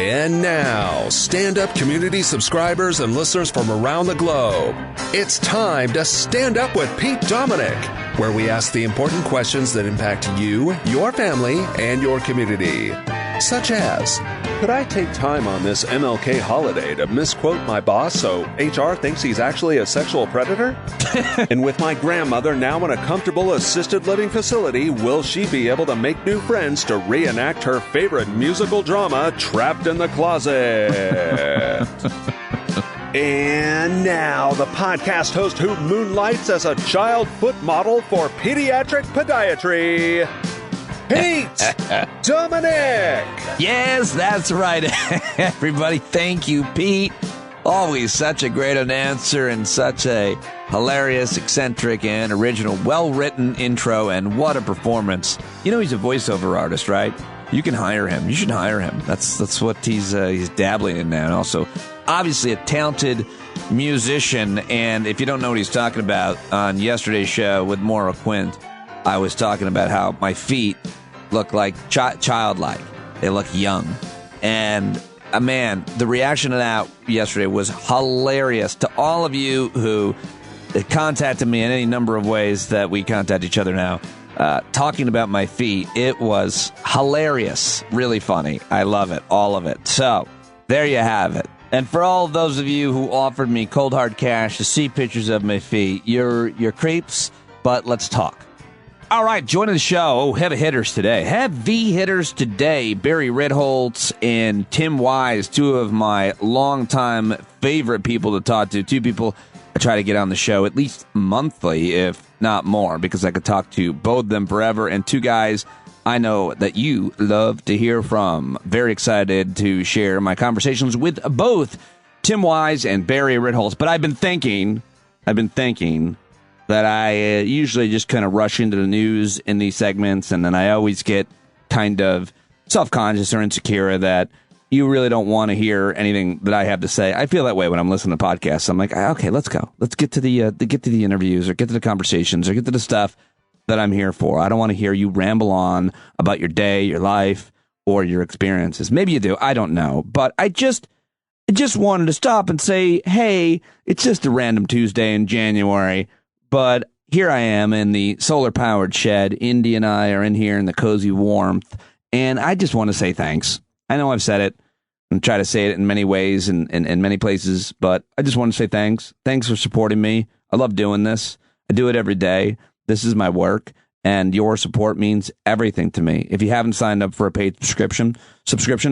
And now, stand-up community subscribers and listeners from around the globe, it's time to Stand Up with Pete Dominic, where we ask the important questions that impact you, your family, and your community. Such as, could I take time on this MLK holiday to misquote my boss so HR thinks he's actually a sexual predator? And with my grandmother now in a comfortable assisted living facility, will she be able to make new friends to reenact her favorite musical drama, Trapped in the Closet? And now, the podcast host who moonlights as a child foot model for pediatric podiatry, Pete Dominic. Yes, that's right, everybody. Thank you, Pete. Always such a great announcer and such a hilarious, eccentric, and original, well-written intro, and what a performance. You know he's a voiceover artist, right? You can hire him. You should hire him. That's what he's dabbling in now. And also, obviously, a talented musician. And if you don't know what he's talking about, on yesterday's show with Maura Quint, I was talking about how my feet look like childlike. They look young. And, man, the reaction to that yesterday was hilarious. To all of you who contacted me in any number of ways that we contact each other now, talking about my feet, it was hilarious. Really funny. I love it. All of it. So, there you have it. And for all of those of you who offered me cold hard cash to see pictures of my feet, you're creeps, but let's talk. All right, joining the show, heavy hitters today. Heavy hitters today, Barry Ritholtz and Tim Wise, two of my longtime favorite people to talk to. Two people I try to get on the show at least monthly, if not more, because I could talk to both of them forever. And two guys I know that you love to hear from. Very excited to share my conversations with both Tim Wise and Barry Ritholtz. But I've been thinking that I usually just kind of rush into the news in these segments, and then I always get kind of self-conscious or insecure that you really don't want to hear anything that I have to say. I feel that way when I'm listening to podcasts. I'm like, okay, let's go. Let's get to the interviews, or get to the conversations, or get to the stuff that I'm here for. I don't want to hear you ramble on about your day, your life, or your experiences. Maybe you do. I don't know. But I just wanted to stop and say, hey, it's just a random Tuesday in January. But here I am in the solar-powered shed. Indy and I are in here in the cozy warmth. And I just want to say thanks. I know I've said it and try to say it in many ways and in many places, but I just want to say thanks. Thanks for supporting me. I love doing this. I do it every day. This is my work, and your support means everything to me. If you haven't signed up for a paid subscription,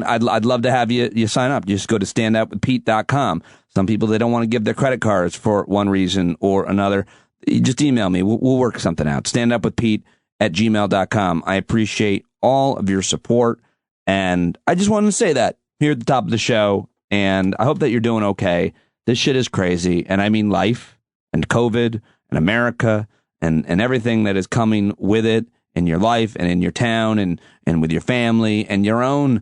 I'd love to have you sign up. You just go to standupwithpete.com. Some people, they don't want to give their credit cards for one reason or another. You just email me. We'll work something out. standupwithpete@gmail.com. I appreciate all of your support, and I just wanted to say that here at the top of the show, and I hope that you're doing okay. This shit is crazy, and I mean life and COVID and America and everything that is coming with it in your life and in your town and with your family and your own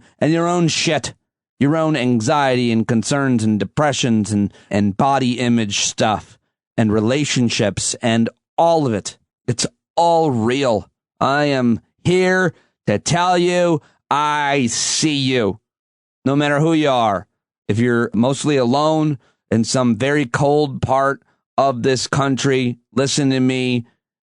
shit, your own anxiety and concerns and depressions and body image stuff and relationships and all of it. It's all real. I am here to tell you I see you. No matter who you are. If you're mostly alone in some very cold part of this country, listen to me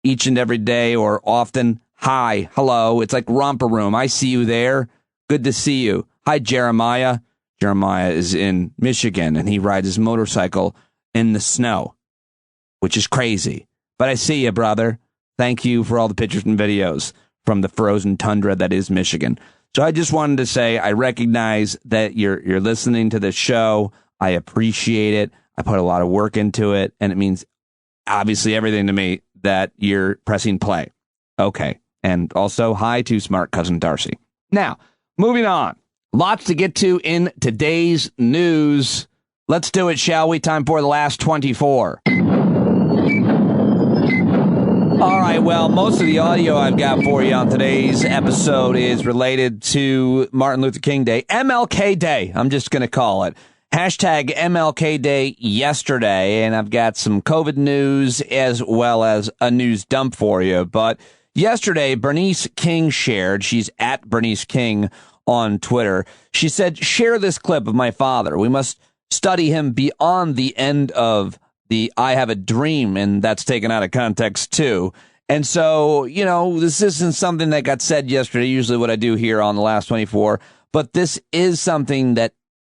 each and every day or often. Hi, hello. It's like Romper Room. I see you there. Good to see you. Hi, Jeremiah. Jeremiah is in Michigan, and he rides his motorcycle in the snow, which is crazy. But I see you, brother. Thank you for all the pictures and videos from the frozen tundra that is Michigan. So I just wanted to say I recognize that you're listening to this show. I appreciate it. I put a lot of work into it, and it means obviously everything to me that you're pressing play. Okay. And also, hi to smart cousin Darcy. Now, moving on. Lots to get to in today's news. Let's do it, shall we? Time for the last 24. All right, well, most of the audio I've got for you on today's episode is related to Martin Luther King Day. MLK Day, I'm just going to call it. Hashtag MLK Day yesterday, and I've got some COVID news as well as a news dump for you. But yesterday, Bernice King shared, she's at Bernice King on Twitter. She said, share this clip of my father. We must study him beyond the end of the I have a dream, and that's taken out of context too. And so, you know, this isn't something that got said yesterday, usually what I do here on the Last 24, but this is something that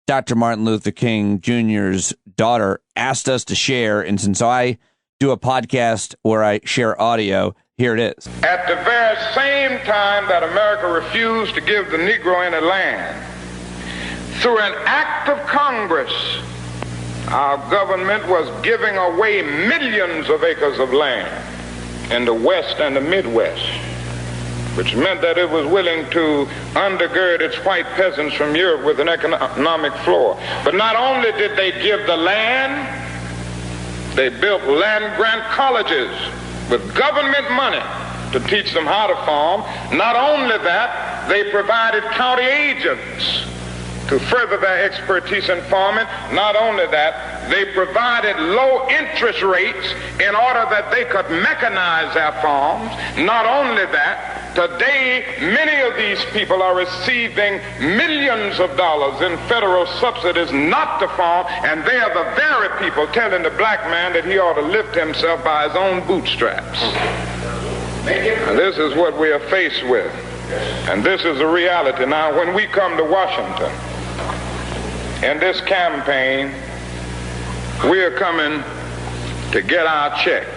Dr. Martin Luther King Jr.'s daughter asked us to share. And since I do a podcast where I share audio, here it is. At the very same time that America refused to give the Negro any land, through an act of Congress, our government was giving away millions of acres of land in the West and the Midwest, which meant that it was willing to undergird its white peasants from Europe with an economic floor. But not only did they give the land, they built land-grant colleges with government money to teach them how to farm. Not only that, they provided county agents to further their expertise in farming. Not only that, they provided low interest rates in order that they could mechanize their farms. Not only that, today many of these people are receiving millions of dollars in federal subsidies not to farm, and they are the very people telling the black man that he ought to lift himself by his own bootstraps. And this is what we are faced with, and this is the reality. Now, when we come to Washington in this campaign, we are coming to get our check.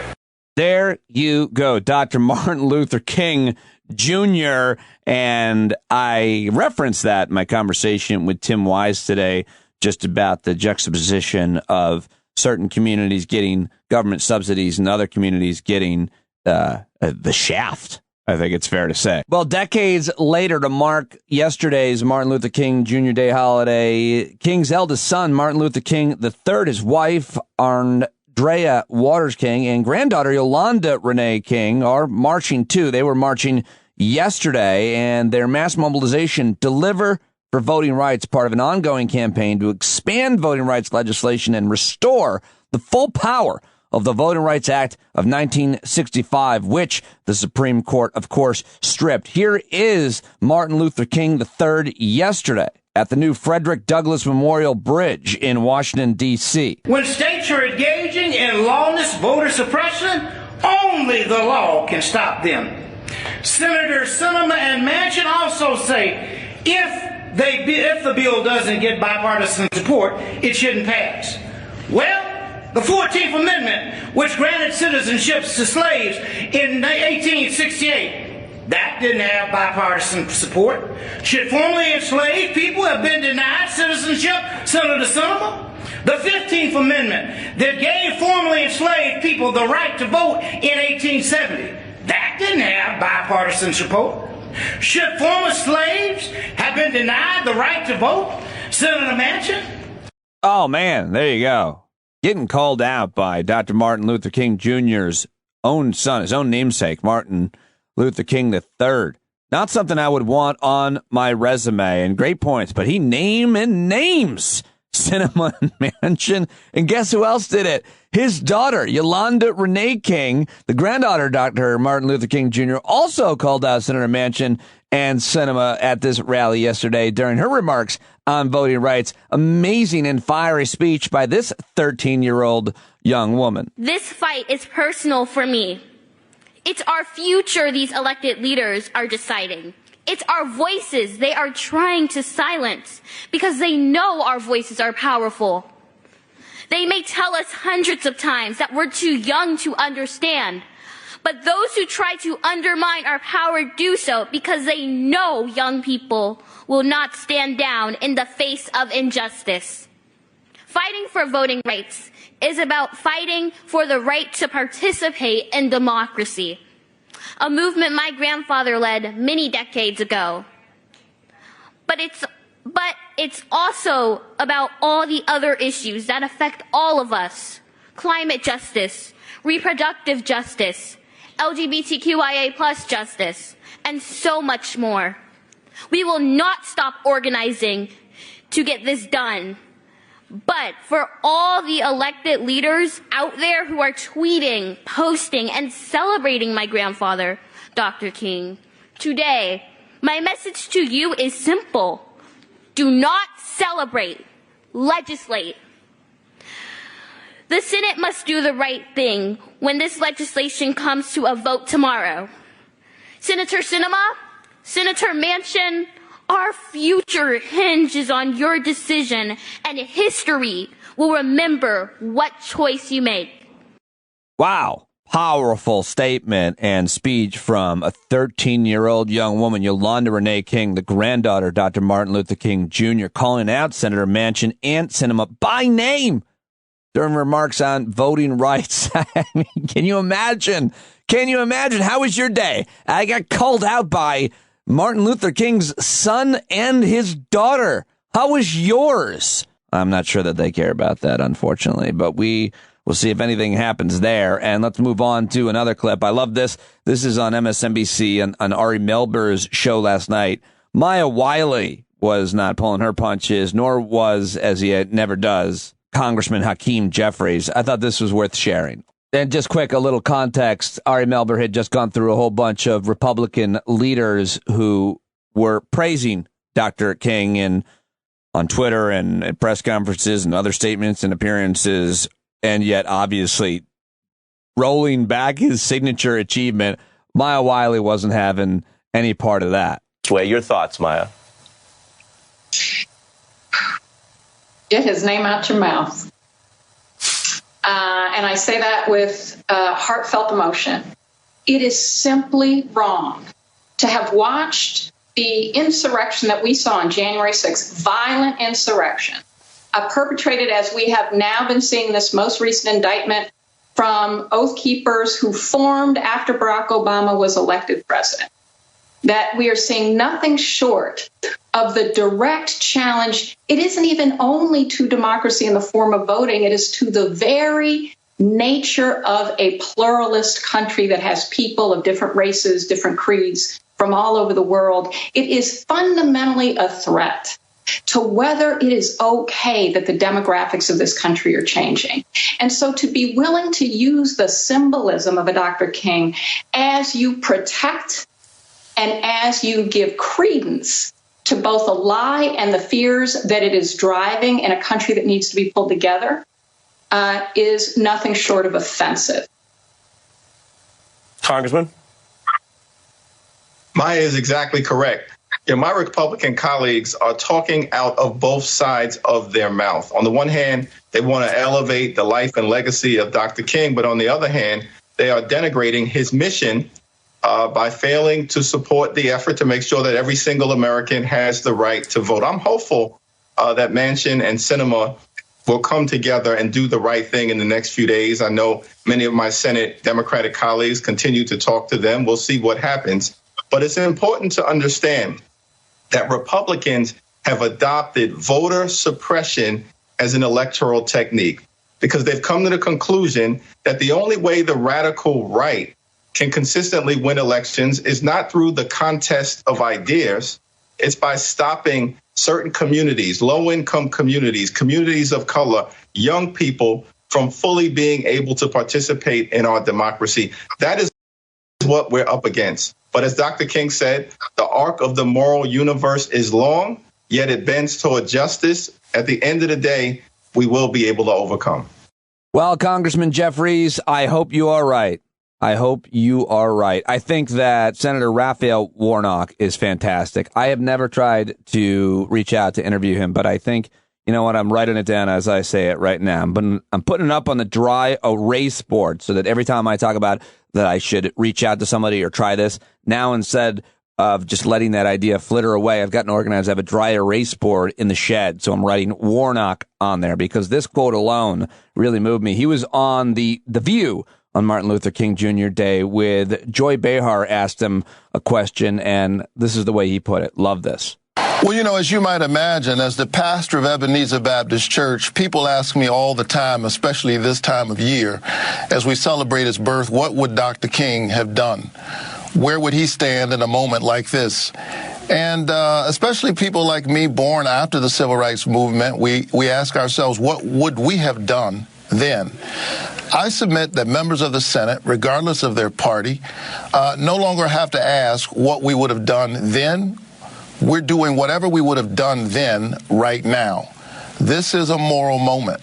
There you go, Dr. Martin Luther King Jr., and I referenced that in my conversation with Tim Wise today, just about the juxtaposition of certain communities getting government subsidies and other communities getting the shaft, I think it's fair to say. Well, decades later, to mark yesterday's Martin Luther King Jr. Day holiday, King's eldest son, Martin Luther King III, his wife, Andrea Waters King, and granddaughter Yolanda Renee King are marching too. They were marching yesterday, and their mass mobilization, Deliver for Voting Rights, part of an ongoing campaign to expand voting rights legislation and restore the full power of the Voting Rights Act of 1965, which the Supreme Court, of course, stripped. Here is Martin Luther King III yesterday at the new Frederick Douglass Memorial Bridge in Washington, D.C. When states are engaging in lawless voter suppression, only the law can stop them. Senators Sinema and Manchin also say if the bill doesn't get bipartisan support, it shouldn't pass. Well, the 14th Amendment, which granted citizenships to slaves in 1868, that didn't have bipartisan support. Should formerly enslaved people have been denied citizenship, Senator Sinema? The 15th Amendment that gave formerly enslaved people the right to vote in 1870, that didn't have bipartisan support. Should former slaves have been denied the right to vote, Senator Manchin? Oh, man, there you go. Getting called out by Dr. Martin Luther King Jr.'s own son, his own namesake, Martin Luther King III. Not something I would want on my resume, and great points, but he names Sinema and Manchin. And guess who else did it? His daughter, Yolanda Renee King, the granddaughter of Dr. Martin Luther King Jr., also called out Senator Manchin and Sinema at this rally yesterday during her remarks on voting rights. Amazing and fiery speech by this 13-year-old young woman. This fight is personal for me. It's our future these elected leaders are deciding. It's our voices they are trying to silence because they know our voices are powerful. They may tell us hundreds of times that we're too young to understand, but those who try to undermine our power do so because they know young people will not stand down in the face of injustice. Fighting for voting rights is about fighting for the right to participate in democracy, a movement my grandfather led many decades ago. But it's also about all the other issues that affect all of us: climate justice, reproductive justice, LGBTQIA+ justice, and so much more. We will not stop organizing to get this done. But for all the elected leaders out there who are tweeting, posting, and celebrating my grandfather, Dr. King, today, My message to you is simple. Do not celebrate. Legislate. The Senate must do the right thing when this legislation comes to a vote tomorrow. Senator Sinema, Senator Manchin, our future hinges on your decision, and history will remember what choice you make. Wow. Powerful statement and speech from a 13-year-old young woman, Yolanda Renee King, the granddaughter of Dr. Martin Luther King Jr., calling out Senator Manchin and Sinema by name during remarks on voting rights. I mean, can you imagine? Can you imagine? How was your day? I got called out by Martin Luther King's son and his daughter. How was yours? I'm not sure that they care about that, unfortunately, but we'll see if anything happens there. And let's move on to another clip. I love this. This is on MSNBC on Ari Melber's show last night. Maya Wiley was not pulling her punches, nor was, as he never does, Congressman Hakeem Jeffries. I thought this was worth sharing. And just quick, a little context. Ari Melber had just gone through a whole bunch of Republican leaders who were praising Dr. King on Twitter and at press conferences and other statements and appearances, and yet obviously rolling back his signature achievement. Maya Wiley wasn't having any part of that. Sway, your thoughts, Maya? Get his name out your mouth. And I say that with heartfelt emotion. It is simply wrong to have watched the insurrection that we saw on January 6th, violent insurrection, perpetrated as we have now been seeing this most recent indictment from Oath Keepers who formed after Barack Obama was elected president. That we are seeing nothing short of the direct challenge. It isn't even only to democracy in the form of voting. It is to the very nature of a pluralist country that has people of different races, different creeds from all over the world. It is fundamentally a threat to whether it is okay that the demographics of this country are changing. And so to be willing to use the symbolism of a Dr. King as you protect and as you give credence to both a lie and the fears that it is driving in a country that needs to be pulled together is nothing short of offensive. Congressman? Maya is exactly correct. My Republican colleagues are talking out of both sides of their mouth. On the one hand, they want to elevate the life and legacy of Dr. King, but on the other hand, they are denigrating his mission by failing to support the effort to make sure that every single American has the right to vote. I'm hopeful that Manchin and Sinema will come together and do the right thing in the next few days. I know many of my Senate Democratic colleagues continue to talk to them. We'll see what happens. But it's important to understand that Republicans have adopted voter suppression as an electoral technique because they've come to the conclusion that the only way the radical right can consistently win elections is not through the contest of ideas. It's by stopping certain communities, low-income communities, communities of color, young people from fully being able to participate in our democracy. That is what we're up against. But as Dr. King said, the arc of the moral universe is long, yet it bends toward justice. At the end of the day, we will be able to overcome. Well, Congressman Jeffries, I hope you are right. I hope you are right. I think that Senator Raphael Warnock is fantastic. I have never tried to reach out to interview him, but I think, you know what, I'm writing it down as I say it right now. I'm putting it up on the dry erase board so that every time I talk about that I should reach out to somebody or try this, now instead of just letting that idea flitter away, I've gotten organized. I have a dry erase board in the shed, so I'm writing Warnock on there because this quote alone really moved me. He was on The View on Martin Luther King Jr. Day with Joy Behar asked him a question, and this is the way he put it. Love this. Well, as you might imagine, as the pastor of Ebenezer Baptist Church, people ask me all the time, especially this time of year, as we celebrate his birth, what would Dr. King have done? Where would he stand in a moment like this? And especially people like me born after the Civil Rights Movement, we ask ourselves, what would we have done then? I submit that members of the Senate, regardless of their party, no longer have to ask what we would have done then. We're doing whatever we would have done then right now. This is a moral moment.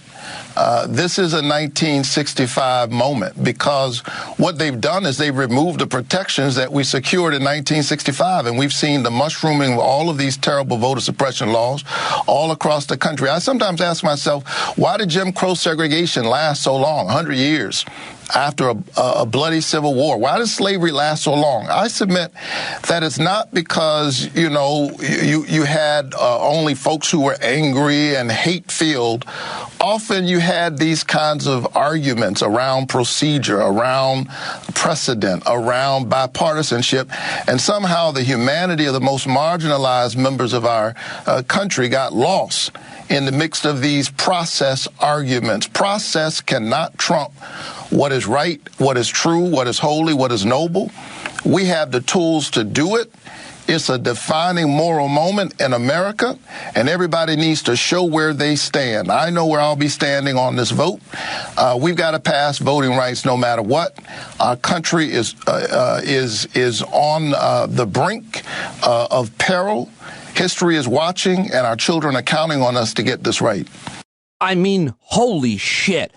This is a 1965 moment, because what they've done is they've removed the protections that we secured in 1965, and we've seen the mushrooming of all of these terrible voter suppression laws all across the country. I sometimes ask myself, why did Jim Crow segregation last so long, 100 years? After a bloody civil war? Why does slavery last so long? I submit that it's not because, you had only folks who were angry and hate-filled. Often you had these kinds of arguments around procedure, around precedent, around bipartisanship, and somehow the humanity of the most marginalized members of our country got lost in the mix of these process arguments. Process cannot trump what is right, what is true, what is holy, what is noble. We have the tools to do it. It's a defining moral moment in America, and everybody needs to show where they stand. I know where I'll be standing on this vote. We've got to pass voting rights no matter what. Our country is on the brink of peril. History is watching, and our children are counting on us to get this right. I mean, holy shit.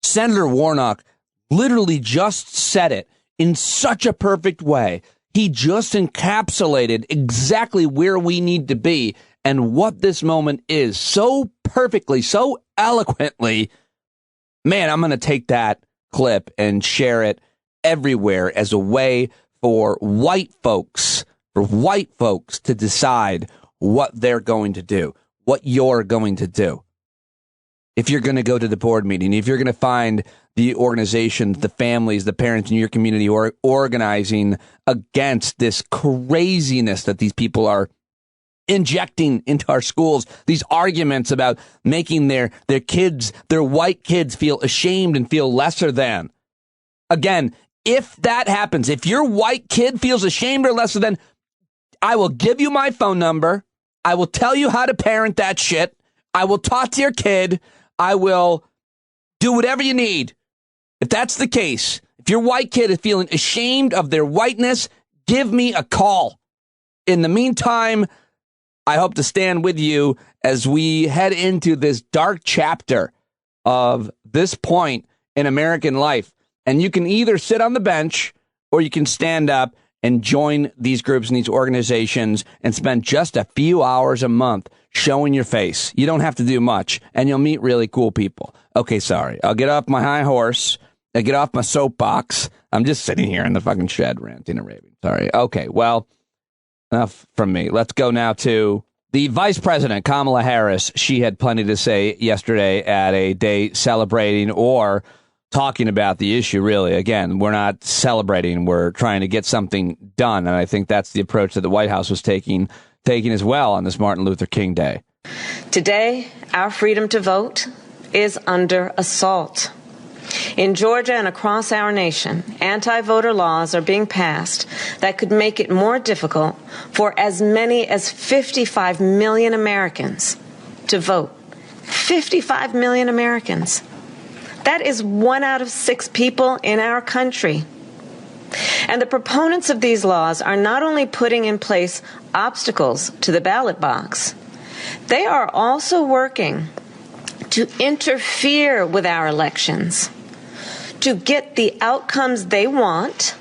Senator Warnock literally just said it in such a perfect way. He just encapsulated exactly where we need to be and what this moment is so perfectly, so eloquently. Man, I'm going to take that clip and share it everywhere as a way for white folks to decide what they're going to do, what you're going to do. If you're going to go to the board meeting, if you're going to find the organizations, the families, the parents in your community who are organizing against this craziness that these people are injecting into our schools, these arguments about making their kids, their white kids, feel ashamed and feel lesser than. Again, if that happens, if your white kid feels ashamed or lesser than, I will give you my phone number. I will tell you how to parent that shit. I will talk to your kid. I will do whatever you need. If that's the case, if your white kid is feeling ashamed of their whiteness, give me a call. In the meantime, I hope to stand with you as we head into this dark chapter of this point in American life. And you can either sit on the bench or you can stand up and join these groups and these organizations and spend just a few hours a month showing your face. You don't have to do much, and you'll meet really cool people. Okay, sorry. I'll get off my high horse. I'll get off my soapbox. I'm just sitting here in the fucking shed ranting and raving. Sorry. Okay, well, enough from me. Let's go now to the Vice President, Kamala Harris. She had plenty to say yesterday at a day celebrating or talking about the issue, really. Again, we're not celebrating. We're trying to get something done. And I think that's the approach that the White House was taking as well on this Martin Luther King Day. Today, our freedom to vote is under assault. In Georgia and across our nation, anti-voter laws are being passed that could make it more difficult for as many as 55 million Americans to vote. 55 million Americans. That is 1 out of 6 people in our country. And the proponents of these laws are not only putting in place obstacles to the ballot box, they are also working to interfere with our elections, to get the outcomes they want,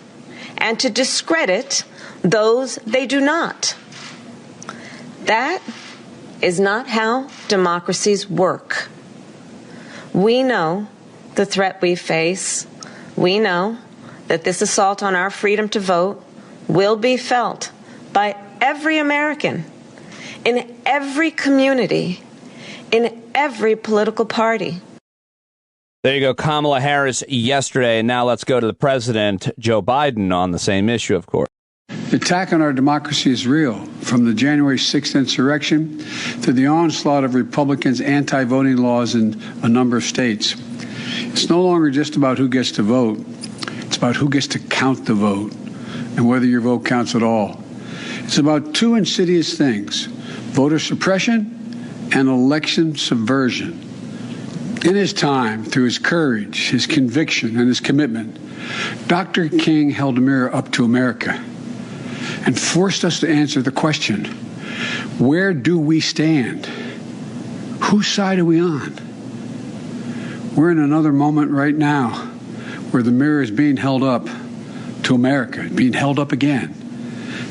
and to discredit those they do not. That is not how democracies work. We know the threat we face. We know that this assault on our freedom to vote will be felt by every American, in every community, in every political party. There you go, Kamala Harris yesterday. Now let's go to the president, Joe Biden, on the same issue, of course. The attack on our democracy is real, from the January 6th insurrection to the onslaught of Republicans' anti-voting laws in a number of states. It's no longer just about who gets to vote. It's about who gets to count the vote and whether your vote counts at all. It's about 2 insidious things: voter suppression and election subversion. In his time, through his courage, his conviction, and his commitment, Dr. King held a mirror up to America and forced us to answer the question, where do we stand? Whose side are we on? We're in another moment right now where the mirror is being held up to America, being held up again.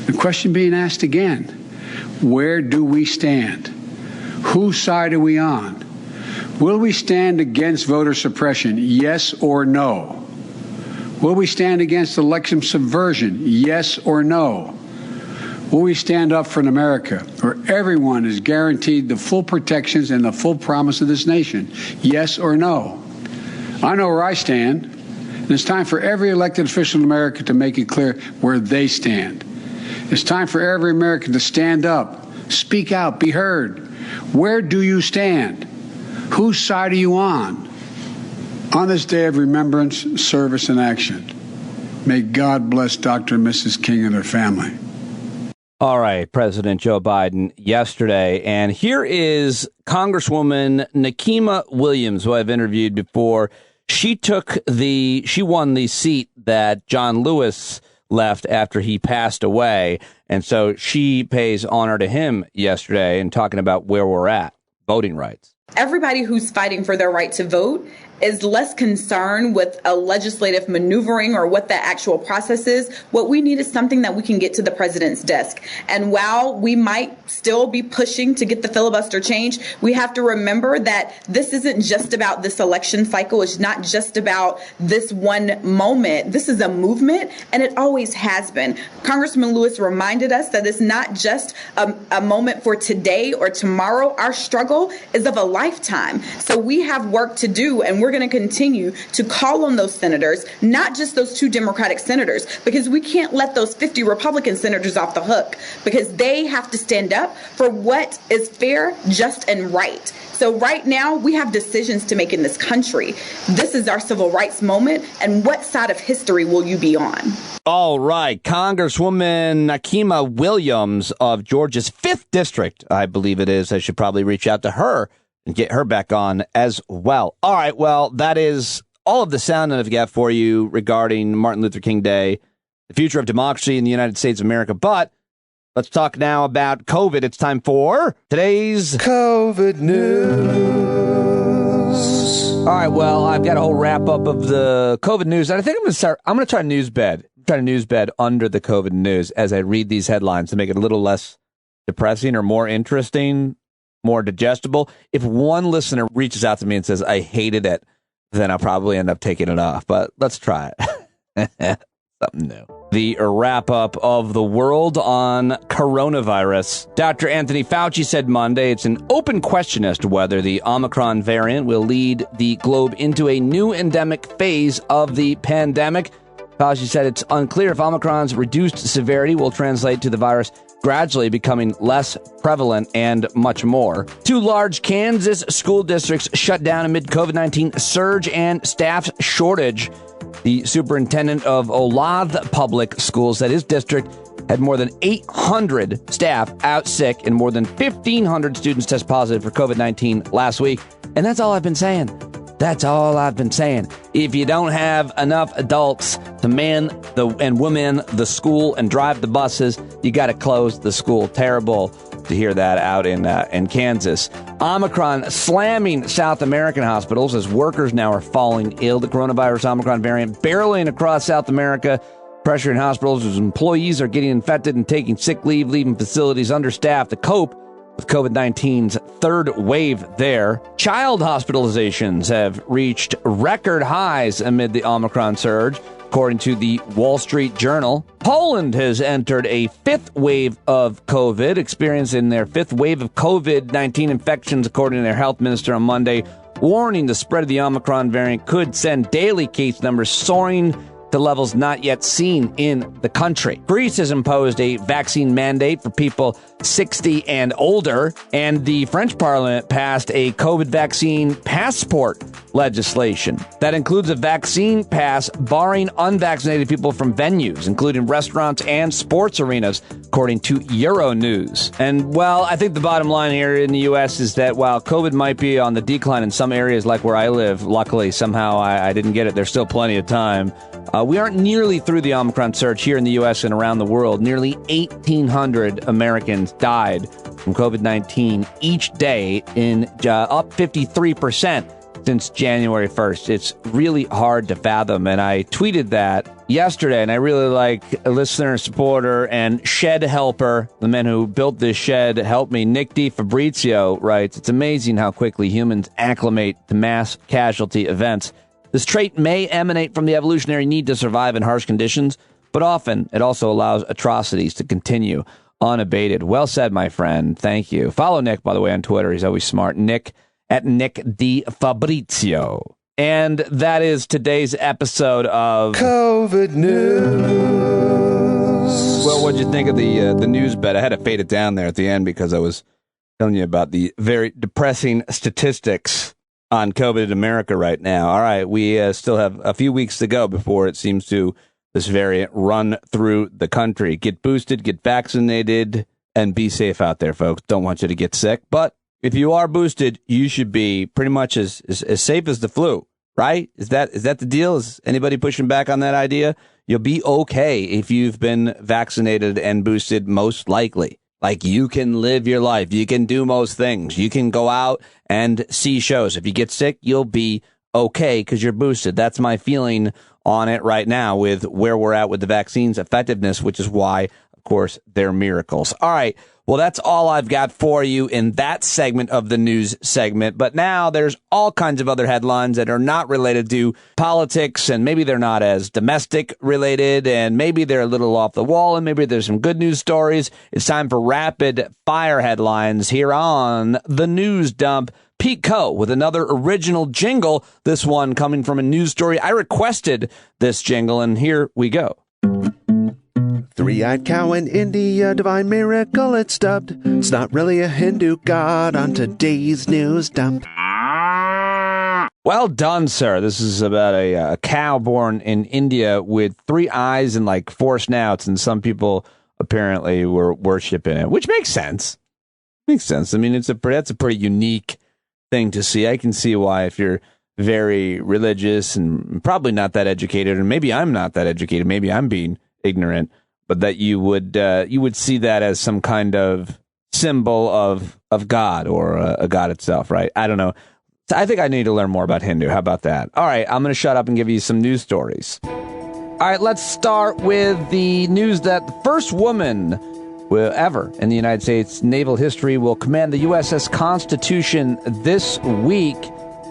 The question being asked again, where do we stand? Whose side are we on? Will we stand against voter suppression? Yes or no? Will we stand against election subversion? Yes or no? Will we stand up for an America where everyone is guaranteed the full protections and the full promise of this nation? Yes or no? I know where I stand, and it's time for every elected official in America to make it clear where they stand. It's time for every American to stand up, speak out, be heard. Where do you stand? Whose side are you on this day of remembrance, service, and action? May God bless Dr. and Mrs. King and their family. All right, President Joe Biden yesterday, and here is Congresswoman Nikema Williams, who I've interviewed before. She won the seat that John Lewis left after he passed away, and so she pays honor to him yesterday in talking about where we're at, voting rights. Everybody who's fighting for their right to vote is less concerned with a legislative maneuvering or what the actual process is. What we need is something that we can get to the president's desk. And while we might still be pushing to get the filibuster changed, we have to remember that this isn't just about this election cycle. It's not just about this one moment. This is a movement, and it always has been. Congressman Lewis reminded us that it's not just a moment for today or tomorrow. Our struggle is of a lifetime. So we have work to do, and we're going to continue to call on those senators, not just those 2 Democratic senators, because we can't let those 50 Republican senators off the hook, because they have to stand up for what is fair, just, and right. So right now, we have decisions to make in this country. This is our civil rights moment, and what side of history will you be on? All right, Congresswoman Nikema Williams of Georgia's 5th District, I believe it is. I should probably reach out to her and get her back on as well. All right, well, that is all of the sound that I've got for you regarding Martin Luther King Day, the future of democracy in the United States of America. But let's talk now about COVID. It's time for today's COVID news. All right, well, I've got a whole wrap-up of the COVID news. And I think I'm going to try to news bed under the COVID news as I read these headlines to make it a little less depressing or more interesting, more digestible. If one listener reaches out to me and says, I hated it, then I'll probably end up taking it off. But let's try it. Something new. The wrap-up of the world on coronavirus. Dr. Anthony Fauci said Monday it's an open question as to whether the Omicron variant will lead the globe into a new endemic phase of the pandemic. Fauci said it's unclear if Omicron's reduced severity will translate to the virus gradually becoming less prevalent and much more. 2 large Kansas school districts shut down amid COVID-19 surge and staff shortage. The superintendent of Olathe Public Schools said his district had more than 800 staff out sick and more than 1,500 students test positive for COVID-19 last week. And that's all I've been saying. That's all I've been saying. If you don't have enough adults to man and women the school and drive the buses, you got to close the school. Terrible to hear that out in Kansas. Omicron slamming South American hospitals as workers now are falling ill. The coronavirus Omicron variant barreling across South America, pressuring hospitals as employees are getting infected and taking sick leave, leaving facilities understaffed to cope with COVID-19's 3rd wave there. Child hospitalizations have reached record highs amid the Omicron surge, according to the Wall Street Journal. Poland has entered a 5th wave of COVID, experiencing their 5th wave of COVID-19 infections, according to their health minister on Monday, warning the spread of the Omicron variant could send daily case numbers soaring to levels not yet seen in the country. Greece has imposed a vaccine mandate for people 60 and older, and the French Parliament passed a COVID vaccine passport legislation that includes a vaccine pass barring unvaccinated people from venues, including restaurants and sports arenas, according to Euronews. And, well, I think the bottom line here in the U.S. is that while COVID might be on the decline in some areas like where I live, luckily somehow I didn't get it, there's still plenty of time, we aren't nearly through the Omicron surge here in the U.S. and around the world. Nearly 1,800 Americans died from COVID-19 each day, in up 53% since January 1st. It's really hard to fathom, and I tweeted that yesterday, and I really like a listener, supporter, and shed helper, the man who built this shed, helped me. Nick D. Fabrizio writes, "It's amazing how quickly humans acclimate to mass casualty events. This trait may emanate from the evolutionary need to survive in harsh conditions, but often it also allows atrocities to continue unabated." Well said, my friend. Thank you. Follow Nick, by the way, on Twitter. He's always smart. Nick at Nick D. Fabrizio. And that is today's episode of COVID News. Well, what'd you think of the news bet? I had to fade it down there at the end because I was telling you about the very depressing statistics on COVID in America right now. All right, we still have a few weeks to go before it seems to, this variant, run through the country. Get boosted, get vaccinated, and be safe out there, folks. Don't want you to get sick, but if you are boosted, you should be pretty much as safe as the flu, right? Is that the deal? Is anybody pushing back on that idea? You'll be okay if you've been vaccinated and boosted, most likely. Like, you can live your life. You can do most things. You can go out and see shows. If you get sick, you'll be okay because you're boosted. That's my feeling on it right now with where we're at with the vaccine's effectiveness, which is why, of course, they're miracles. All right. Well, that's all I've got for you in that segment of the news segment. But now there's all kinds of other headlines that are not related to politics, and maybe they're not as domestic related, and maybe they're a little off the wall, and maybe there's some good news stories. It's time for rapid fire headlines here on the News Dump. Pete Coe with another original jingle, this one coming from a news story. I requested this jingle, and here we go. Three-eyed cow in India, divine miracle it's dubbed. It's not really a Hindu god on today's news dump. Well done, sir. This is about a cow born in India with 3 eyes and like 4 snouts, and some people apparently were worshiping it, which makes sense. Makes sense. I mean, that's a pretty unique thing to see. I can see why, if you're very religious and probably not that educated, and maybe I'm not that educated, maybe I'm being ignorant, but that you would see that as some kind of symbol of God or a God itself, right? I don't know. I think I need to learn more about Hindu. How about that? All right, I'm going to shut up and give you some news stories. All right, let's start with the news that the first woman ever in the United States naval history will command the USS Constitution this week.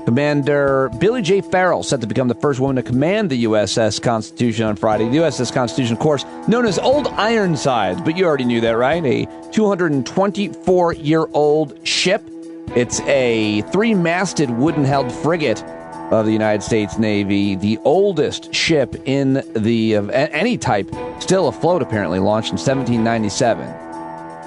Commander Billie J. Farrell set to become the first woman to command the USS Constitution on Friday. The USS Constitution, of course, known as Old Ironsides, but you already knew that, right? A 224-year-old ship. It's a 3-masted wooden-held frigate of the United States Navy, the oldest ship in the of any type, still afloat apparently, launched in 1797.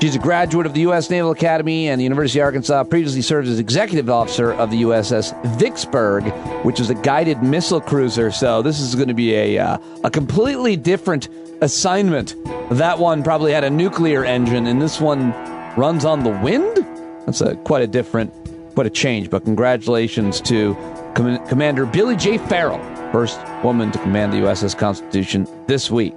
She's a graduate of the U.S. Naval Academy and the University of Arkansas, previously served as executive officer of the USS Vicksburg, which is a guided missile cruiser. So this is going to be a completely different assignment. That one probably had a nuclear engine, and this one runs on the wind? That's quite a change, but congratulations to Commander Billie J. Farrell, first woman to command the USS Constitution this week.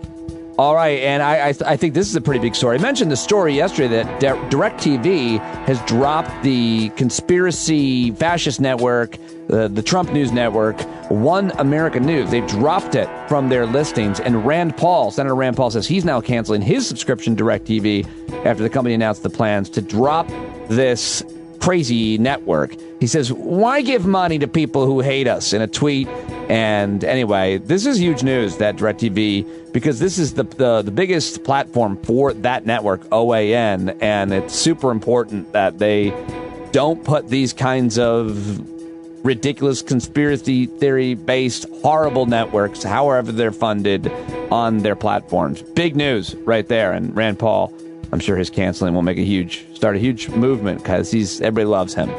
All right, and I think this is a pretty big story. I mentioned the story yesterday that DirecTV has dropped the conspiracy fascist network, the Trump News Network, One American News. They've dropped it from their listings, and Senator Rand Paul says he's now canceling his subscription to DirecTV after the company announced the plans to drop this crazy network. He says, why give money to people who hate us, in a tweet? And anyway, this is huge news, that DirecTV, because this is the biggest platform for that network, OAN, and it's super important that they don't put these kinds of ridiculous conspiracy theory-based horrible networks, however they're funded on their platforms. Big news right there. And Rand Paul, I'm sure his canceling will start a huge movement because everybody loves him.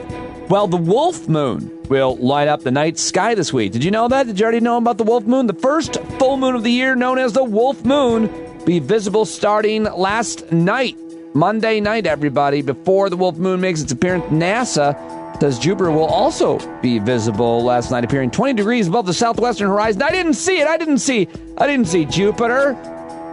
Well, the wolf moon will light up the night sky this week. Did you know that? Did you already know about the wolf moon? The first full moon of the year, known as the wolf moon, be visible starting last night, Monday night, everybody, before the wolf moon makes its appearance. NASA says Jupiter will also be visible last night, appearing 20 degrees above the southwestern horizon. I didn't see it. I didn't see Jupiter.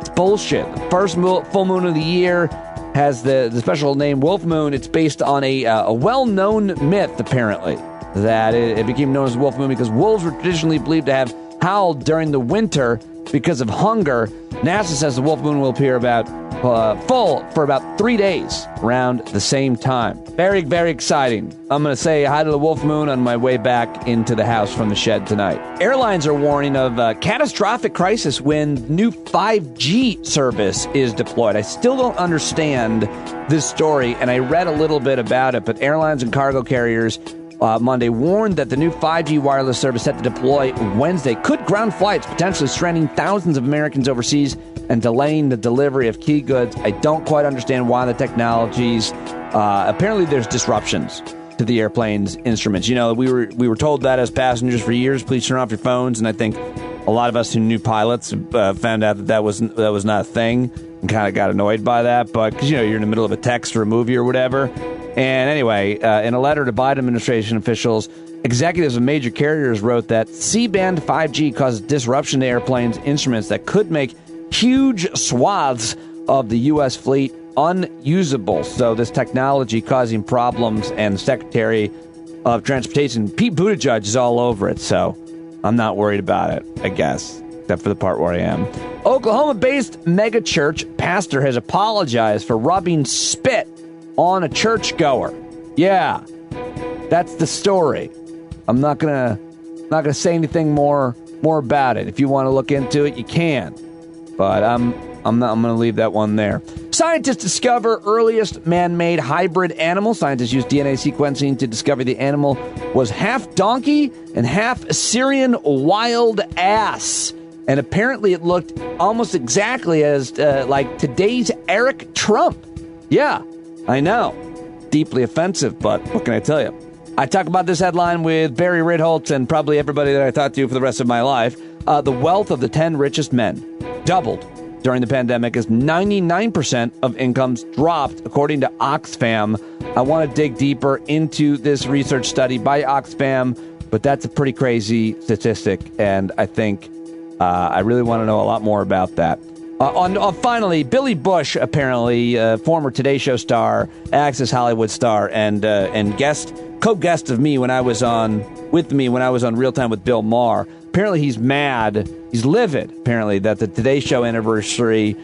It's bullshit. The first full moon of the year has the special name Wolf Moon. It's based on a well-known myth, apparently, that it became known as Wolf Moon because wolves were traditionally believed to have howled during the winter because of hunger. NASA says the Wolf Moon will appear full for about 3 days around the same time. Very, very exciting. I'm going to say hi to the Wolf Moon on my way back into the house from the shed tonight. Airlines are warning of a catastrophic crisis when new 5G service is deployed. I still don't understand this story, and I read a little bit about it, but airlines and cargo carriers Monday warned that the new 5G wireless service set to deploy Wednesday could ground flights, potentially stranding thousands of Americans overseas and delaying the delivery of key goods. I don't quite understand why the technologies. Apparently, there's disruptions to the airplane's instruments. You know, we were told that as passengers for years. Please turn off your phones, and I think a lot of us who knew pilots found out that was not a thing and kind of got annoyed by that. But because you're in the middle of a text or a movie or whatever. And anyway, in a letter to Biden administration officials, executives of major carriers wrote that C-band 5G causes disruption to airplanes' instruments that could make huge swaths of the U.S. fleet unusable. So this technology causing problems, and the Secretary of Transportation, Pete Buttigieg, is all over it. So I'm not worried about it, I guess, except for the part where I am. Oklahoma-based megachurch pastor has apologized for rubbing spit on a churchgoer. Yeah, that's the story. I'm not gonna say anything more about it. If you want to look into it, you can. But I'm gonna leave that one there. Scientists discover earliest man-made hybrid animal. Scientists used DNA sequencing to discover the animal was half donkey and half Syrian wild ass. And apparently it looked almost exactly as like today's Eric Trump. Yeah, I know. Deeply offensive, but what can I tell you? I talk about this headline with Barry Ritholtz and probably everybody that I talk to for the rest of my life. The wealth of the 10 richest men doubled during the pandemic as 99% of incomes dropped, according to Oxfam. I want to dig deeper into this research study by Oxfam, but that's a pretty crazy statistic, and I think I really want to know a lot more about that. Finally, Billy Bush, apparently former Today Show star, Access Hollywood star, and co-guest of me when I was on Real Time with Bill Maher. Apparently, he's mad. He's livid. Apparently, that the Today Show anniversary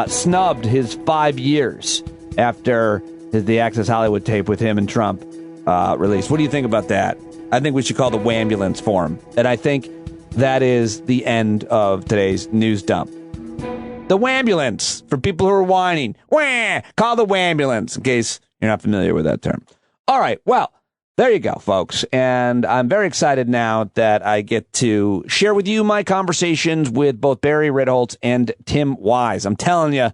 snubbed his 5 years after the Access Hollywood tape with him and Trump released. What do you think about that? I think we should call the Wambulance for him, and I think that is the end of today's news dump. The Wambulance, for people who are whining. Wah! Call the Wambulance, in case you're not familiar with that term. All right, well, there you go, folks. And I'm very excited now that I get to share with you my conversations with both Barry Ritholtz and Tim Wise. I'm telling you,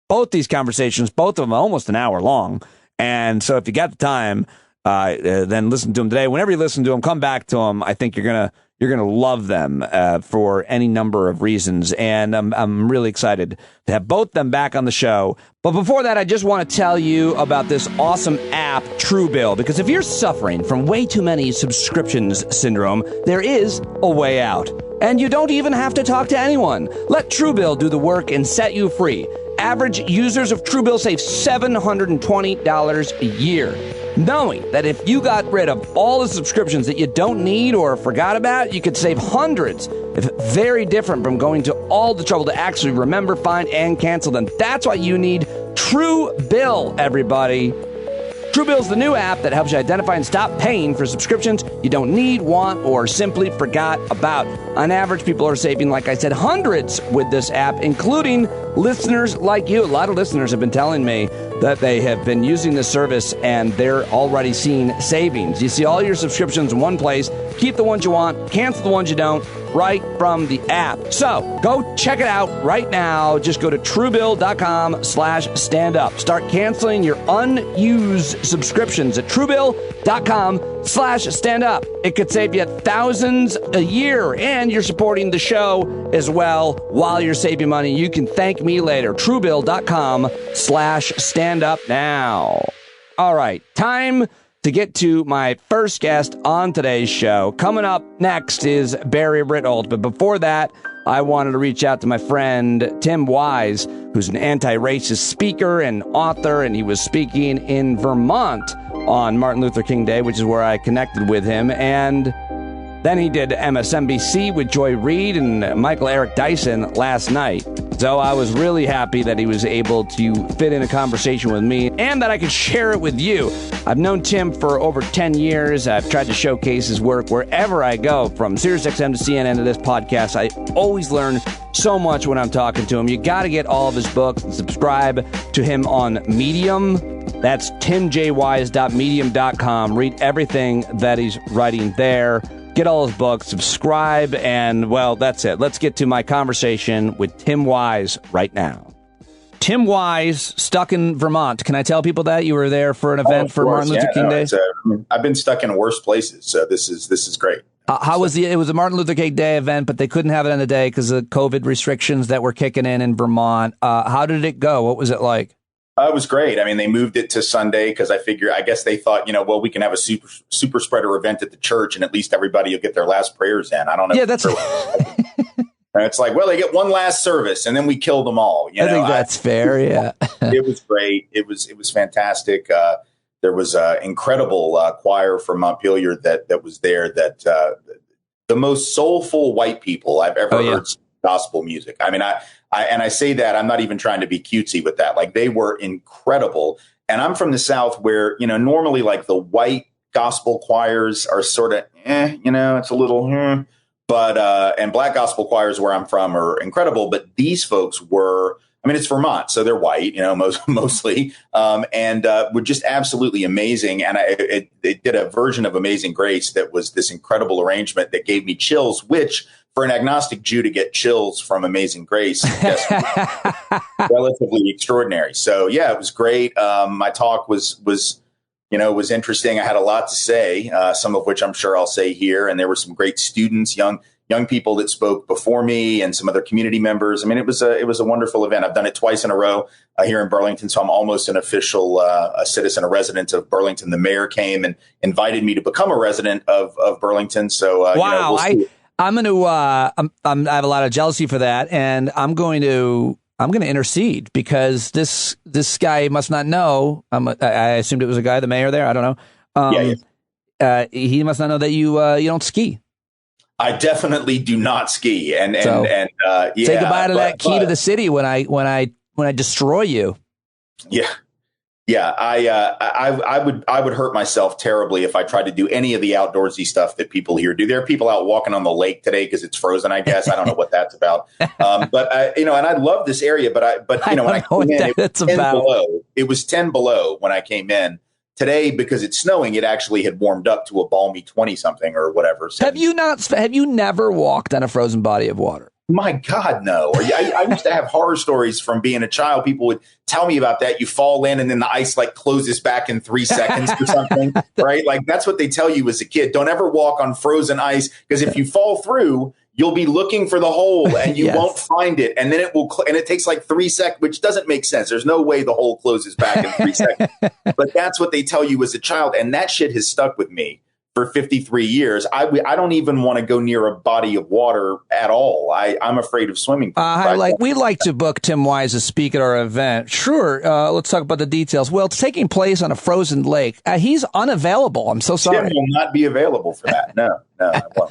both these conversations, both of them are almost an hour long. And so if you got the time, then listen to them today. Whenever you listen to them, come back to them. I think you're going to love them for any number of reasons. And I'm really excited to have both them back on the show. But before that, I just want to tell you about this awesome app, Truebill. Because if you're suffering from way too many subscriptions syndrome, there is a way out. And you don't even have to talk to anyone. Let Truebill do the work and set you free. Average users of Truebill save $720 a year. Knowing that if you got rid of all the subscriptions that you don't need or forgot about, you could save hundreds. If very different from going to all the trouble to actually remember, find, and cancel them. That's why you need Truebill, everybody. Truebill's the new app that helps you identify and stop paying for subscriptions you don't need, want, or simply forgot about. On average, people are saving, like I said, hundreds with this app, including listeners like you. A lot of listeners have been telling me that they have been using this service and they're already seeing savings. You see all your subscriptions in one place. Keep the ones you want, cancel the ones you don't, right from the app. So go check it out right now. Just go to Truebill.com/standup. Start canceling your unused subscriptions at Truebill.com/standup. It could save you thousands a year, and you're supporting the show as well while you're saving money. You can thank me later. Truebill.com/standup now. All right, time to get to my first guest on today's show. Coming up next is Barry Ritholtz. But before that, I wanted to reach out to my friend Tim Wise, who's an anti-racist speaker and author, and he was speaking in Vermont on Martin Luther King Day, which is where I connected with him. And then he did MSNBC with Joy Reid and Michael Eric Dyson last night. So I was really happy that he was able to fit in a conversation with me and that I could share it with you. I've known Tim for over 10 years. I've tried to showcase his work wherever I go, from SiriusXM to CNN to this podcast. I always learn so much when I'm talking to him. You got to get all of his books and subscribe to him on Medium. That's timjwise.medium.com. Read everything that he's writing there. Get all his books, subscribe, and, well, that's it. Let's get to my conversation with Tim Wise right now. Tim Wise, stuck in Vermont. Can I tell people that you were there for an event for Martin Luther King Day? I've been stuck in worse places, so this is great. How was it was a Martin Luther King Day event, but they couldn't have it on the day because of COVID restrictions that were kicking in Vermont. How did it go? What was it like? It was great. I mean, they moved it to Sunday because I guess they thought, well, we can have a super spreader event at the church and at least everybody will get their last prayers in. I don't know. Yeah, that's. And it's like, well, they get one last service and then we kill them all. I think that's fair. Yeah, it was great. It was fantastic. There was an incredible choir from Montpelier that was there. That the most soulful white people I've ever heard sing gospel music. I mean, I say that I'm not even trying to be cutesy with that. Like, they were incredible. And I'm from the South where, normally like the white gospel choirs are sort of, it's a little, but, and black gospel choirs where I'm from are incredible. But these folks were, it's Vermont, so they're white, mostly, and were just absolutely amazing. And they did a version of Amazing Grace that was this incredible arrangement that gave me chills, which, for an agnostic Jew to get chills from Amazing Grace, relatively extraordinary. So, yeah, it was great. My talk was interesting. I had a lot to say, some of which I'm sure I'll say here. And there were some great students, young people that spoke before me, and some other community members. I mean, it was a wonderful event. I've done it twice in a row here in Burlington, so I'm almost an official a citizen, a resident of Burlington. The mayor came and invited me to become a resident of Burlington. So, wow, we'll see. I'm going to. I have a lot of jealousy for that, and I'm going to intercede because this guy must not know. I assumed it was a guy, the mayor there. I don't know. He must not know that you don't ski. I definitely do not ski, and say goodbye to that key to the city when I destroy you. Yeah, I would hurt myself terribly if I tried to do any of the outdoorsy stuff that people here do. There are people out walking on the lake today because it's frozen, I guess. I don't know what that's about. But and I love this area, but when I came in, it was 10 below when I came in. Today, because it's snowing, it actually had warmed up to a balmy 20 something or whatever. So, have you never walked on a frozen body of water? My God, no. I used to have horror stories from being a child. People would tell me about that. You fall in and then the ice like closes back in 3 seconds or something, right? Like, that's what they tell you as a kid. Don't ever walk on frozen ice, because if you fall through, you'll be looking for the hole and you won't find it. And then it will, and it takes like 3 seconds, which doesn't make sense. There's no way the hole closes back in 3 seconds. But that's what they tell you as a child. And that shit has stuck with me for 53 years. I don't even want to go near a body of water at all. I'm afraid of swimming. We'd like to book Tim Wise to speak at our event. Sure. Let's talk about the details. Well, it's taking place on a frozen lake. He's unavailable. I'm so sorry. Tim will not be available for that. No, I won't.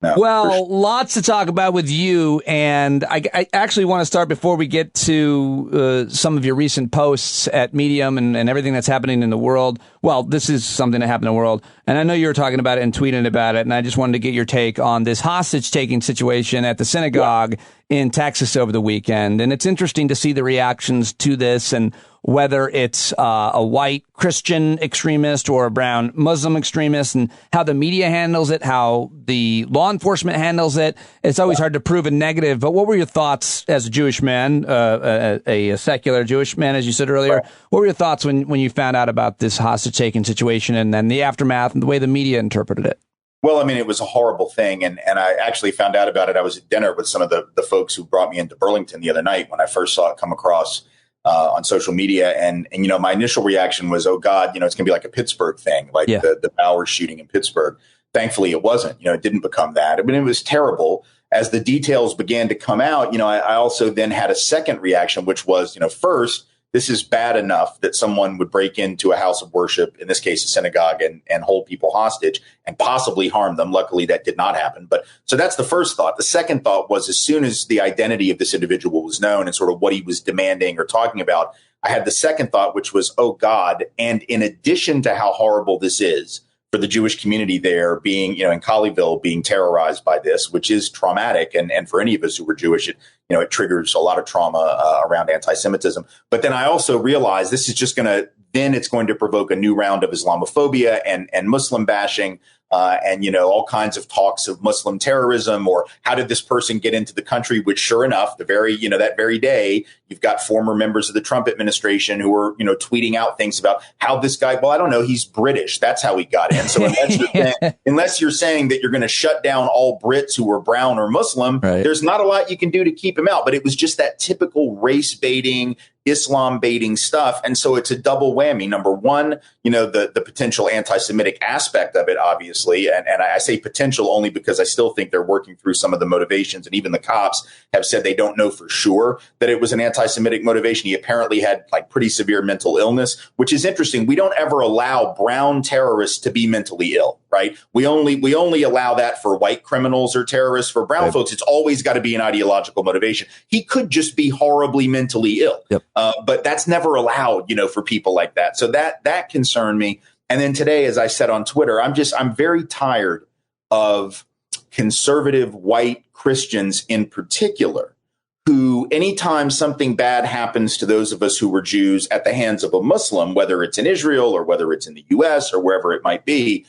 No, well, lots to talk about with you, and I actually want to start before we get to some of your recent posts at Medium and everything that's happening in the world. Well, this is something that happened in the world, and I know you were talking about it and tweeting about it, and I just wanted to get your take on this hostage-taking situation at the synagogue in Texas over the weekend. And it's interesting to see the reactions to this and whether it's a white Christian extremist or a brown Muslim extremist, and how the media handles it, how the law enforcement handles it. It's always hard to prove a negative. But what were your thoughts as a Jewish man, a secular Jewish man, as you said earlier? What were your thoughts when you found out about this hostage-taking situation and then the aftermath and the way the media interpreted it? Well, I mean, it was a horrible thing. And I actually found out about it. I was at dinner with some of the folks who brought me into Burlington the other night when I first saw it come across on social media. And, you know, my initial reaction was, oh, God, you know, it's going to be like a Pittsburgh thing, like the Bowers shooting in Pittsburgh. Thankfully, it wasn't. You know, it didn't become that. I mean, it was terrible. As the details began to come out, you know, I also then had a second reaction, which was, you know, first, this is bad enough that someone would break into a house of worship, in this case, a synagogue, and hold people hostage and possibly harm them. Luckily, that did not happen. But so that's the first thought. The second thought was, as soon as the identity of this individual was known and sort of what he was demanding or talking about, I had the second thought, which was, oh, God. And in addition to how horrible this is for the Jewish community there being, you know, in Colleyville being terrorized by this, which is traumatic. And for any of us who were Jewish, it triggers a lot of trauma around anti-Semitism. But then I also realized this is just it's going to provoke a new round of Islamophobia and Muslim bashing. And, you know, all kinds of talks of Muslim terrorism, or how did this person get into the country, which sure enough, that very day, you've got former members of the Trump administration who are, you know, tweeting out things about how this guy, well, I don't know, he's British. That's how he got in. So unless you're saying that you're going to shut down all Brits who are brown or Muslim, there's not a lot you can do to keep him out. But it was just that typical race baiting, Islam baiting stuff. And so it's a double whammy. Number one, you know, the potential anti-Semitic aspect of it, obviously. And I say potential only because I still think they're working through some of the motivations. And even the cops have said they don't know for sure that it was an anti-Semitic motivation. He apparently had like pretty severe mental illness, which is interesting. We don't ever allow brown terrorists to be mentally ill, right? We only allow that for white criminals or terrorists. For brown folks, it's always got to be an ideological motivation. He could just be horribly mentally ill. But that's never allowed, you know, for people like that. So that concerned me. And then today, as I said on Twitter, I'm very tired of conservative white Christians in particular, who anytime something bad happens to those of us who were Jews at the hands of a Muslim, whether it's in Israel or whether it's in the US or wherever it might be,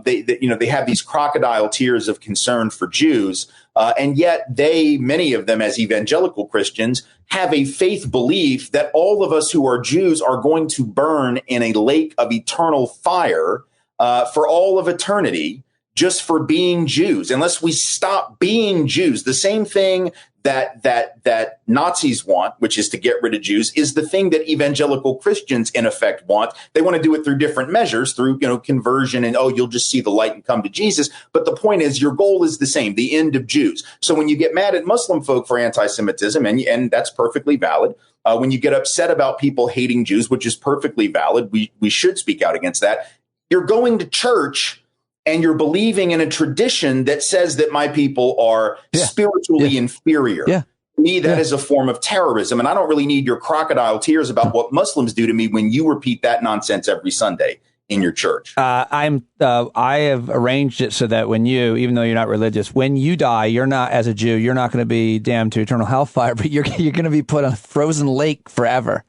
they have these crocodile tears of concern for Jews. And yet many of them as evangelical Christians have a faith belief that all of us who are Jews are going to burn in a lake of eternal fire for all of eternity, just for being Jews, unless we stop being Jews. The same thing that Nazis want, which is to get rid of Jews, is the thing that evangelical Christians in effect want. They want to do it through different measures, through, you know, conversion and, you'll just see the light and come to Jesus. But the point is, your goal is the same, the end of Jews. So when you get mad at Muslim folk for anti-Semitism, and that's perfectly valid, when you get upset about people hating Jews, which is perfectly valid, we should speak out against that. You're going to church and you're believing in a tradition that says that my people are spiritually inferior. To me, that is a form of terrorism. And I don't really need your crocodile tears about what Muslims do to me when you repeat that nonsense every Sunday in your church. I have arranged it so that when even though you're not religious, when you die, you're not, as a Jew, you're not going to be damned to eternal hellfire, but you're going to be put on a frozen lake forever.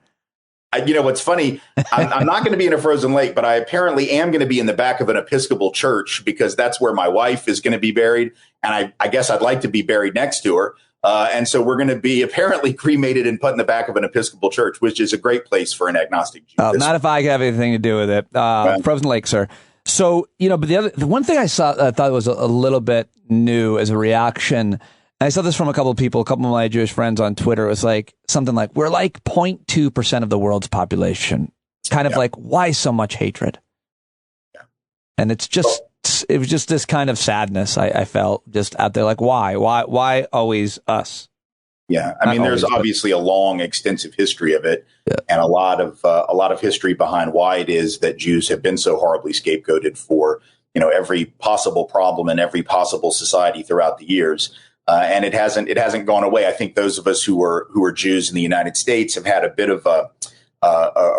You know, what's funny, I'm not going to be in a frozen lake, but I apparently am going to be in the back of an Episcopal church because that's where my wife is going to be buried. And I guess I'd like to be buried next to her. And so we're going to be apparently cremated and put in the back of an Episcopal church, which is a great place for an agnostic Jew. Not if I have anything to do with it. Frozen lake, sir. So, you know, but the one thing I thought was a little bit new as a reaction, and I saw this from a couple of my Jewish friends on Twitter. It was like something like, we're like 0.2% of the world's population. Kind of like, why so much hatred? And it was just this kind of sadness I felt just out there. Like, why always us? Yeah. I mean, there's obviously a long, extensive history of it and a lot of history behind why it is that Jews have been so horribly scapegoated for every possible problem in every possible society throughout the years. And it hasn't gone away. I think those of us who are Jews in the United States have had a bit of a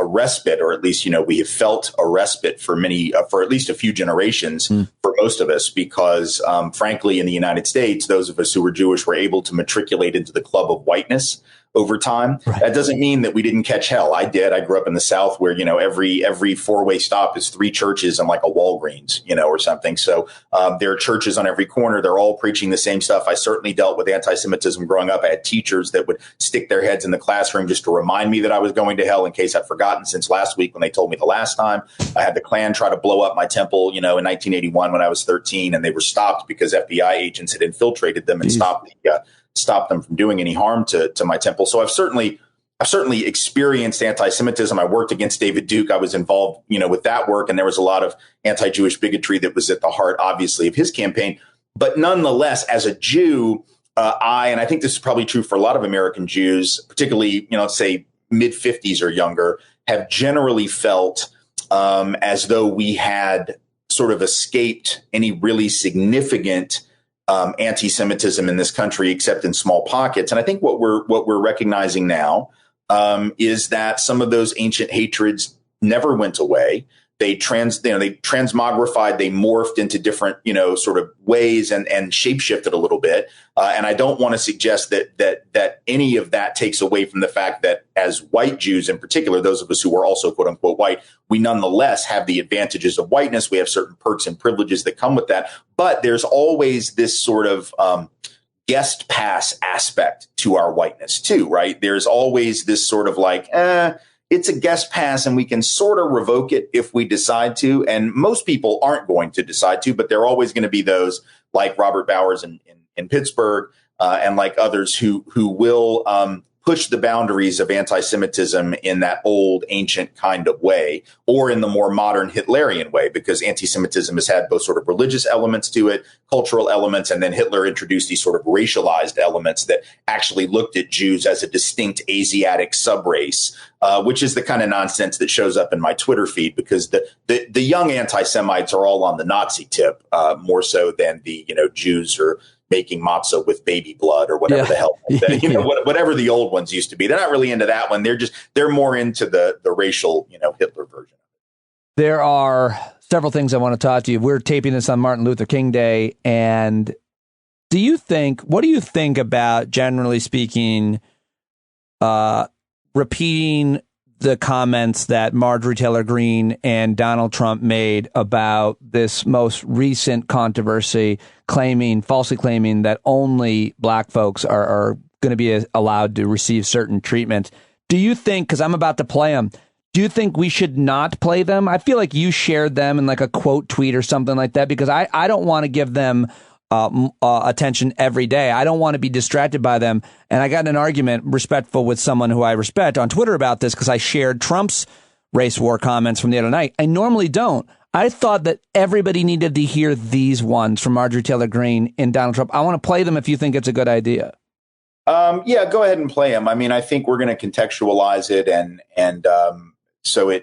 respite, or at least, we have felt a respite for at least a few generations for most of us, because frankly, in the United States, those of us who were Jewish were able to matriculate into the club of whiteness over time. Right. That doesn't mean that we didn't catch hell. I did. I grew up in the South where, every four-way stop is 3 churches and like a Walgreens, or something. So there are churches on every corner. They're all preaching the same stuff. I certainly dealt with anti-Semitism growing up. I had teachers that would stick their heads in the classroom just to remind me that I was going to hell in case I'd forgotten since last week when they told me the last time. I had the Klan try to blow up my temple, in 1981 when I was 13, and they were stopped because FBI agents had infiltrated them and stopped them from doing any harm to my temple. So I've certainly experienced anti-Semitism. I worked against David Duke. I was involved, with that work. And there was a lot of anti-Jewish bigotry that was at the heart, obviously, of his campaign. But nonetheless, as a Jew, and I think this is probably true for a lot of American Jews, particularly, let's say mid-50s or younger, have generally felt as though we had sort of escaped any really significant anti-Semitism in this country, except in small pockets. And I think what we're recognizing now is that some of those ancient hatreds never went away. They transmogrified, they morphed into different, sort of ways and shapeshifted a little bit. And I don't want to suggest that any of that takes away from the fact that as white Jews in particular, those of us who are also quote unquote white, we nonetheless have the advantages of whiteness. We have certain perks and privileges that come with that. But there's always this sort of guest pass aspect to our whiteness too, right? There's always this sort of like, it's a guest pass and we can sort of revoke it if we decide to. And most people aren't going to decide to, but there are always going to be those like Robert Bowers in Pittsburgh and like others who will push the boundaries of anti-Semitism in that old ancient kind of way, or in the more modern Hitlerian way, because anti-Semitism has had both sort of religious elements to it, cultural elements, and then Hitler introduced these sort of racialized elements that actually looked at Jews as a distinct Asiatic subrace, which is the kind of nonsense that shows up in my Twitter feed, because the young anti-Semites are all on the Nazi tip, more so than the, Jews are making matzah with baby blood or whatever the hell, whatever the old ones used to be. They're not really into that one. They're more into the racial, Hitler version. There are several things I want to talk to you. We're taping this on Martin Luther King Day. And what do you think about, generally speaking, repeating the comments that Marjorie Taylor Greene and Donald Trump made about this most recent controversy, falsely claiming that only black folks are going to be allowed to receive certain treatment? Do you think, because I'm about to play them, do you think we should not play them? I feel like you shared them in like a quote tweet or something like that, because I don't want to give them attention every day. I don't want to be distracted by them. And I got in an argument, respectful, with someone who I respect on Twitter about this, because I shared Trump's race war comments from the other night. I normally don't. I thought that everybody needed to hear these ones from Marjorie Taylor Greene and Donald Trump. I want to play them if you think it's a good idea. Yeah, go ahead and play them. I mean, I think we're going to contextualize it, and so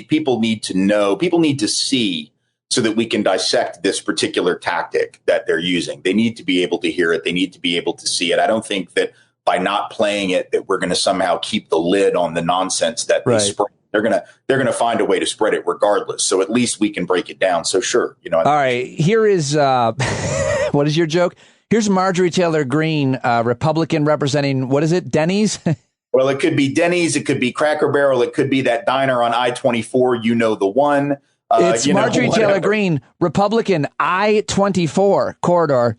people need to know, people need to see, so that we can dissect this particular tactic that they're using. They need to be able to hear it. They need to be able to see it. I don't think that by not playing it, that we're going to somehow keep the lid on the nonsense that they spread. They're going to find a way to spread it regardless. So at least we can break it down. So sure. All right. Here is, what is your joke? Here's Marjorie Taylor Greene, Republican representing, what is it? Denny's? Well, it could be Denny's. It could be Cracker Barrel. It could be that diner on I-24. The one. It's Marjorie Taylor Greene, Republican, I-24 corridor.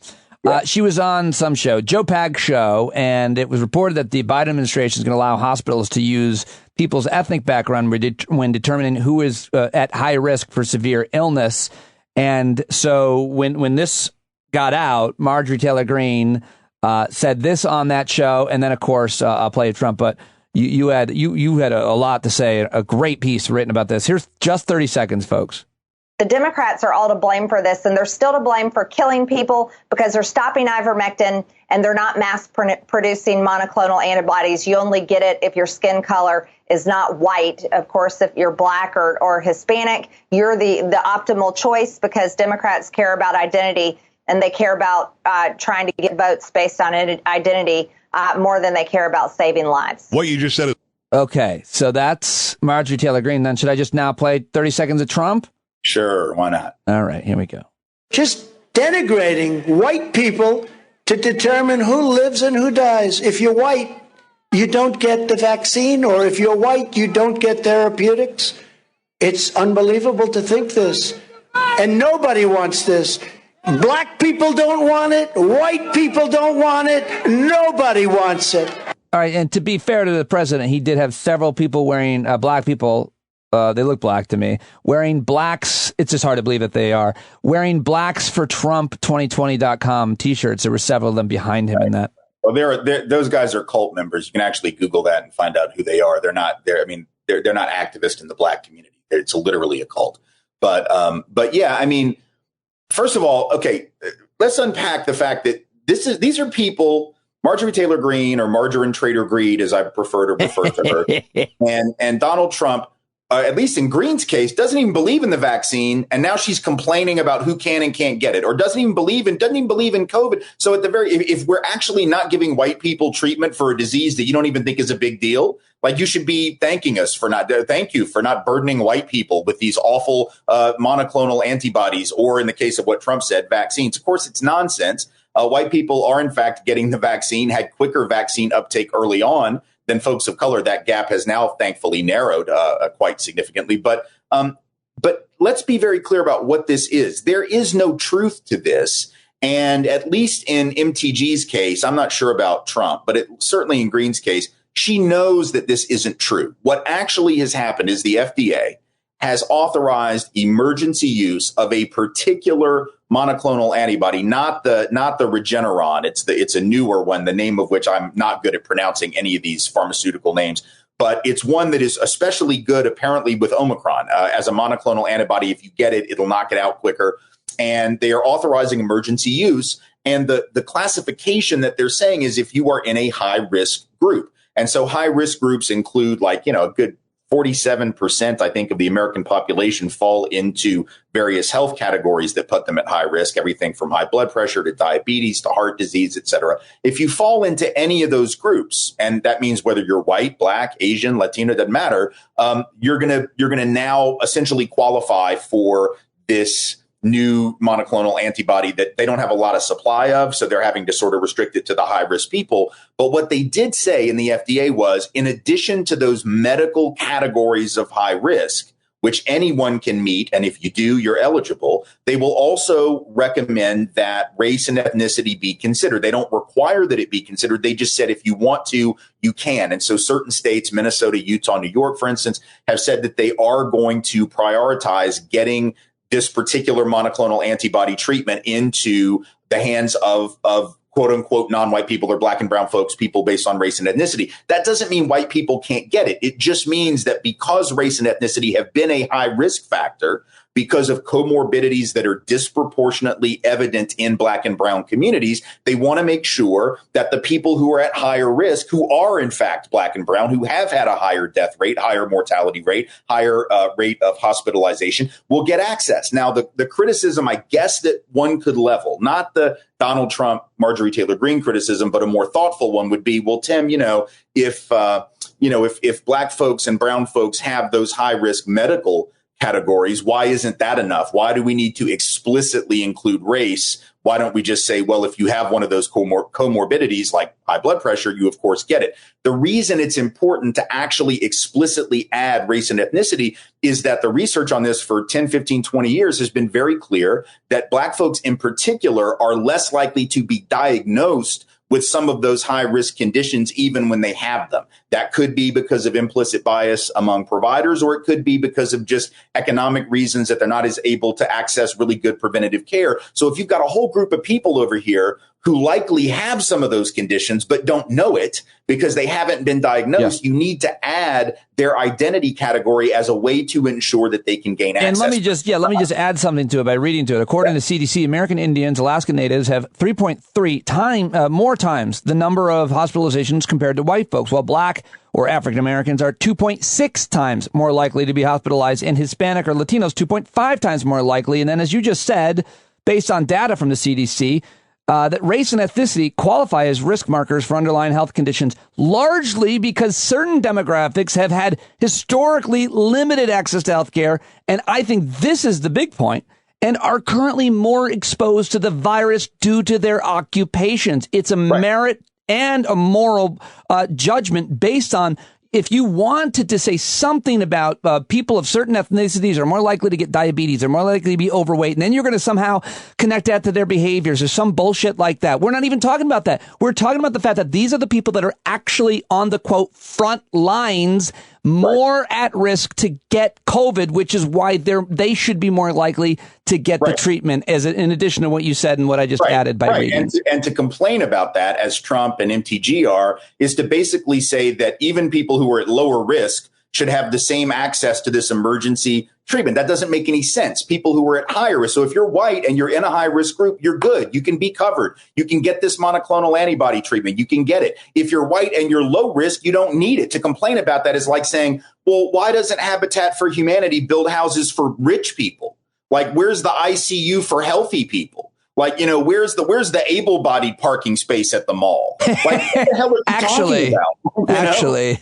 She was on some show, Joe Pag show, and it was reported that the Biden administration is going to allow hospitals to use people's ethnic background when determining who is at high risk for severe illness. And so when this got out, Marjorie Taylor Greene said this on that show, and then, of course, I'll play Trump, but You had a lot to say, a great piece written about this. Here's just 30 seconds, folks. The Democrats are all to blame for this, and they're still to blame for killing people because they're stopping ivermectin and they're not mass producing monoclonal antibodies. You only get it if your skin color is not white. Of course, if you're black or Hispanic, you're the optimal choice, because Democrats care about identity, and they care about trying to get votes based on identity more than they care about saving lives. What you just said is... Okay, so that's Marjorie Taylor Greene. Then should I just now play 30 seconds of Trump? Sure, why not? All right, here we go. Just denigrating white people to determine who lives and who dies. If you're white, you don't get the vaccine, or if you're white, you don't get therapeutics. It's unbelievable to think this. And nobody wants this. Black people don't want it. White people don't want it. Nobody wants it. All right, and to be fair to the president, he did have several people wearing, black people, they look black to me, wearing blacks, it's just hard to believe that they are, wearing blacks for Trump 2020.com t-shirts. There were several of them behind him in that. Well, those guys are cult members. You can actually Google that and find out who they are. They're not activists in the black community. It's literally a cult. But yeah, I mean, first of all, okay, let's unpack the fact that these are people, Marjorie Taylor Greene, or Margarine Trader Greed, as I prefer to refer to her, and Donald Trump, at least in Greene's case, doesn't even believe in the vaccine, and now she's complaining about who can and can't get it, or doesn't even believe in COVID. So at the if we're actually not giving white people treatment for a disease that you don't even think is a big deal, like, you should be thanking us for not burdening white people with these awful monoclonal antibodies, or in the case of what Trump said, vaccines. Of course, it's nonsense. White people are, in fact, getting the vaccine, had quicker vaccine uptake early on than folks of color. That gap has now thankfully narrowed quite significantly. But let's be very clear about what this is. There is no truth to this. And at least in MTG's case, I'm not sure about Trump, but certainly in Greene's case, she knows that this isn't true. What actually has happened is the FDA has authorized emergency use of a particular monoclonal antibody, not the Regeneron. It's a newer one, the name of which I'm not good at pronouncing any of these pharmaceutical names, but it's one that is especially good apparently with Omicron as a monoclonal antibody. If you get it, it'll knock it out quicker. And they are authorizing emergency use. And the classification that they're saying is if you are in a high risk group. And so high risk groups include, like, a good 47%, I think, of the American population fall into various health categories that put them at high risk, everything from high blood pressure to diabetes to heart disease, et cetera. If you fall into any of those groups, and that means whether you're white, black, Asian, Latino, doesn't matter, you're gonna now essentially qualify for this new monoclonal antibody that they don't have a lot of supply of, so they're having to sort of restrict it to the high-risk people. But what they did say in the FDA was, in addition to those medical categories of high risk, which anyone can meet, and if you do, you're eligible, they will also recommend that race and ethnicity be considered. They don't require that it be considered. They just said if you want to, you can. And so certain states, Minnesota, Utah, New York, for instance, have said that they are going to prioritize getting this particular monoclonal antibody treatment into the hands of quote unquote non-white people or black and brown folks, people based on race and ethnicity. That doesn't mean white people can't get it. It just means that because race and ethnicity have been a high risk factor, because of comorbidities that are disproportionately evident in black and brown communities, they want to make sure that the people who are at higher risk, who are in fact black and brown, who have had a higher death rate, higher mortality rate, higher rate of hospitalization, will get access. Now, the criticism, I guess, that one could level, not the Donald Trump, Marjorie Taylor Greene criticism, but a more thoughtful one would be, well, Tim, if black folks and brown folks have those high risk medical categories, why isn't that enough? Why do we need to explicitly include race? Why don't we just say, well, if you have one of those comorbidities like high blood pressure, you of course get it. The reason it's important to actually explicitly add race and ethnicity is that the research on this for 10, 15, 20 years has been very clear that black folks in particular are less likely to be diagnosed with some of those high risk conditions, even when they have them. That could be because of implicit bias among providers, or it could be because of just economic reasons that they're not as able to access really good preventative care. So if you've got a whole group of people over here who likely have some of those conditions but don't know it because they haven't been diagnosed. You need to add their identity category as a way to ensure that they can gain access. And let me just add something to it by reading to it. According to CDC, American Indians, Alaska Natives have 3.3 more times the number of hospitalizations compared to white folks, while Black or African Americans are 2.6 times more likely to be hospitalized, and Hispanic or Latinos 2.5 times more likely. And then, as you just said, based on data from the CDC, that race and ethnicity qualify as risk markers for underlying health conditions, largely because certain demographics have had historically limited access to health care. And I think this is the big point, and are currently more exposed to the virus due to their occupations. It's a merit and a moral judgment based on, if you wanted to say something about people of certain ethnicities are more likely to get diabetes, they're more likely to be overweight, and then you're going to somehow connect that to their behaviors or some bullshit like that. We're not even talking about that. We're talking about the fact that these are the people that are actually on the, quote, front lines, more at risk to get COVID, which is why they should be more likely to get the treatment, as in addition to what you said and what I just added by reading. And to complain about that, as Trump and MTG are, is to basically say that even people who are at lower risk should have the same access to this emergency treatment. That doesn't make any sense. People who are at higher risk. So if you're white and you're in a high risk group, you're good. You can be covered. You can get this monoclonal antibody treatment. You can get it. If you're white and you're low risk, you don't need it. To complain about that is like saying, well, why doesn't Habitat for Humanity build houses for rich people? Like, where's the ICU for healthy people? Like, you know, where's the able-bodied parking space at the mall? Like, what the hell are you talking about? Actually,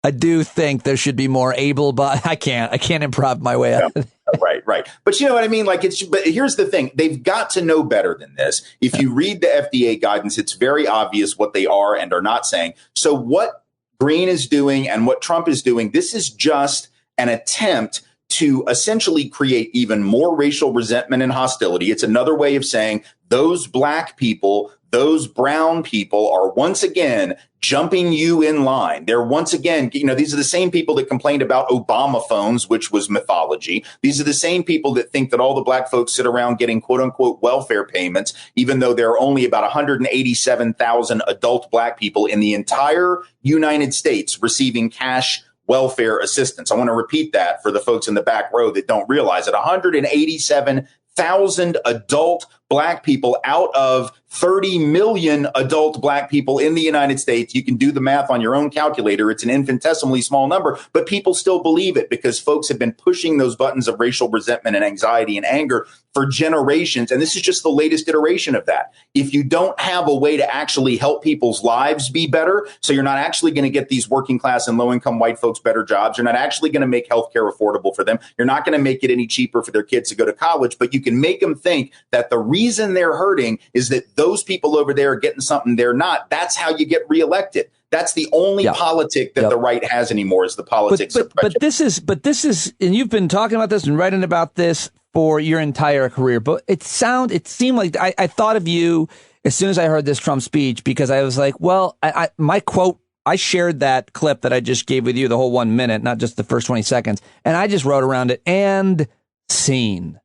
I do think there should be more able-bodied. I can't improv my way out. Right. But you know what I mean? Like, but here's the thing. They've got to know better than this. If you read the FDA guidance, it's very obvious what they are and are not saying. So what Green is doing and what Trump is doing, this is just an attempt to essentially create even more racial resentment and hostility. It's another way of saying those black people, those brown people are once again jumping you in line. They're once again, you know, these are the same people that complained about Obama phones, which was mythology. These are the same people that think that all the black folks sit around getting quote unquote welfare payments, even though there are only about 187,000 adult black people in the entire United States receiving cash welfare assistance. I want to repeat that for the folks in the back row that don't realize it. 187,000 adult black people out of 30 million adult black people in the United States. You can do the math on your own calculator. It's an infinitesimally small number, but people still believe it because folks have been pushing those buttons of racial resentment and anxiety and anger for generations. And this is just the latest iteration of that. If you don't have a way to actually help people's lives be better, so you're not actually going to get these working class and low income white folks better jobs, you're not actually going to make healthcare affordable for them, you're not going to make it any cheaper for their kids to go to college, but you can make them think that the reason they're hurting is that those people over there are getting something they're not. That's how you get reelected. That's the only politic that the right has anymore, is the politics of prejudice. But this is, and you've been talking about this and writing about this for your entire career. But it seemed like I thought of you as soon as I heard this Trump speech, because I was like, well, my quote, I shared that clip that I just gave with you, the whole 1 minute, not just the first 20 seconds. And I just wrote around it, and scene,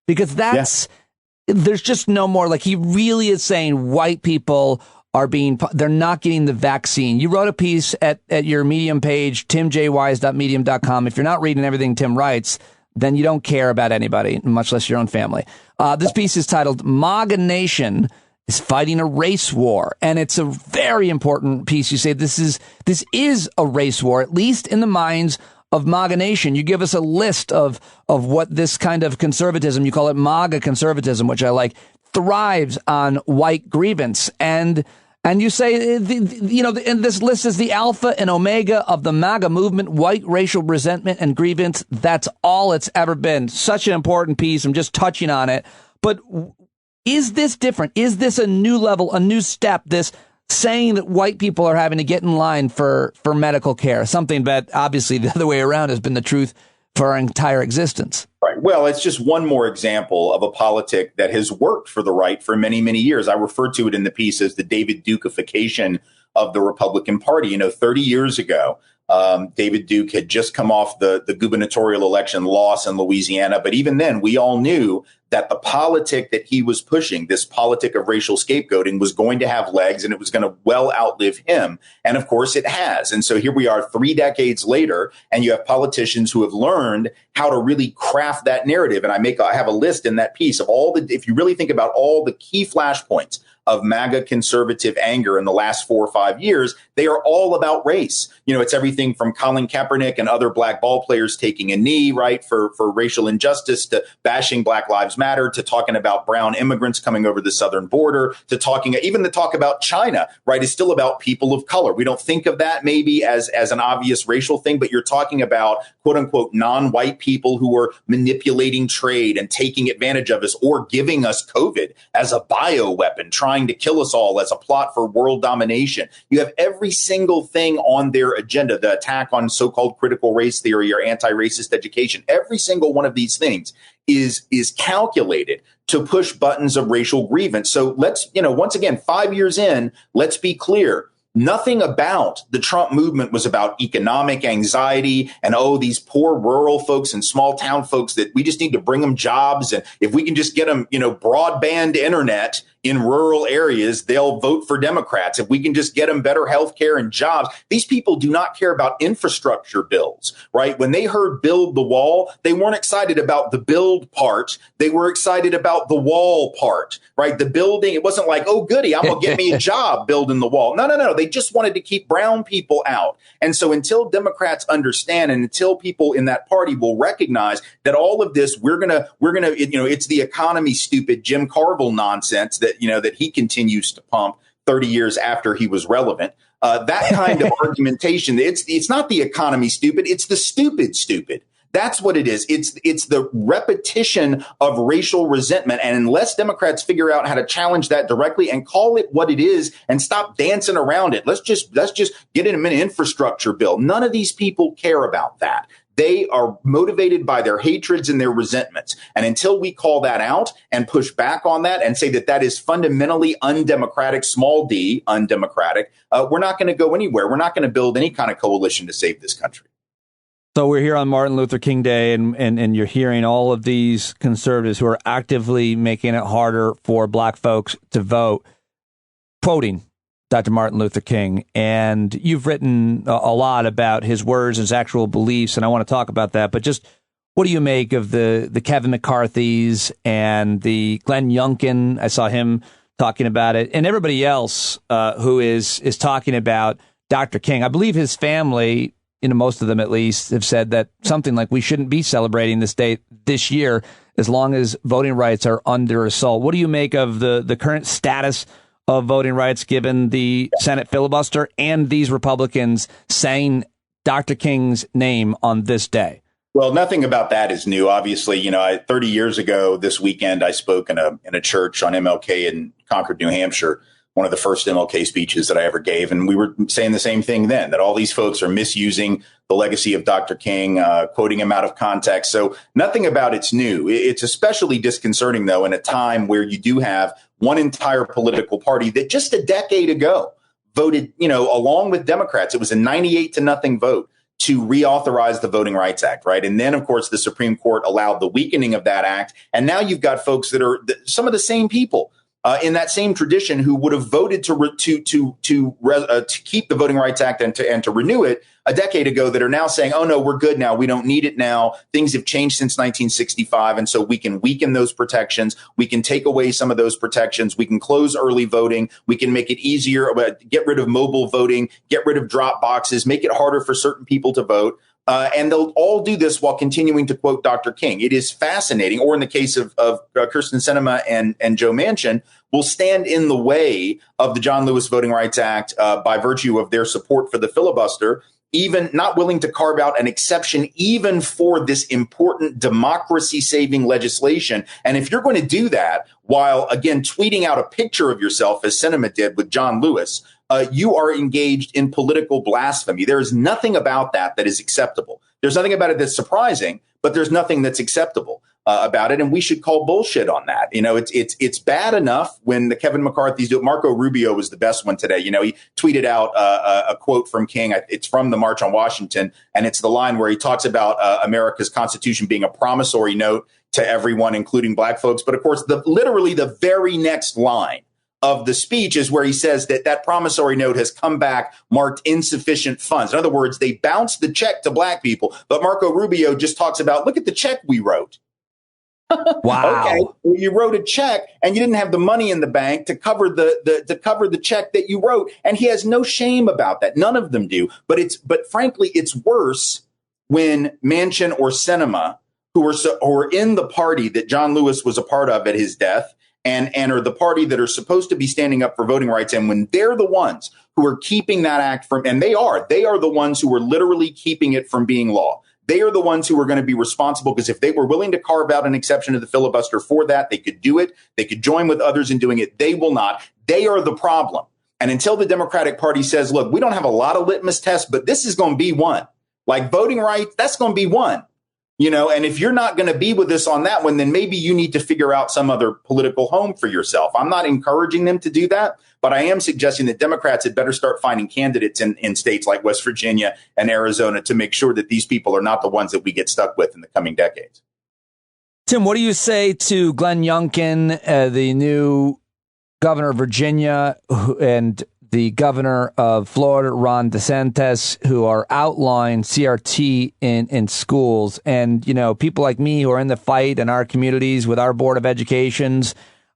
because there's just no more, like, he really is saying white people they're not getting the vaccine. You wrote a piece at your Medium page, timjwise.medium.com. If you're not reading everything Tim writes, then you don't care about anybody, much less your own family. This piece is titled MAGA Nation is Fighting a Race War. And it's a very important piece. You say this is a race war, at least in the minds of MAGA Nation. You give us a list of what this kind of conservatism, you call it MAGA conservatism, which I like, thrives on white grievance. And you say, and this list is the alpha and omega of the MAGA movement, white racial resentment and grievance. That's all it's ever been. Such an important piece. I'm just touching on it. But is this different? Is this a new level, a new step, this saying that white people are having to get in line for medical care, something that obviously the other way around has been the truth for our entire existence? Right. Well, it's just one more example of a politic that has worked for the right for many, many years. I refer to it in the piece as the David Dukification of the Republican Party. 30 years ago, David Duke had just come off the gubernatorial election loss in Louisiana. But even then, we all knew that the politic that he was pushing, this politic of racial scapegoating, was going to have legs and it was going to well outlive him. And of course it has. And so here we are 3 decades later, and you have politicians who have learned how to really craft that narrative. And I have a list in that piece of if you really think about all the key flashpoints of MAGA conservative anger in the last 4 or 5 years, they are all about race. It's everything from Colin Kaepernick and other black ball players taking a knee, right, for racial injustice, to bashing Black Lives Matter, to talking about brown immigrants coming over the southern border, to even the talk about China, right, is still about people of color. We don't think of that maybe as an obvious racial thing, but you're talking about quote unquote non-white people who are manipulating trade and taking advantage of us, or giving us COVID as a bioweapon, trying to kill us all as a plot for world domination. You have every single thing on their agenda, the attack on so-called critical race theory or anti-racist education. Every single one of these things is calculated to push buttons of racial grievance. So let's, once again, 5 years in, let's be clear. Nothing about the Trump movement was about economic anxiety and, these poor rural folks and small town folks that we just need to bring them jobs. And if we can just get them, broadband internet in rural areas, they'll vote for Democrats. If we can just get them better health care and jobs. These people do not care about infrastructure bills, right? When they heard build the wall, they weren't excited about the build part. They were excited about the wall part, right? The building, it wasn't like, oh, goody, I'm going to get me a job building the wall. No. They just wanted to keep brown people out. And so until Democrats understand, and until people in that party will recognize that all of this, we're going to, it's the economy, stupid Jim Carville nonsense that he continues to pump 30 years after he was relevant. That kind of argumentation, it's not the economy stupid, it's the stupid. That's what it is. It's the repetition of racial resentment. And unless Democrats figure out how to challenge that directly and call it what it is and stop dancing around it, let's just get in an infrastructure bill. None of these people care about that. They are motivated by their hatreds and their resentments. And until we call that out and push back on that and say that is fundamentally undemocratic, small d, undemocratic, we're not going to go anywhere. We're not going to build any kind of coalition to save this country. So we're here on Martin Luther King Day, and you're hearing all of these conservatives who are actively making it harder for black folks to vote, quoting Dr. Martin Luther King. And you've written a lot about his words, his actual beliefs, and I want to talk about that. But just what do you make of the Kevin McCarthy's and the Glenn Youngkin? I saw him talking about it, and everybody else who is talking about Dr. King. I believe his family, most of them at least, have said that something like we shouldn't be celebrating this date this year as long as voting rights are under assault. What do you make of the current status of voting rights given the Senate filibuster and these Republicans saying Dr. King's name on this day? Well, nothing about that is new. Obviously, 30 years ago this weekend, I spoke in a church on MLK in Concord, New Hampshire, one of the first MLK speeches that I ever gave. And we were saying the same thing then, that all these folks are misusing the legacy of Dr. King, quoting him out of context. So nothing about it's new. It's especially disconcerting, though, in a time where you do have one entire political party that just a decade ago voted, along with Democrats. It was a 98-0 vote to reauthorize the Voting Rights Act, right? And then, of course, the Supreme Court allowed the weakening of that act. And now you've got folks that are some of the same people in that same tradition who would have voted to keep the Voting Rights Act and to renew it a decade ago, that are now saying, oh, no, we're good now. We don't need it now. Things have changed since 1965. And so we can weaken those protections. We can take away some of those protections. We can close early voting. We can make it easier, get rid of mobile voting, get rid of drop boxes, make it harder for certain people to vote. And they'll all do this while continuing to quote Dr. King. It is fascinating. Or in the case of Kyrsten Sinema and Joe Manchin, will stand in the way of the John Lewis Voting Rights Act by virtue of their support for the filibuster, even not willing to carve out an exception even for this important democracy-saving legislation. And if you're going to do that while, again, tweeting out a picture of yourself, as Sinema did with John Lewis, you are engaged in political blasphemy. There is nothing about that is acceptable. There's nothing about it that's surprising, but there's nothing that's acceptable. about it, and we should call bullshit on that. You know, it's bad enough when the Kevin McCarthy's do it. Marco Rubio was the best one today. You know, he tweeted out a quote from King. It's from the March on Washington, and it's the line where he talks about America's Constitution being a promissory note to everyone, including black folks. But of course, literally the very next line of the speech is where he says that promissory note has come back marked insufficient funds. In other words, they bounced the check to black people, but Marco Rubio just talks about, look at the check we wrote. Wow. Okay, well, you wrote a check and you didn't have the money in the bank to cover the check that you wrote, and he has no shame about that. None of them do. But frankly, it's worse when Manchin or Sinema, who are in the party that John Lewis was a part of at his death, and are the party that are supposed to be standing up for voting rights, and when they're the ones who are keeping that act from, and they are the ones who are literally keeping it from being law. They are the ones who are going to be responsible, because if they were willing to carve out an exception to the filibuster for that, they could do it. They could join with others in doing it. They will not. They are the problem. And until the Democratic Party says, look, we don't have a lot of litmus tests, but this is going to be one. Like voting rights, that's going to be one. You know, and if you're not going to be with us on that one, then maybe you need to figure out some other political home for yourself. I'm not encouraging them to do that, but I am suggesting that Democrats had better start finding candidates in states like West Virginia and Arizona to make sure that these people are not the ones that we get stuck with in the coming decades. Tim, what do you say to Glenn Youngkin, the new governor of Virginia, and the governor of Florida, Ron DeSantis, who are outlawing CRT in schools? And, you know, people like me who are in the fight in our communities with our Board of Educations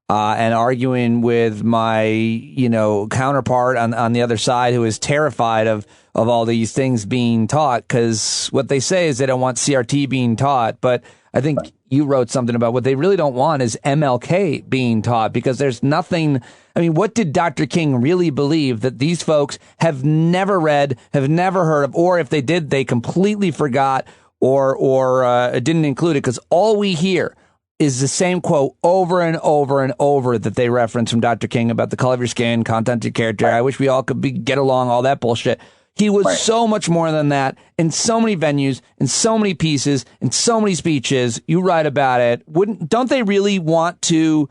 and arguing with my, you know, counterpart on the other side who is terrified of all these things being taught, because what they say is they don't want CRT being taught. But I think you wrote something about what they really don't want is MLK being taught, because there's nothing. I mean, what did Dr. King really believe that these folks have never read, have never heard of, or if they did, they completely forgot or didn't include it? Because all we hear is the same quote over and over and over that they reference from Dr. King about the color of your skin, content of character. I wish we all could get along, all that bullshit. He was so much more than that in so many venues, in so many pieces, in so many speeches. You write about it. Don't they really want to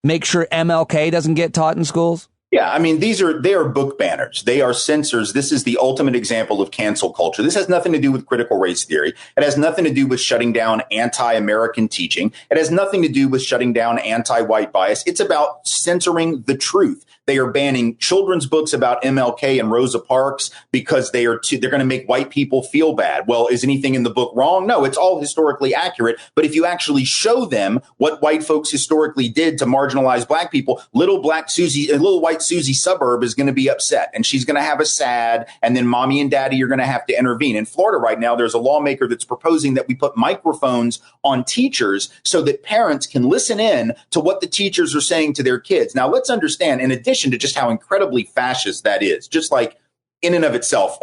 make sure MLK doesn't get taught in schools? Yeah, I mean, they are book banners. They are censors. This is the ultimate example of cancel culture. This has nothing to do with critical race theory. It has nothing to do with shutting down anti-American teaching. It has nothing to do with shutting down anti-white bias. It's about censoring the truth. They are banning children's books about MLK and Rosa Parks because they're going to make white people feel bad. Well, is anything in the book wrong? No, it's all historically accurate. But if you actually show them what white folks historically did to marginalize black people, little white Susie suburb is going to be upset, and she's going to have a sad, and then mommy and daddy are going to have to intervene. In Florida right now, there's a lawmaker that's proposing that we put microphones on teachers so that parents can listen in to what the teachers are saying to their kids. Now, let's understand, in addition to just how incredibly fascist that is, just like in and of itself,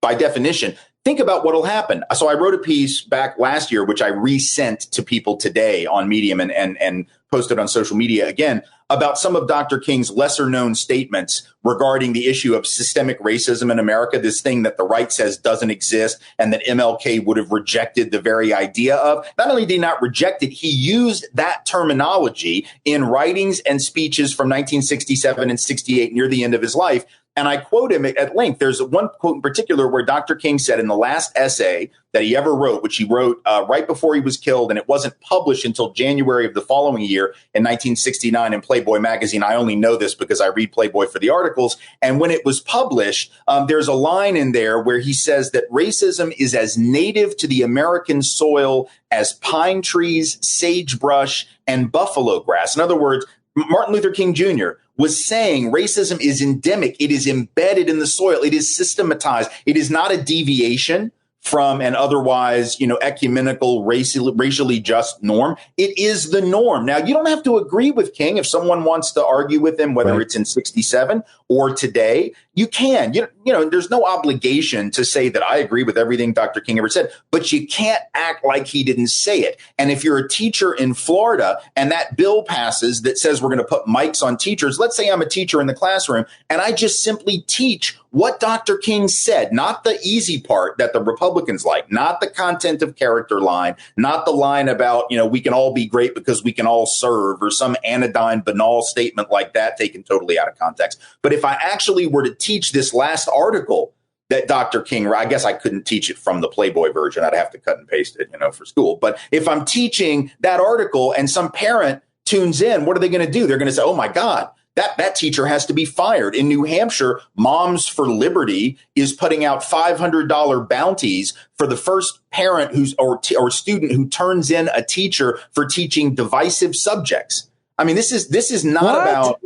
by definition, think about what will happen. So I wrote a piece back last year, which I resent to people today on Medium and posted on social media again, about some of Dr. King's lesser known statements regarding the issue of systemic racism in America, this thing that the right says doesn't exist and that MLK would have rejected the very idea of. Not only did he not reject it, he used that terminology in writings and speeches from 1967 and 68 near the end of his life. And I quote him at length. There's one quote in particular where Dr. King said in the last essay that he ever wrote, which he wrote right before he was killed, and it wasn't published until January of the following year in 1969 in Playboy magazine. I only know this because I read Playboy for the articles. And when it was published, there's a line in there where he says that racism is as native to the American soil as pine trees, sagebrush, and buffalo grass. In other words, Martin Luther King Jr. was saying racism is endemic. It is embedded in the soil. It is systematized. It is not a deviation from an otherwise, ecumenical, racially just norm. It is the norm. Now, you don't have to agree with King. If someone wants to argue with him, whether it's in 67 or today, you can. There's no obligation to say that I agree with everything Dr. King ever said, but you can't act like he didn't say it. And if you're a teacher in Florida and that bill passes that says we're going to put mics on teachers, let's say I'm a teacher in the classroom and I just simply teach what Dr. King said, not the easy part that the Republicans like, not the content of character line, not the line about, we can all be great because we can all serve, or some anodyne, banal statement like that taken totally out of context. But if I actually were to teach this last article that Dr. King, I guess I couldn't teach it from the Playboy version. I'd have to cut and paste it, for school. But if I'm teaching that article and some parent tunes in, what are they going to do? They're going to say, oh my God, that teacher has to be fired. In New Hampshire, Moms for Liberty is putting out $500 bounties for the first parent or student who turns in a teacher for teaching divisive subjects. I mean, this is not about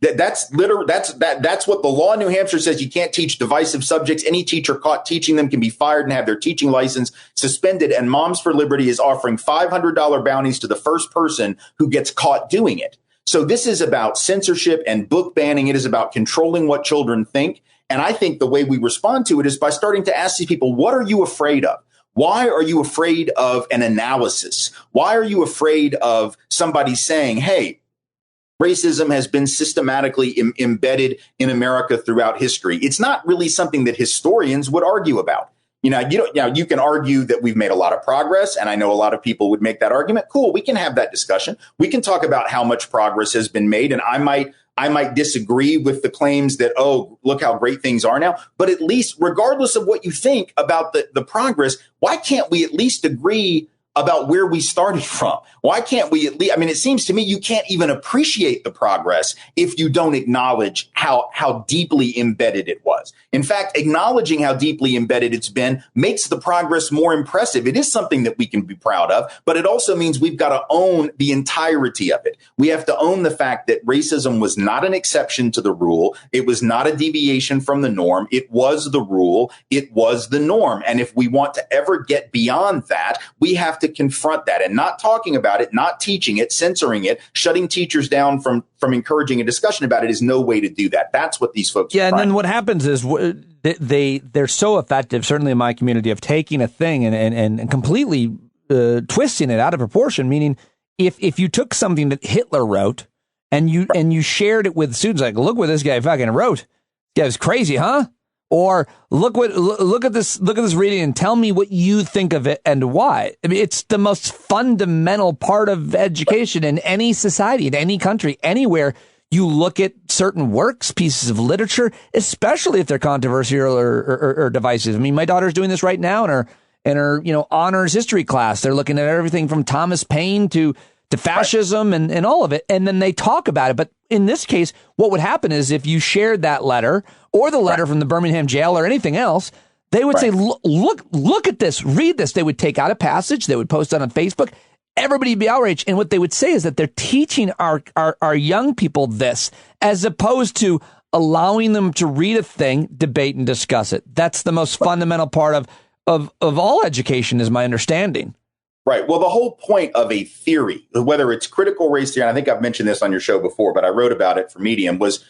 that's what the law in New Hampshire says. You can't teach divisive subjects. Any teacher caught teaching them can be fired and have their teaching license suspended. And Moms for Liberty is offering $500 bounties to the first person who gets caught doing it. So this is about censorship and book banning. It is about controlling what children think. And I think the way we respond to it is by starting to ask these people, what are you afraid of? Why are you afraid of an analysis? Why are you afraid of somebody saying, hey, racism has been systematically embedded in America throughout history? It's not really something that historians would argue about. You can argue that we've made a lot of progress, and I know a lot of people would make that argument. Cool, we can have that discussion. We can talk about how much progress has been made, and I might disagree with the claims that, oh, look how great things are now. But at least, regardless of what you think about the progress, why can't we at least agree about where we started from? Why can't we at least, it seems to me you can't even appreciate the progress if you don't acknowledge how deeply embedded it was. In fact, acknowledging how deeply embedded it's been makes the progress more impressive. It is something that we can be proud of, but it also means we've got to own the entirety of it. We have to own the fact that racism was not an exception to the rule. It was not a deviation from the norm. It was the rule. It was the norm. And if we want to ever get beyond that, we have to confront that. And not talking about it, not teaching it, censoring it, shutting teachers down from encouraging a discussion about it is no way to do that. That's what these folks are and then what happens is they're so effective, certainly in my community, of taking a thing and completely twisting it out of proportion. Meaning, if you took something that Hitler wrote and you shared it with students, like, look what this guy fucking wrote. This guy's crazy, huh? Or look at this reading and tell me what you think of it and why. It's the most fundamental part of education in any society, in any country, anywhere. You look at certain works, pieces of literature, especially if they're controversial or divisive. My daughter's doing this right now in her honors history class. They're looking at everything from Thomas Paine to fascism and all of it. And then they talk about it. But in this case, what would happen is if you shared that letter or the letter from the Birmingham jail or anything else, they would say, look at this, read this. They would take out a passage. They would post it on Facebook. Everybody would be outraged. And what they would say is that they're teaching our young people this, as opposed to allowing them to read a thing, debate, and discuss it. That's the most fundamental part of all education, is my understanding. Right. Well, the whole point of a theory, whether it's critical race theory, and I think I've mentioned this on your show before, but I wrote about it for Medium, was,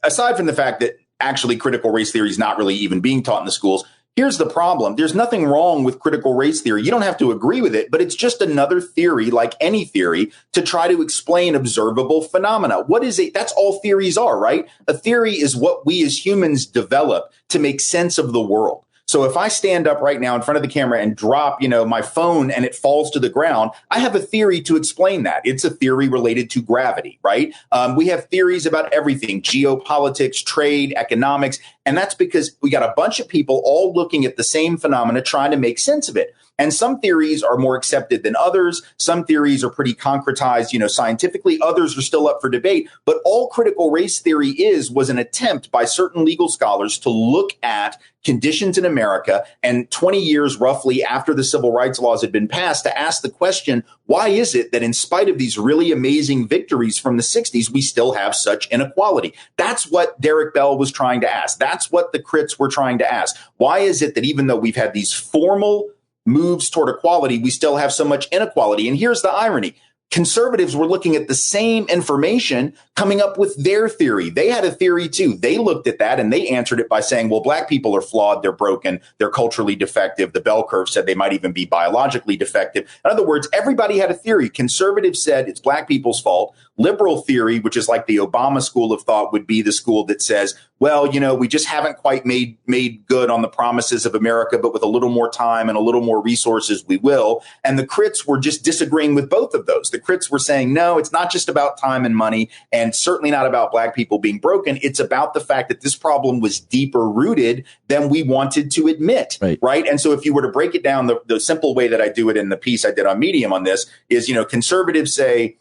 aside from the fact that actually critical race theory is not really even being taught in the schools, here's the problem. There's nothing wrong with critical race theory. You don't have to agree with it, but it's just another theory, like any theory, to try to explain observable phenomena. What is it? That's all theories are, right? A theory is what we as humans develop to make sense of the world. So if I stand up right now in front of the camera and drop, my phone and it falls to the ground, I have a theory to explain that. It's a theory related to gravity, right? We have theories about everything: geopolitics, trade, economics. And that's because we got a bunch of people all looking at the same phenomena, trying to make sense of it. And some theories are more accepted than others. Some theories are pretty concretized, scientifically. Others are still up for debate. But all critical race theory was an attempt by certain legal scholars to look at conditions in America, and 20 years roughly after the civil rights laws had been passed, to ask the question, why is it that in spite of these really amazing victories from the 60s, we still have such inequality? That's what Derek Bell was trying to ask. That's what the crits were trying to ask. Why is it that even though we've had these formal moves toward equality, we still have so much inequality? And here's the irony. Conservatives were looking at the same information, coming up with their theory. They had a theory too. They looked at that and they answered it by saying, well, black people are flawed, they're broken, they're culturally defective. The bell curve said they might even be biologically defective. In other words, everybody had a theory. Conservatives said it's black people's fault. Liberal theory, which is like the Obama school of thought, would be the school that says well, we just haven't quite made good on the promises of America, but with a little more time and a little more resources, we will. And the crits were just disagreeing with both of those. The crits were saying, no, it's not just about time and money, and certainly not about black people being broken. It's about the fact that this problem was deeper rooted than we wanted to admit. Right. And so if you were to break it down, the simple way that I do it in the piece I did on Medium on this is, conservatives say,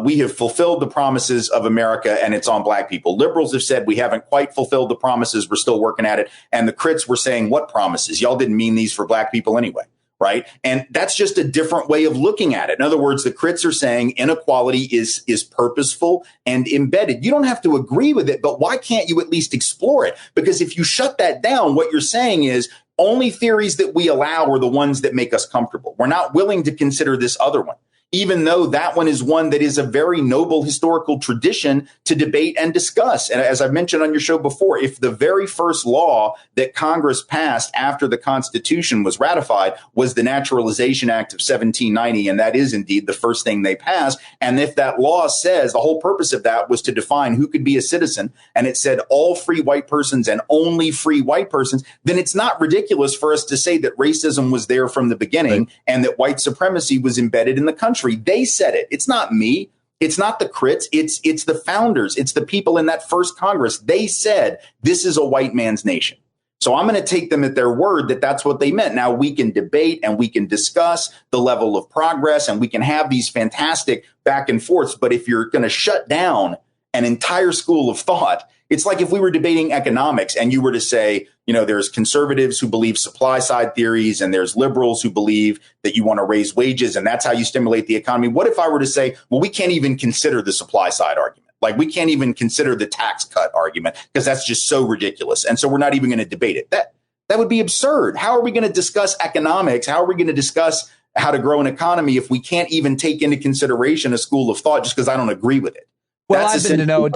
we have fulfilled the promises of America and it's on black people. Liberals have said we haven't quite fulfilled the promises. We're still working at it. And the crits were saying, what promises? Y'all didn't mean these for black people anyway. Right. And that's just a different way of looking at it. In other words, the crits are saying inequality is purposeful and embedded. You don't have to agree with it, but why can't you at least explore it? Because if you shut that down, what you're saying is only theories that we allow are the ones that make us comfortable. We're not willing to consider this other one, even though that one is one that is a very noble historical tradition to debate and discuss. And as I've mentioned on your show before, if the very first law that Congress passed after the Constitution was ratified was the Naturalization Act of 1790, and that is indeed the first thing they passed, and if that law says the whole purpose of that was to define who could be a citizen, and it said all free white persons and only free white persons, then it's not ridiculous for us to say that racism was there from the beginning and that white supremacy was embedded in the country. They said it. It's not me. It's not the crits. It's the founders. It's the people in that first Congress. They said this is a white man's nation. So I'm going to take them at their word that that's what they meant. Now we can debate and we can discuss the level of progress and we can have these fantastic back and forths. But if you're going to shut down an entire school of thought, it's like if we were debating economics and you were to say, there's conservatives who believe supply side theories and there's liberals who believe that you want to raise wages and that's how you stimulate the economy. What if I were to say, well, we can't even consider the supply side argument? Like we can't even consider the tax cut argument because that's just so ridiculous. And so we're not even going to debate it. That would be absurd. How are we going to discuss economics? How are we going to discuss how to grow an economy if we can't even take into consideration a school of thought just because I don't agree with it? Well,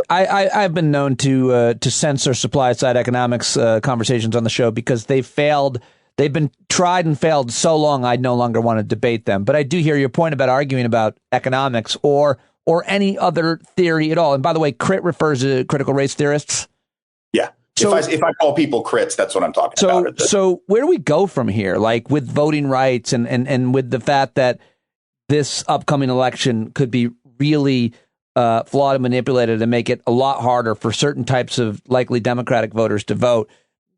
I've been known to censor supply side economics conversations on the show because they've failed. They've been tried and failed so long I no longer want to debate them. But I do hear your point about arguing about economics or any other theory at all. And by the way, crit refers to critical race theorists. Yeah. So, if I call people crits, that's what I'm talking about. So where do we go from here? Like with voting rights and with the fact that this upcoming election could be really flawed and manipulated and make it a lot harder for certain types of likely Democratic voters to vote,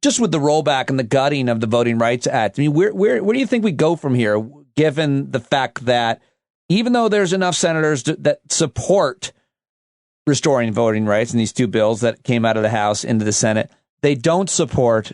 just with the rollback and the gutting of the Voting Rights Act. I mean, where do you think we go from here, given the fact that even though there's enough senators that support restoring voting rights in these two bills that came out of the House into the Senate, they don't support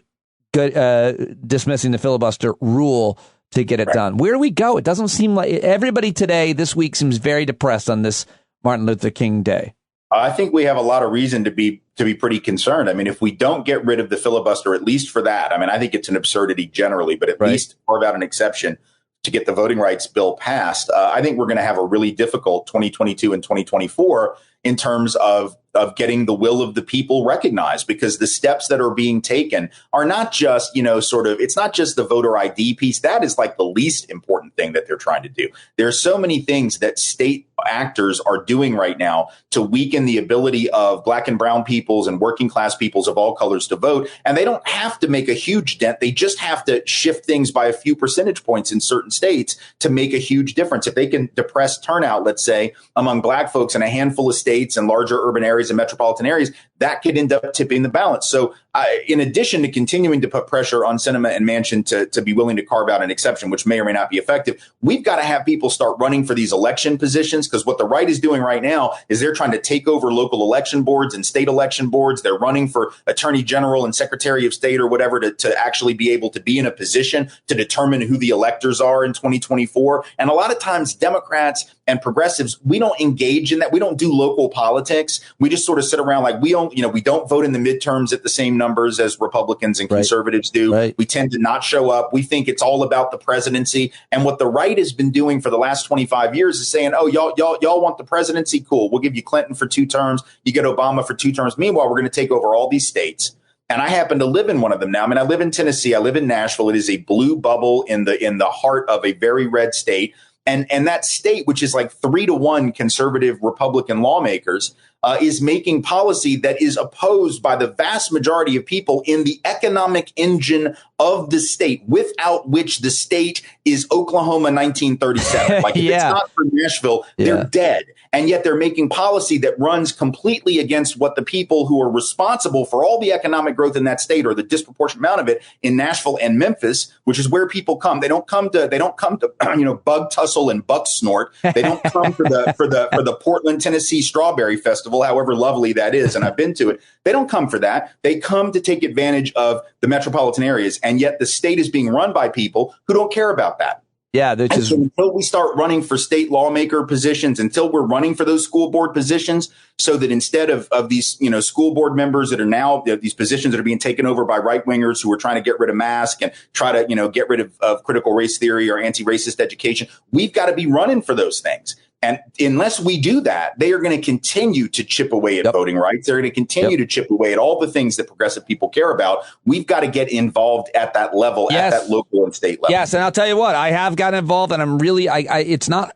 dismissing the filibuster rule to get it done? Where do we go? It doesn't seem like everybody today this week seems very depressed on this Martin Luther King Day. I think we have a lot of reason to be pretty concerned. I mean, if we don't get rid of the filibuster, at least for that, I mean, I think it's an absurdity generally, but at least carve out an exception to get the voting rights bill passed. I think we're going to have a really difficult 2022 and 2024 in terms of getting the will of the people recognized, because the steps that are being taken are not just, it's not just the voter ID piece. That is like the least important thing that they're trying to do. There are so many things that state actors are doing right now to weaken the ability of black and brown peoples and working class peoples of all colors to vote. And they don't have to make a huge dent. They just have to shift things by a few percentage points in certain states to make a huge difference. If they can depress turnout, let's say, among black folks in a handful of states and larger urban areas and metropolitan areas, that could end up tipping the balance. So in addition to continuing to put pressure on Sinema and Manchin to be willing to carve out an exception, which may or may not be effective, we've got to have people start running for these election positions, because what the right is doing right now is they're trying to take over local election boards and state election boards. They're running for attorney general and secretary of state or whatever to actually be able to be in a position to determine who the electors are in 2024. And a lot of times Democrats and progressives, we don't engage in that. We don't do local politics. We just sort of sit around like we don't vote in the midterms at the same numbers as Republicans and conservatives do. Right. We tend to not show up. We think it's all about the presidency. And what the right has been doing for the last 25 years is saying, oh, y'all want the presidency? Cool. We'll give you Clinton for 2 terms. You get Obama for 2 terms. Meanwhile, we're going to take over all these states. And I happen to live in one of them now. I mean, I live in Tennessee. I live in Nashville. It is a blue bubble in the heart of a very red state. And that state, which is like 3-to-1 conservative Republican lawmakers, is making policy that is opposed by the vast majority of people in the economic engine of the state, without which the state is Oklahoma 1937. Like, if it's not for Nashville, they're dead. And yet they're making policy that runs completely against what the people who are responsible for all the economic growth in that state, or the disproportionate amount of it in Nashville and Memphis, which is where people come. They don't come to bug tussle and buck snort. They don't come for the Portland, Tennessee Strawberry Festival, however lovely that is, and I've been to it. They don't come for that. They come to take advantage of the metropolitan areas, and yet the state is being run by people who don't care about that. Yeah, so until we start running for state lawmaker positions, until we're running for those school board positions, so that instead of these, school board members that are now these positions that are being taken over by right wingers who are trying to get rid of masks and try to, get rid of critical race theory or anti-racist education, we've got to be running for those things. And unless we do that, they are going to continue to chip away at voting rights. They're going to continue to chip away at all the things that progressive people care about. We've got to get involved at that level, at that local and state level. Yes, and I'll tell you what, I have gotten involved, and I'm really, it's not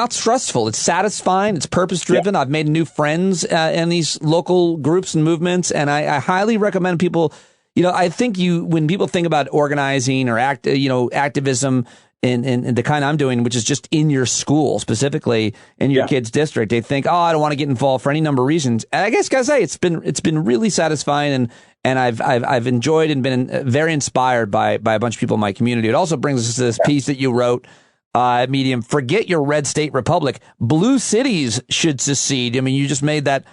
stressful. It's satisfying. It's purpose driven. I've made new friends in these local groups and movements, and I highly recommend people. I think when people think about organizing or activism, in the kind I'm doing, which is just in your school, specifically in your kid's district, they think, I don't want to get involved for any number of reasons. And I guess, gotta say, it's been really satisfying, and I've enjoyed and been very inspired by a bunch of people in my community. It also brings us to this piece that you wrote at Medium: forget your red state republic. Blue cities should secede. I mean, you just made that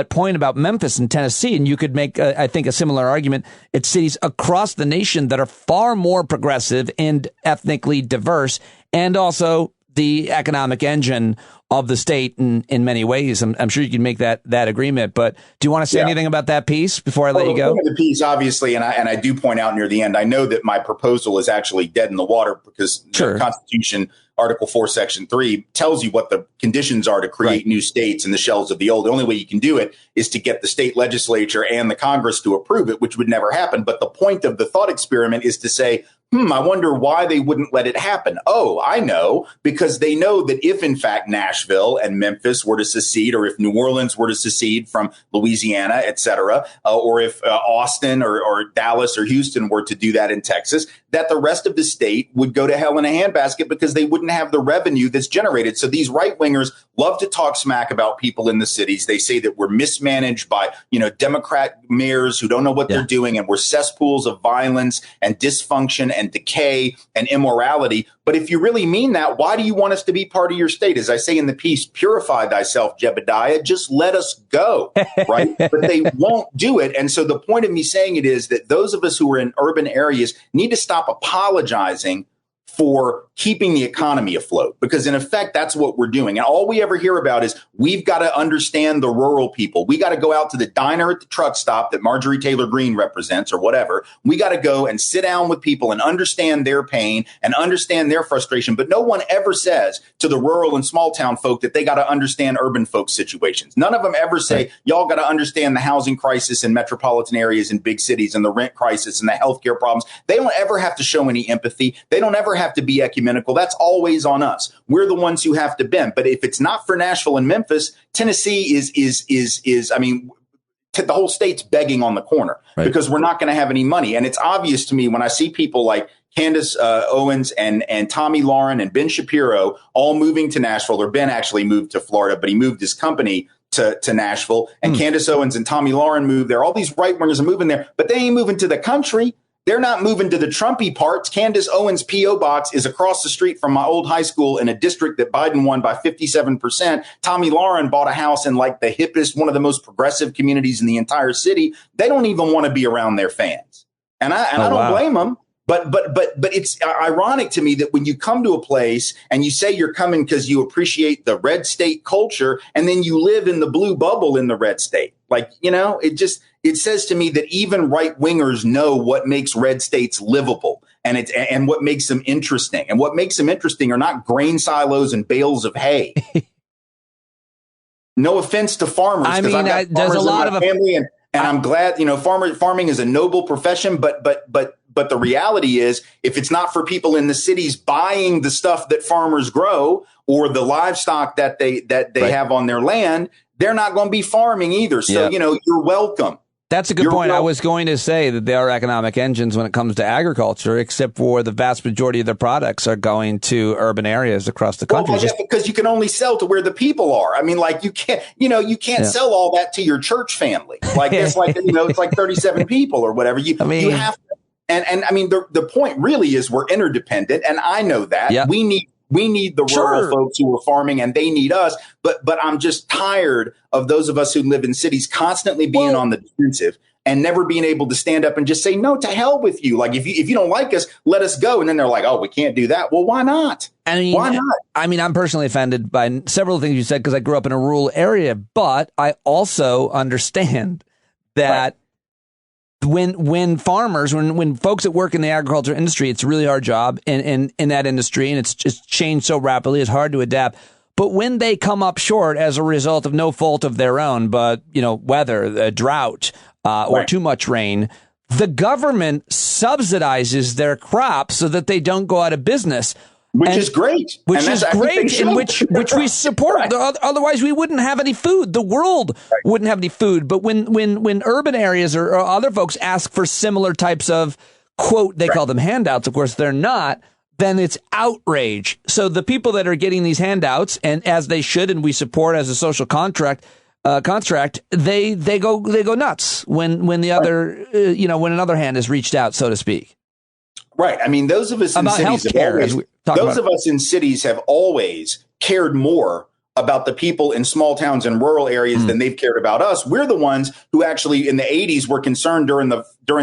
point about Memphis and Tennessee, and you could make, I think, a similar argument. It's cities across the nation that are far more progressive and ethnically diverse, and also the economic engine of the state in many ways. I'm sure you can make that agreement. But do you want to say anything about that piece before I let you go? The piece, obviously, and I do point out near the end, I know that my proposal is actually dead in the water, because the Constitution, Article 4, Section 3, tells you what the conditions are to create new states in the shells of the old. The only way you can do it is to get the state legislature and the Congress to approve it, which would never happen. But the point of the thought experiment is to say, I wonder why they wouldn't let it happen. Oh, I know, because they know that if, in fact, Nashville and Memphis were to secede, or if New Orleans were to secede from Louisiana, et cetera, or if Austin or Dallas or Houston were to do that in Texas, that the rest of the state would go to hell in a handbasket, because they wouldn't have the revenue that's generated. So these right wingers love to talk smack about people in the cities. They say that we're mismanaged by, Democrat mayors who don't know what they're doing, and we're cesspools of violence and dysfunction and decay and immorality. But if you really mean that, why do you want us to be part of your state? As I say in the piece, purify thyself, Jebediah, just let us go, right? But they won't do it. And so the point of me saying it is that those of us who are in urban areas need to stop apologizing for keeping the economy afloat, because in effect, that's what we're doing. And all we ever hear about is we've got to understand the rural people. We got to go out to the diner at the truck stop that Marjorie Taylor Greene represents, or whatever. We got to go and sit down with people and understand their pain and understand their frustration. But no one ever says to the rural and small town folk that they got to understand urban folks' situations. None of them ever say, y'all got to understand the housing crisis in metropolitan areas and big cities, and the rent crisis and the healthcare problems. They don't ever have to show any empathy. They don't ever have to be ecumenical. That's always on us. We're the ones who have to bend. But if it's not for Nashville and Memphis, Tennessee is the whole state's begging on the corner, because we're not going to have any money. And it's obvious to me when I see people like Candace Owens and Tommy Lauren and Ben Shapiro all moving to Nashville, or Ben actually moved to Florida, but he moved his company to Nashville, and Candace Owens and Tommy Lauren moved there. All these right wingers are moving there, but they ain't moving to the country. They're not moving to the Trumpy parts. Candace Owens' P.O. box is across the street from my old high school in a district that Biden won by 57%. Tommy Lauren bought a house in like the hippest, one of the most progressive communities in the entire city. They don't even want to be around their fans. And I don't blame them. But it's ironic to me that when you come to a place and you say you're coming because you appreciate the red state culture, and then you live in the blue bubble in the red state, it says to me that even right wingers know what makes red states livable, and what makes them interesting. And what makes them interesting are not grain silos and bales of hay. No offense to farmers, because I've got there's a lot in my family, and I'm glad, farming is a noble profession, but the reality is, if it's not for people in the cities buying the stuff that farmers grow, or the livestock that they have on their land, they're not going to be farming either. So, you're welcome. That's a good point. I was going to say that they are economic engines when it comes to agriculture, except for the vast majority of their products are going to urban areas across the country. Well, because you can only sell to where the people are. I mean, like you can't sell all that to your church family. Like it's like, it's like 37 people or whatever. You have to. And I mean, the point really is we're interdependent. And I know that we need the rural folks who are farming, and they need us. But I'm just tired of those of us who live in cities constantly being on the defensive and never being able to stand up and just say, no, to hell with you. Like, if you don't like us, let us go. And then they're like, oh, we can't do that. Well, why not? Why not? I mean, I'm personally offended by several things you said because I grew up in a rural area, but I also understand that when farmers, when folks that work in the agriculture industry, it's a really hard job in that industry, and it's just changed so rapidly, it's hard to adapt. But when they come up short as a result of no fault of their own, but, weather, drought, or too much rain, the government subsidizes their crops so that they don't go out of business. Which is great. Which is great, and which we support. Otherwise, we wouldn't have any food. The world wouldn't have any food. But when urban areas or other folks ask for similar types of, quote, they call them handouts. Of course, they're not. Then it's outrage. So the people that are getting these handouts, and as they should, and we support as a social contract, they go nuts when the other, when another hand is reached out, so to speak. Right. I mean, those of us in cities have always cared more about the people in small towns and rural areas than they've cared about us. We're the ones who actually in the 80s were concerned during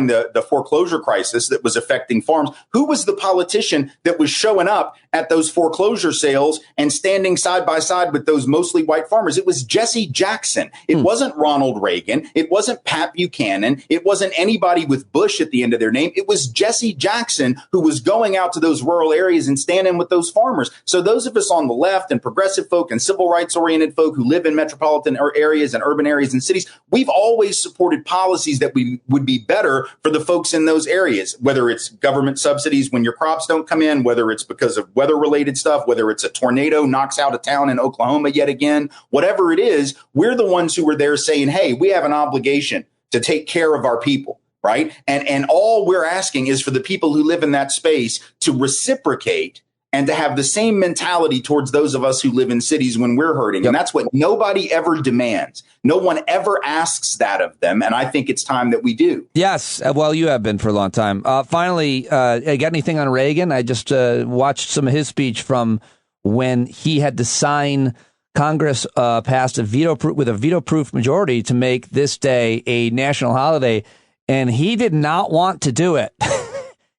the foreclosure crisis that was affecting farms. Who was the politician that was showing up at those foreclosure sales and standing side by side with those mostly white farmers? It was Jesse Jackson. It wasn't Ronald Reagan. It wasn't Pat Buchanan. It wasn't anybody with Bush at the end of their name. It was Jesse Jackson who was going out to those rural areas and standing with those farmers. So those of us on the left and progressive folk and civil rights oriented folk who live in metropolitan areas and urban areas and cities, we've always supported policies that would be better for the folks in those areas, whether it's government subsidies when your crops don't come in, whether it's because of weather related stuff, whether it's a tornado knocks out a town in Oklahoma yet again, whatever it is, we're the ones who are there saying, hey, we have an obligation to take care of our people. Right. And all we're asking is for the people who live in that space to reciprocate and to have the same mentality towards those of us who live in cities when we're hurting. And that's what nobody ever demands. No one ever asks that of them. And I think it's time that we do. Yes. Well, you have been for a long time. Finally, got anything on Reagan? I just watched some of his speech from when he had to sign. Congress passed with a veto-proof majority to make this day a national holiday. And he did not want to do it.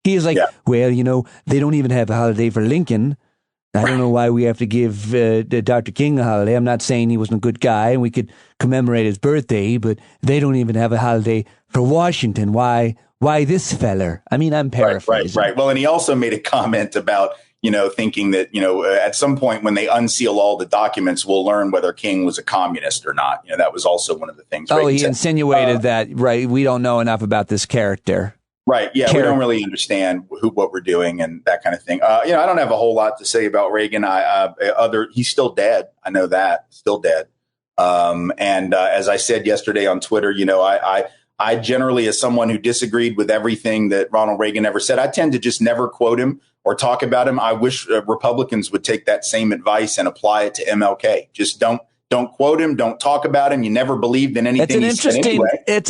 He's like, well, they don't even have a holiday for Lincoln. I don't know why we have to give Dr. King a holiday. I'm not saying he wasn't a good guy and we could commemorate his birthday, but they don't even have a holiday for Washington. Why this feller? I mean, I'm paraphrasing. Right. Well, and he also made a comment about, thinking that, at some point when they unseal all the documents, we'll learn whether King was a communist or not. That was also one of the things. Oh, he insinuated that, right. We don't know enough about this character. Right. Yeah. We don't really understand what we're doing and that kind of thing. I don't have a whole lot to say about Reagan. He's still dead. I know that, still dead. And as I said yesterday on Twitter, I generally, as someone who disagreed with everything that Ronald Reagan ever said, I tend to just never quote him or talk about him. I wish Republicans would take that same advice and apply it to MLK. Just don't quote him. Don't talk about him. You never believed in anything he said anyway. That's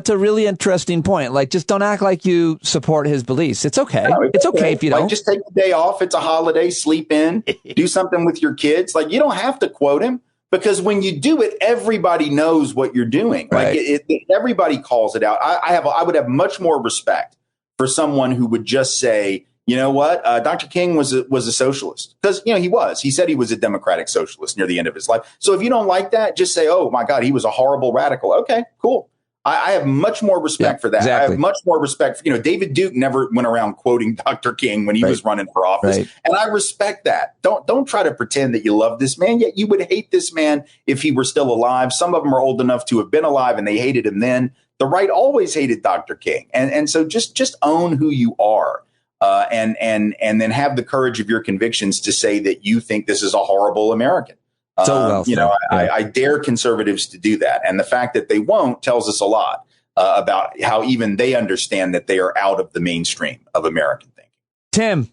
a really interesting point. Like, just don't act like you support his beliefs. It's okay. No, it's okay if you don't. Just take the day off. It's a holiday. Sleep in. Do something with your kids. Like, you don't have to quote him because when you do it, everybody knows what you're doing. Right. Like, everybody calls it out. I would have much more respect for someone who would just say, you know what? Dr. King was a socialist because, he was. He said he was a democratic socialist near the end of his life. So if you don't like that, just say, oh, my God, he was a horrible radical. OK, cool. I have much more respect for that. Exactly. I have much more respect for, David Duke never went around quoting Dr. King when he was running for office. Right. And I respect that. Don't try to pretend that you love this man, yet you would hate this man if he were still alive. Some of them are old enough to have been alive and they hated him then. The right always hated Dr. King. And so just own who you are. And then have the courage of your convictions to say that you think this is a horrible American. I dare conservatives to do that. And the fact that they won't tells us a lot about how even they understand that they are out of the mainstream of American thinking. Tim,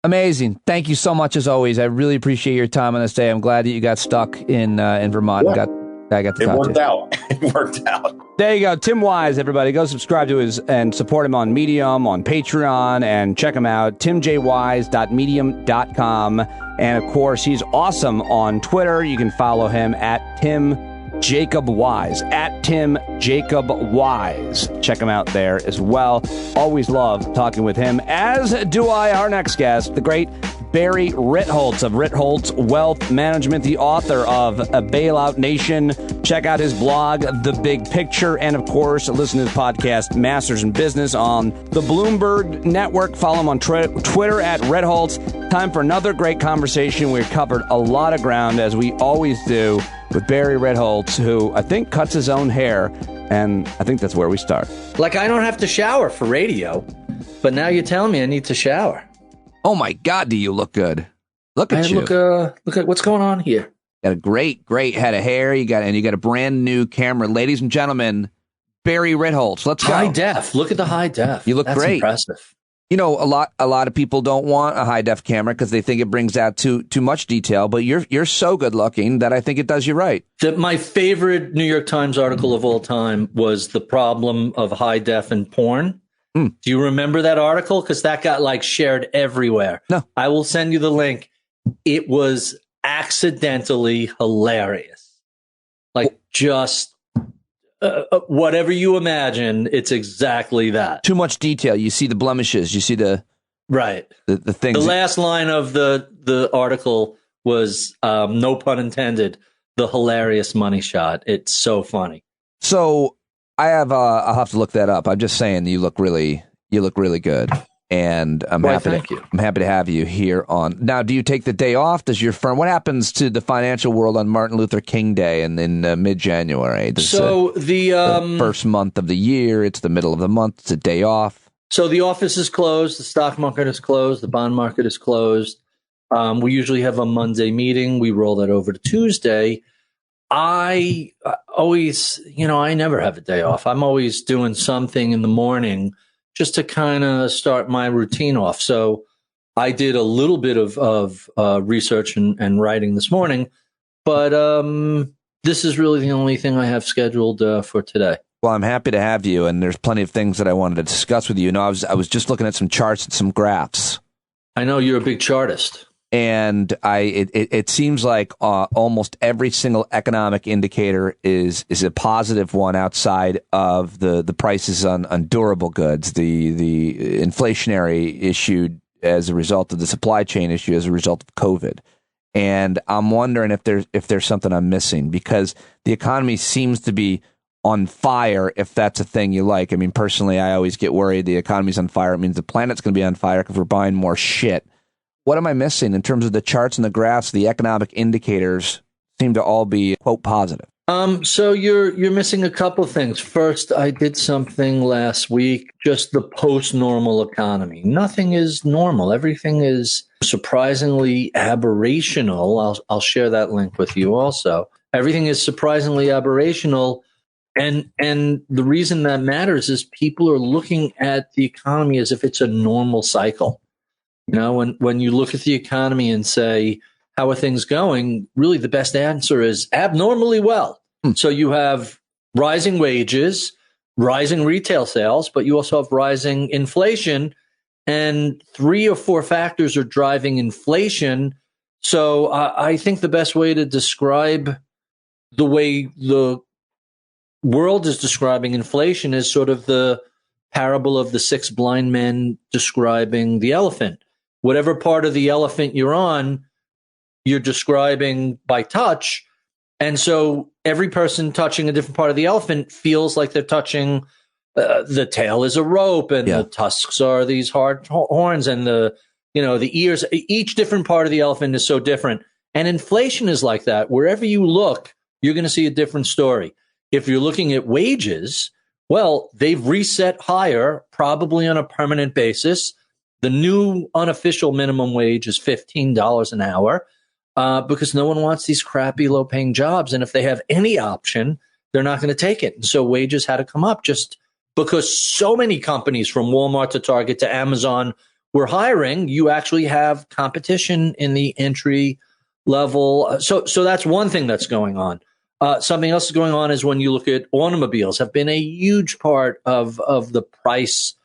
amazing. Thank you so much, as always. I really appreciate your time on this day. I'm glad that you got stuck in Vermont and I got to talk to you. It worked out. There you go. Tim Wise, everybody. Go subscribe to his and support him on Medium, on Patreon, and check him out. timjwise.medium.com. And, of course, he's awesome on Twitter. You can follow him at Tim Jacob Wise, at Tim Jacob Wise. Check him out there as well. Always love talking with him, as do I, our next guest, the great Barry Ritholtz of Ritholtz Wealth Management, the author of A Bailout Nation. Check out his blog, The Big Picture, and, of course, listen to the podcast Masters in Business on the Bloomberg Network. Follow him on Twitter at Ritholtz. Time for another great conversation. We've covered a lot of ground, as we always do, with Barry Ritholtz, who I think cuts his own hair, and I think that's where we start. Like, I don't have to shower for radio, but now you're telling me I need to shower. Oh my God, do you look good? Look at you. Look at what's going on here. Got a great head of hair. You got a brand new camera. Ladies and gentlemen, Barry Ritholtz. Let's go. High def. Look at the high def. You look That's great. Impressive. You know, a lot of people don't want a high def camera because they think it brings out too much detail, but you're so good looking that I think it does you right. My favorite New York Times article of all time was the problem of high def in porn. Do you remember that article? Because that got shared everywhere. No. I will send you the link. It was accidentally hilarious. Just whatever you imagine, it's exactly that. Too much detail. You see the blemishes. You see the things. The last line of the article was, no pun intended, the hilarious money shot. It's so funny. So I'll have to look that up. I'm just saying you look really good, and I'm happy to have you here on. Now, do you take the day off? Does your firm? What happens to the financial world on Martin Luther King Day and in mid-January? The first month of the year, it's the middle of the month. It's a day off. So the office is closed. The stock market is closed. The bond market is closed. We usually have a Monday meeting. We roll that over to Tuesday. I always, I never have a day off. I'm always doing something in the morning just to kind of start my routine off. So I did a little bit of research and writing this morning, but this is really the only thing I have scheduled for today. Well, I'm happy to have you, and there's plenty of things that I wanted to discuss with you. I was just looking at some charts and some graphs. I know you're a big chartist. And it seems like almost every single economic indicator is a positive one outside of the prices on durable goods, the inflationary issue as a result of the supply chain issue as a result of COVID. And I'm wondering if there's something I'm missing, because the economy seems to be on fire, if that's a thing you like. I mean, personally, I always get worried the economy's on fire. It means the planet's going to be on fire because we're buying more shit. What am I missing in terms of the charts and the graphs? The economic indicators seem to all be, quote, positive. So you're missing a couple of things. First, I did something last week, just the post-normal economy. Nothing is normal. Everything is surprisingly aberrational. I'll share that link with you also. Everything is surprisingly aberrational. And the reason that matters is people are looking at the economy as if it's a normal cycle. When you look at the economy and say, how are things going? Really, the best answer is abnormally well. So you have rising wages, rising retail sales, but you also have rising inflation. And 3 or 4 factors are driving inflation. So I think the best way to describe the way the world is describing inflation is sort of the parable of the 6 blind men describing the elephant. Whatever part of the elephant you're on, you're describing by touch. And so every person touching a different part of the elephant feels like they're touching the tail is a rope, and the tusks are these hard horns, and the ears. Each different part of the elephant is so different. And inflation is like that. Wherever you look, you're going to see a different story. If you're looking at wages, well, they've reset higher, probably on a permanent basis. The new unofficial minimum wage is $15 an hour. because no one wants these crappy, low-paying jobs. And if they have any option, they're not going to take it. And so wages had to come up just because so many companies from Walmart to Target to Amazon were hiring. You actually have competition in the entry level. So that's one thing that's going on. Something else is going on is when you look at automobiles have been a huge part of the price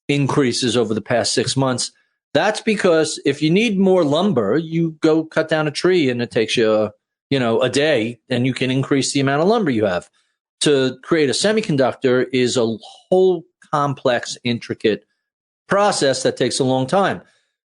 increases over the past 6 months. That's because if you need more lumber, you go cut down a tree and it takes you, a day, and you can increase the amount of lumber you have. To create a semiconductor is a whole complex, intricate process that takes a long time.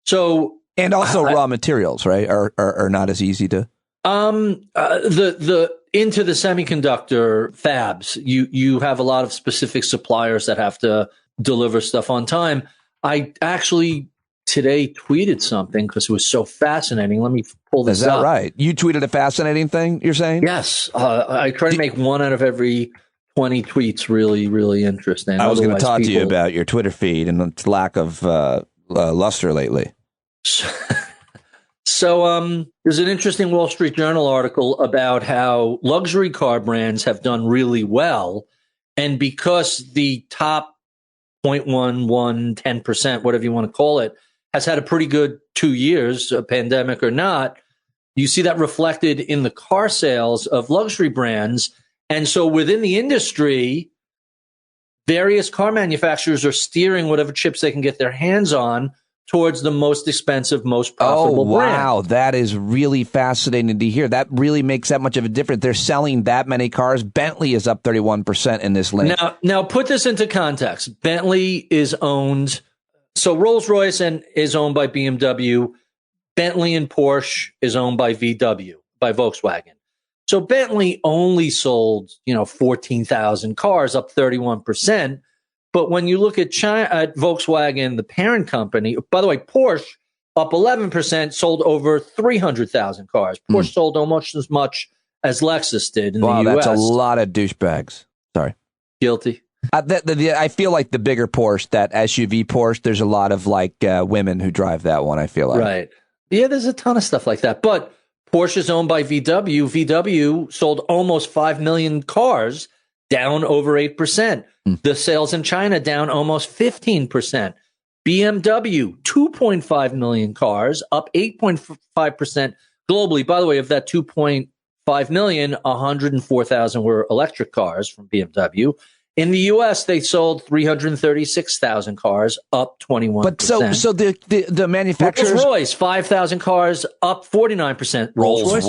So, and also raw materials, right, are not as easy to. The into the semiconductor fabs, you have a lot of specific suppliers that have to deliver stuff on time. I actually today tweeted something because it was so fascinating. Let me pull this up. Is that right? You tweeted a fascinating thing, you're saying? Yes. I try to make one out of every 20 tweets really, really interesting. I was going to talk to you about your Twitter feed and its lack of luster lately. So there's an interesting Wall Street Journal article about how luxury car brands have done really well. And because the top 0.11, 10%, whatever you want to call it, has had a pretty good 2 years, a pandemic or not, you see that reflected in the car sales of luxury brands. And so within the industry, various car manufacturers are steering whatever chips they can get their hands on towards the most expensive, most profitable brand. Wow, that is really fascinating to hear. That really makes that much of a difference. They're selling that many cars. Bentley is up 31% in this link. Now put this into context. Bentley is owned, so Rolls-Royce is owned by BMW. Bentley and Porsche is owned by VW, by Volkswagen. So Bentley only sold, 14,000 cars, up 31%. But when you look at Volkswagen, the parent company, by the way, Porsche up 11%, sold over 300,000 cars. Porsche sold almost as much as Lexus did in the U.S. Wow, that's a lot of douchebags. Sorry. Guilty. I feel like the bigger Porsche, that SUV Porsche, there's a lot of women who drive that one, I feel like. Right. Yeah, there's a ton of stuff like that. But Porsche is owned by VW. VW sold almost 5 million cars, down over 8%. The sales in China down almost 15%. BMW, 2.5 million cars, up 8.5% globally. By the way, of that 2.5 million, 104,000 were electric cars from BMW. In the U.S., they sold 336,000 cars, up 21%. But so the manufacturers... Rolls-Royce, 5,000 cars, up 49%. Rolls-Royce,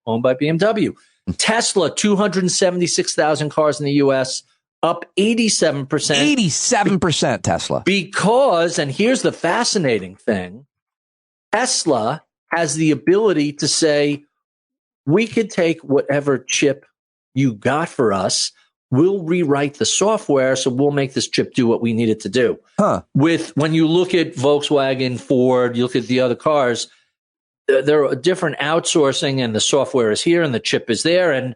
owned by BMW. Tesla, 276,000 cars in the U.S., up 87%. 87% Tesla. Because, and here's the fascinating thing, Tesla has the ability to say, we could take whatever chip you got for us, we'll rewrite the software, so we'll make this chip do what we need it to do. When you look at Volkswagen, Ford, you look at the other cars, there are different outsourcing, and the software is here and the chip is there, and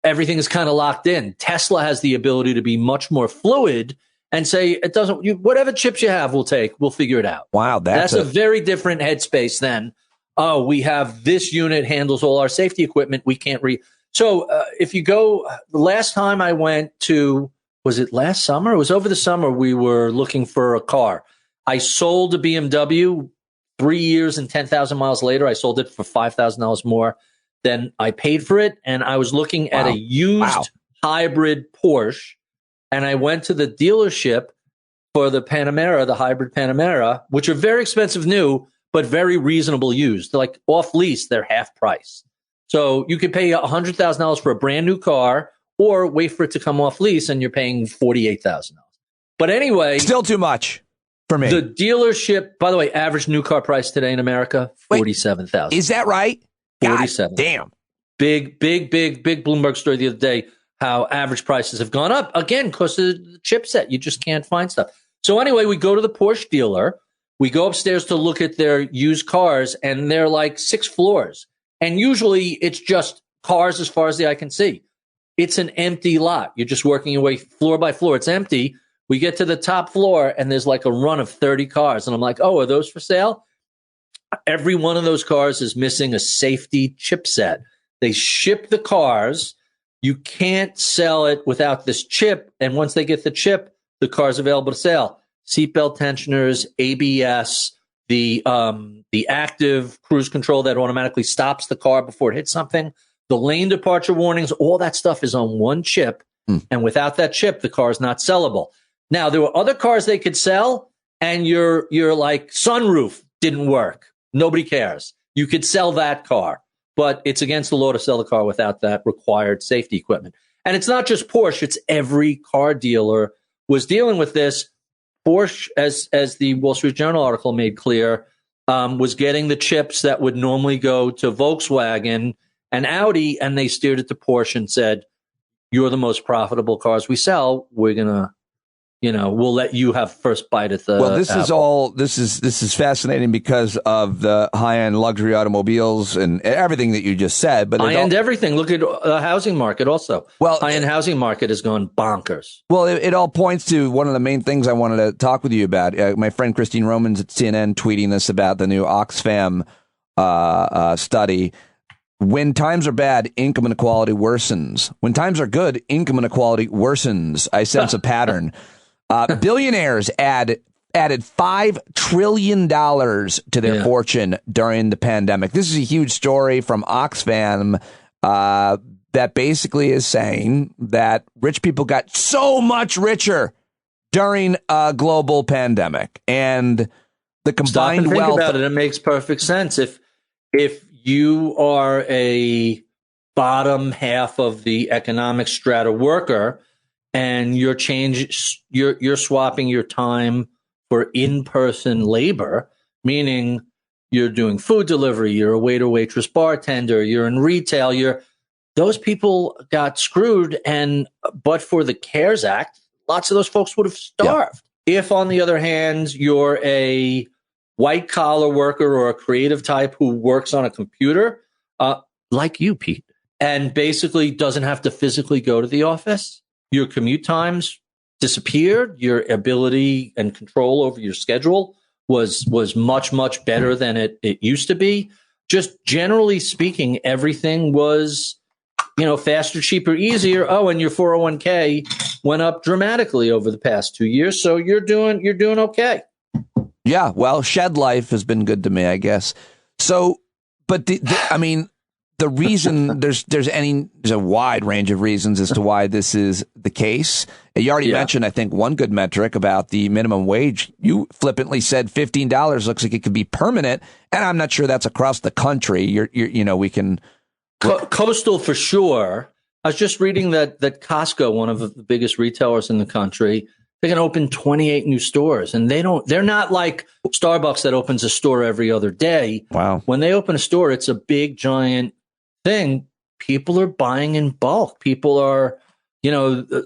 everything is kind of locked in. Tesla has the ability to be much more fluid and say, whatever chips you have, we'll figure it out. Wow. That's a very different headspace than, we have this unit handles all our safety equipment. We can't So if you go, the last time I went to, was it last summer? It was over the summer. We were looking for a car. I sold a BMW 3 years and 10,000 miles later. I sold it for $5,000 more than I paid for it. And I was looking at a used hybrid Porsche. And I went to the dealership for the Panamera, the hybrid Panamera, which are very expensive new, but very reasonable used. Like off lease, they're half price. So you could pay $100,000 for a brand new car or wait for it to come off lease and you're paying $48,000. But anyway. Still too much for me. The dealership, by the way, average new car price today in America, $47,000. Is that right? 47. God damn. Big Bloomberg story the other day, how average prices have gone up again because of the chipset. You just can't find stuff. So anyway, we go to the Porsche dealer. We go upstairs to look at their used cars, and they're like 6 floors. And usually it's just cars as far as the eye can see. It's an empty lot. You're just working your way floor by floor. It's empty. We get to the top floor and there's like a run of 30 cars. And I'm like, oh, are those for sale? Every one of those cars is missing a safety chipset. They ship the cars. You can't sell it without this chip. And once they get the chip, the car's available to sell. Seatbelt tensioners, ABS, the active cruise control that automatically stops the car before it hits something, the lane departure warnings, all that stuff is on one chip. And without that chip, the car is not sellable. Now, there were other cars they could sell, and your like sunroof didn't work. Nobody cares. You could sell that car, but it's against the law to sell the car without that required safety equipment. And it's not just Porsche. It's every car dealer was dealing with this. Porsche, as the Wall Street Journal article made clear, was getting the chips that would normally go to Volkswagen and Audi, and they steered it to Porsche and said, you're the most profitable cars we sell. We're going to, we'll let you have first bite at the Well, this apple. this is fascinating because of the high-end luxury automobiles and everything that you just said. But high-end everything. Look at the housing market also. Well, high-end housing market has gone bonkers. Well, it all points to one of the main things I wanted to talk with you about. My friend Christine Roman's at CNN tweeting this about the new Oxfam study. When times are bad, income inequality worsens. When times are good, income inequality worsens. I sense a pattern. Billionaires added $5 trillion to their fortune during the pandemic. This is a huge story from Oxfam that basically is saying that rich people got so much richer during a global pandemic, and the combined Stop and wealth. think about it. It makes perfect sense. If you are a bottom half of the economic strata worker, and you're swapping your time for in-person labor, meaning you're doing food delivery, you're a waiter, waitress, bartender, you're in retail, those people got screwed. And but for the CARES Act, lots of those folks would have starved. Yeah. If, on the other hand, you're a white collar worker or a creative type who works on a computer, like you, Pete, and basically doesn't have to physically go to the office, your commute times disappeared. Your ability and control over your schedule was much, much better than it used to be. Just generally speaking, everything was, faster, cheaper, easier. Oh, and your 401k went up dramatically over the past 2 years. So you're doing okay. Yeah, well, shed life has been good to me, I guess. So, but the reason there's a wide range of reasons as to why this is the case. You already mentioned, I think, one good metric about the minimum wage. You flippantly said $15 looks like it could be permanent, and I'm not sure that's across the country. We can coastal for sure. I was just reading that Costco, one of the biggest retailers in the country, they're going to open 28 new stores, and they're not like Starbucks that opens a store every other day. Wow. When they open a store, it's a big, giant thing. People are buying in bulk. People are,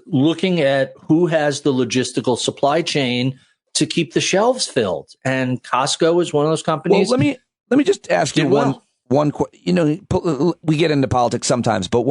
looking at who has the logistical supply chain to keep the shelves filled. And Costco is one of those companies. Well, let me just ask you one. We get into politics sometimes, but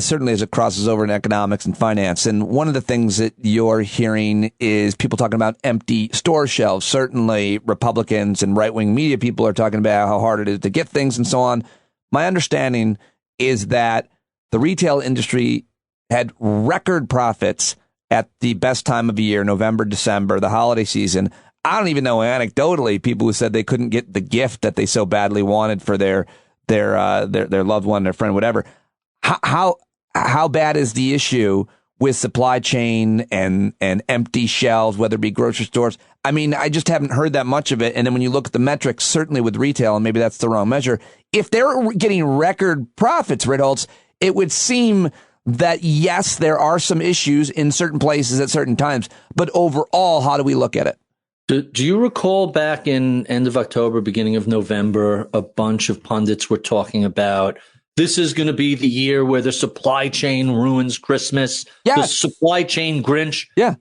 certainly as it crosses over in economics and finance. And one of the things that you're hearing is people talking about empty store shelves. Certainly Republicans and right-wing media people are talking about how hard it is to get things and so on. My understanding is that the retail industry had record profits at the best time of year, November, December, the holiday season. I don't even know anecdotally people who said they couldn't get the gift that they so badly wanted for their loved one, their friend, whatever. How bad is the issue with supply chain and empty shelves, whether it be grocery stores? I mean, I just haven't heard that much of it. And then when you look at the metrics, certainly with retail, and maybe that's the wrong measure, if they're getting record profits, Ritholtz, it would seem that, yes, there are some issues in certain places at certain times. But overall, how do we look at it? Do you recall back in end of October, beginning of November, a bunch of pundits were talking about this is going to be the year where the supply chain ruins Christmas. Yes. The supply chain Grinch. Yeah.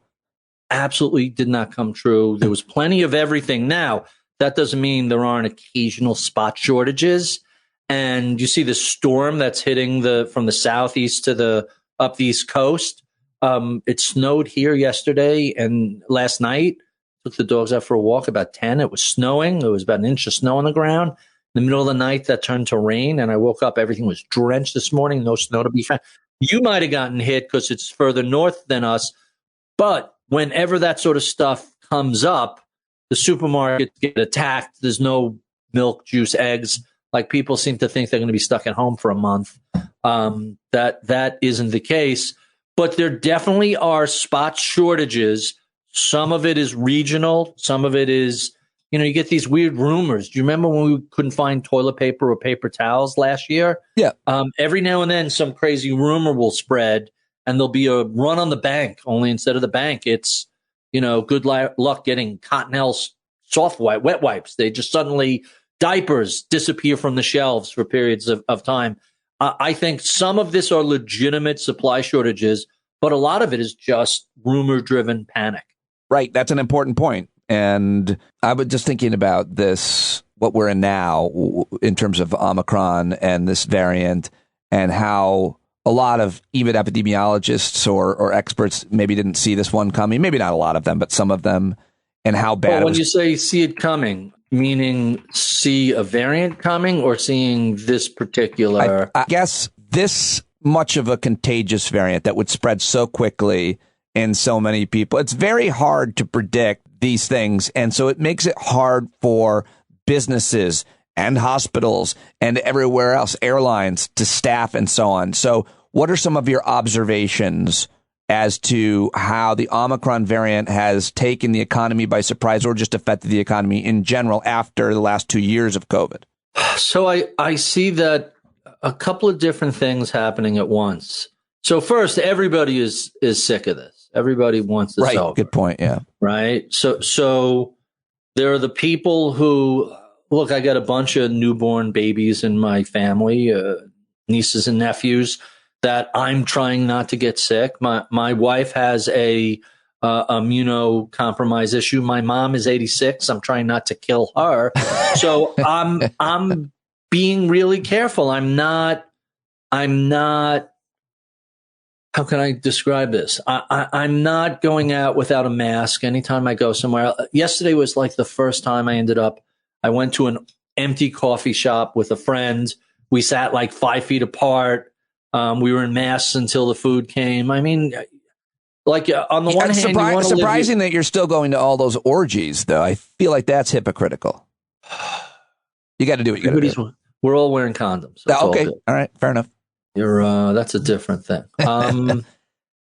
Absolutely did not come true. There was plenty of everything. Now, that doesn't mean there aren't occasional spot shortages. And you see the storm that's hitting from the southeast to up the East Coast. It snowed here yesterday and last night. took the dogs out for a walk about 10. It was snowing. It was about an inch of snow on the ground. In the middle of the night, that turned to rain, and I woke up. Everything was drenched this morning. No snow to be found. You might have gotten hit because it's further north than us. But whenever that sort of stuff comes up, the supermarkets get attacked. There's no milk, juice, eggs. Like, people seem to think they're going to be stuck at home for a month. That isn't the case. But there definitely are spot shortages. Some of it is regional. Some of it is, you get these weird rumors. Do you remember when we couldn't find toilet paper or paper towels last year? Yeah. Every now and then some crazy rumor will spread and there'll be a run on the bank. Only instead of the bank, it's, good luck getting Cottonelle wet wipes. They just suddenly, diapers disappear from the shelves for periods of time. I think some of this are legitimate supply shortages, but a lot of it is just rumor-driven panic. Right. That's an important point. And I was just thinking about this, what we're in now in terms of Omicron and this variant, and how a lot of even epidemiologists or experts maybe didn't see this one coming. Maybe not a lot of them, but some of them, and how bad when you say see it coming, meaning see a variant coming or seeing this particular? I guess this much of a contagious variant that would spread so quickly in so many people. It's very hard to predict these things. And so it makes it hard for businesses and hospitals and everywhere else, airlines, to staff and so on. So what are some of your observations as to how the Omicron variant has taken the economy by surprise or just affected the economy in general after the last 2 years of COVID? So I see that a couple of different things happening at once. So first, everybody is sick of this. Everybody wants this over. Good point. Yeah. Right. So there are the people who, look, I got a bunch of newborn babies in my family, nieces and nephews, that I'm trying not to get sick. My wife has a immunocompromised issue. My mom is 86. I'm trying not to kill her. So I'm being really careful. I'm not. How can I describe this? I'm not going out without a mask anytime I go somewhere. Yesterday was like the first time I went to an empty coffee shop with a friend. We sat like 5 feet apart. We were in masks until the food came. I mean, like on the one hand, surprising that you're still going to all those orgies, though. I feel like that's hypocritical. You got to do what you got to do. We're all wearing condoms. So okay. All right. Fair enough. That's a different thing.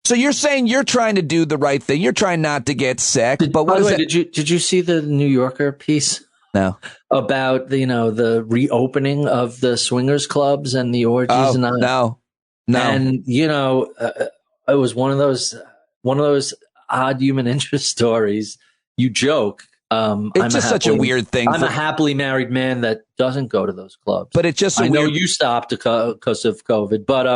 So you're saying you're trying to do the right thing. You're trying not to get sick. But by the way, did you see the New Yorker piece? No. About the reopening of the swingers clubs and the orgies? Oh, no. And it was one of those odd human interest stories. You joke. It's just such a weird thing. I'm a happily married man that doesn't go to those clubs. But it's just I know you stopped because of COVID, but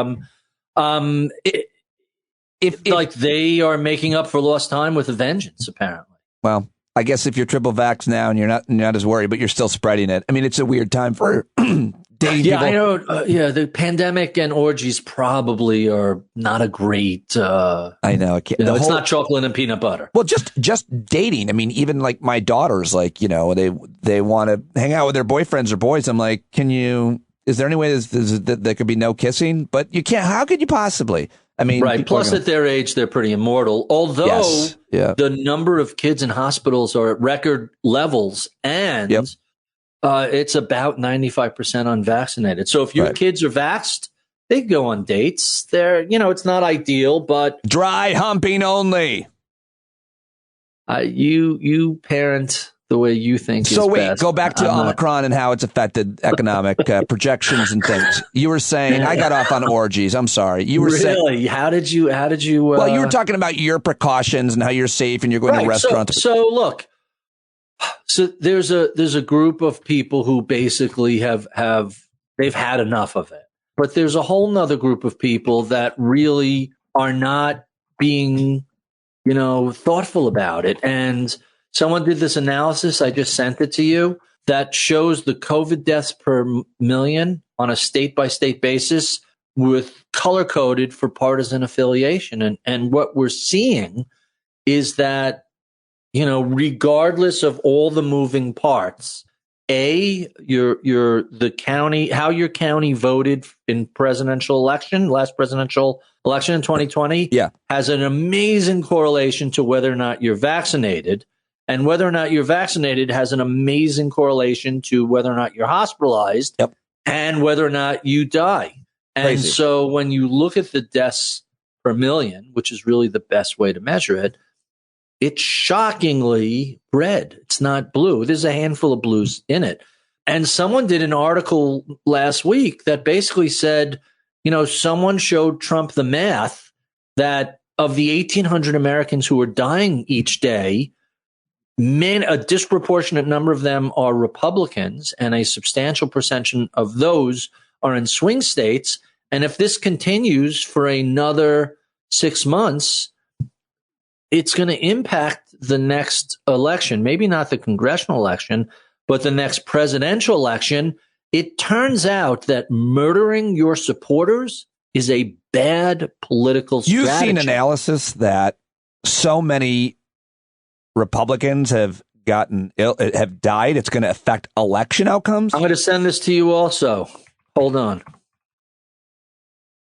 if they are making up for lost time with a vengeance, apparently. Well, I guess if you're triple vaxxed now and you're not as worried, but you're still spreading it. I mean, it's a weird time for dating people. I know. The pandemic and orgies probably are not a great. I know. It's not chocolate and peanut butter. Well, just dating. I mean, even like my daughters, like, they want to hang out with their boyfriends or boys. I'm like, is there any way that there could be no kissing? But you can't. How could you possibly? I mean, right. Plus, at their age, they're pretty immortal. Although the number of kids in hospitals are at record levels, and it's about 95% unvaccinated. So if your kids are vaxxed, they go on dates. They're, it's not ideal, but dry humping only. You parent the way you think. So wait, best. Go back to Omicron and how it's affected economic projections and things. You were saying I got off on orgies. I'm sorry. You were saying how did you? Well, you were talking about your precautions and how you're safe and you're going to restaurants. So look, there's a group of people who basically they've had enough of it, but there's a whole nother group of people that really are not being, thoughtful about it. And someone did this analysis, I just sent it to you, that shows the COVID deaths per million on a state-by-state basis with color-coded for partisan affiliation. And what we're seeing is that, regardless of all the moving parts, the county, how your county voted in last presidential election in 2020 has an amazing correlation to whether or not you're vaccinated. And whether or not you're vaccinated has an amazing correlation to whether or not you're hospitalized and whether or not you die. And so when you look at the deaths per million, which is really the best way to measure it, it's shockingly red. It's not blue. There's a handful of blues in it. And someone did an article last week that basically said, someone showed Trump the math that of the 1,800 Americans who are dying each day, a disproportionate number of them are Republicans, and a substantial percentage of those are in swing states. And if this continues for another 6 months, it's going to impact the next election, maybe not the congressional election, but the next presidential election. It turns out that murdering your supporters is a bad political strategy. You've seen analysis that so many Republicans have gotten ill, have died. It's going to affect election outcomes. I'm going to send this to you also. Hold on.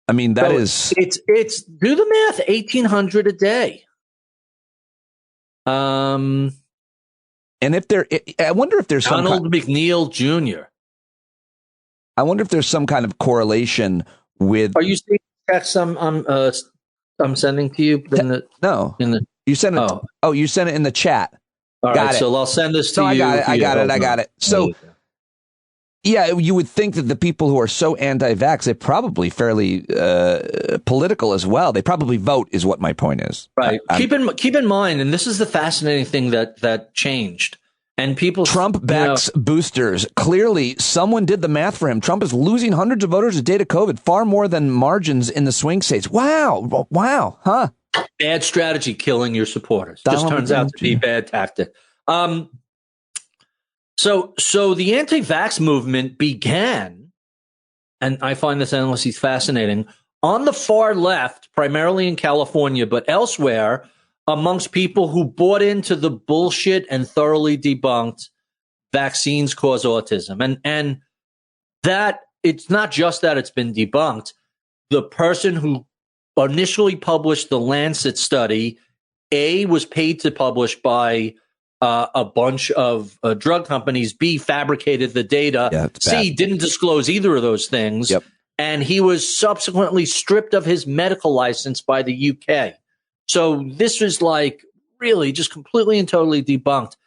I mean, it's do the math, 1,800 a day. And if I wonder if there's Donald McNeil Jr. I wonder if there's some kind of correlation with. Are you seeing text I'm sending to you? No. You sent it. You sent it in the chat. All right, so I'll send this to you. I got it. So, yeah, you would think that the people who are so anti-vax, they're probably fairly political as well. They probably vote, is what my point is. Right. Keep in mind, and this is the fascinating thing that changed. And Trump backs boosters. Clearly, someone did the math for him. Trump is losing hundreds of voters a day to COVID, far more than margins in the swing states. Wow. Huh? Bad strategy, killing your supporters. Just turns out to be a bad tactic. So the anti-vax movement began, and I find this analysis fascinating, on the far left, primarily in California, but elsewhere, amongst people who bought into the bullshit and thoroughly debunked vaccines cause autism. And that it's not just that it's been debunked. The person who initially published the Lancet study, was paid to publish by a bunch of drug companies, B, fabricated the data, C, didn't disclose either of those things, and he was subsequently stripped of his medical license by the UK. So this was like really just completely and totally debunked.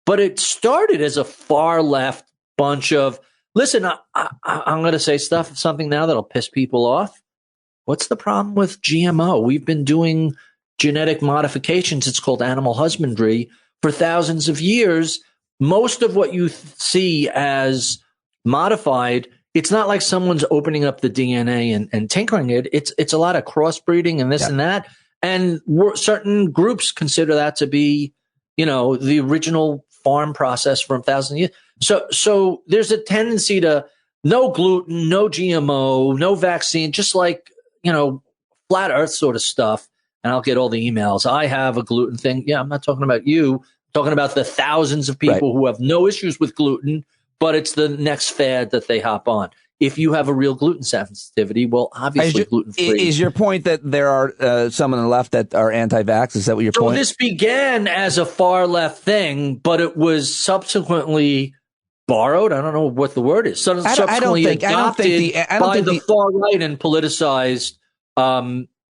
But it started as a far left bunch of, listen, I'm going to say something now that'll piss people off. What's the problem with GMO? We've been doing genetic modifications. It's called animal husbandry for thousands of years. Most of what you see as modified, it's not like someone's opening up the DNA and tinkering it. It's a lot of crossbreeding and this and that. And certain groups consider that to be, the original farm process from thousands of years. So there's a tendency to no gluten, no GMO, no vaccine, just like, flat earth sort of stuff. And I'll get all the emails. I have a gluten thing. Yeah, I'm not talking about you. I'm talking about the thousands of people who have no issues with gluten, but it's the next fad that they hop on. If you have a real gluten sensitivity, well, obviously gluten-free. Is your point that there are some on the left that are anti-vax? Is that what your point? So this began as a far left thing, but it was subsequently borrowed. I don't know what the word is. Subsequently adopted by the far right and politicized.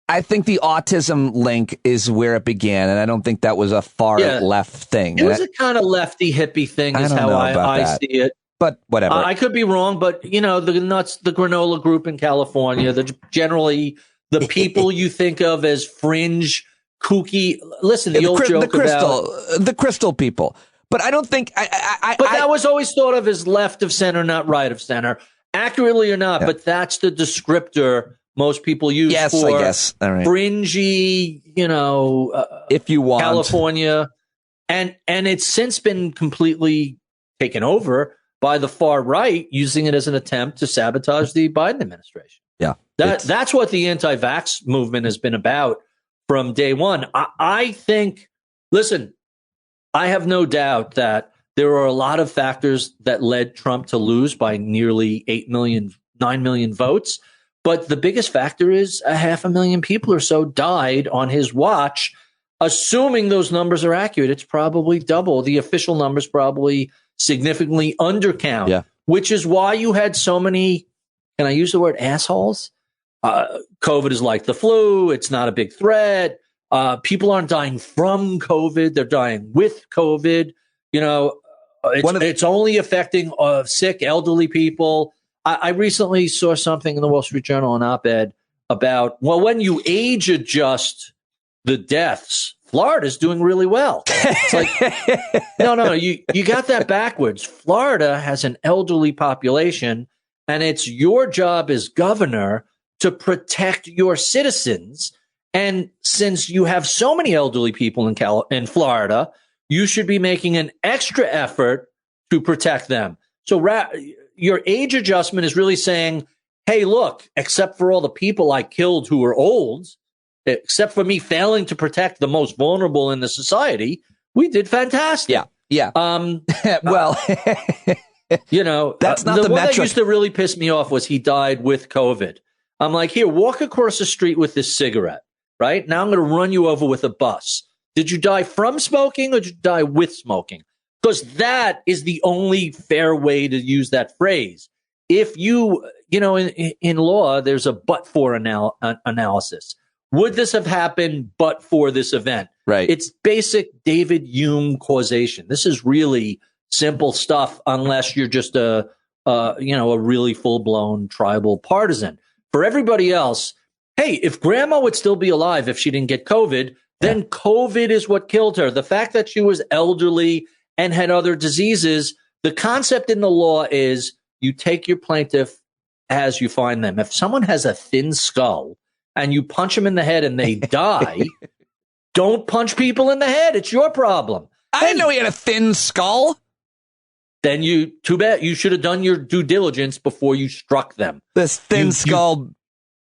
I think the autism link is where it began, and I don't think that was a far left thing. It was a kind of lefty hippie thing, is how I see it. But whatever. I could be wrong, but the granola group in California, generally the people you think of as fringe, kooky. Listen, the old joke about the crystal people. But I don't think that was always thought of as left of center, not right of center, accurately or not. But that's the descriptor most people use for I guess. All right. Fringy, if you want California, and it's since been completely taken over by the far right, using it as an attempt to sabotage the Biden administration. Yeah. That's what the anti-vax movement has been about from day one. I think, listen, I have no doubt that there are a lot of factors that led Trump to lose by nearly 9 million votes. But the biggest factor is 500,000 people or so died on his watch. Assuming those numbers are accurate, it's probably double. The official numbers probably significantly undercount, which is why you had so many, can I use the word assholes? COVID is like the flu. It's not a big threat. People aren't dying from COVID. They're dying with COVID. You know, it's only affecting sick, elderly people. I recently saw something in the Wall Street Journal, an op-ed about, well, when you age adjust the deaths, Florida's doing really well. It's like, no, you got that backwards. Florida has an elderly population, and it's your job as governor to protect your citizens. And since you have so many elderly people in Florida, you should be making an extra effort to protect them. So your age adjustment is really saying, hey, look, except for all the people I killed who are old, except for me failing to protect the most vulnerable in the society, we did fantastic. Yeah. Well, you know, that's not the one metric that used to really piss me off was he died with COVID. I'm like, here, walk across the street with this cigarette, right? Now I'm going to run you over with a bus. Did you die from smoking or did you die with smoking? Because that is the only fair way to use that phrase. If you know, in law, there's a but-for analysis. Would this have happened but for this event? Right. It's basic David Hume causation. This is really simple stuff unless you're just a really full-blown tribal partisan. For everybody else, hey, if grandma would still be alive if she didn't get COVID, then COVID is what killed her. The fact that she was elderly and had other diseases, the concept in the law is you take your plaintiff as you find them. If someone has a thin skull and you punch them in the head and they die, don't punch people in the head. It's your problem. I didn't know he had a thin skull. Then too bad. You should have done your due diligence before you struck them. This thin skull.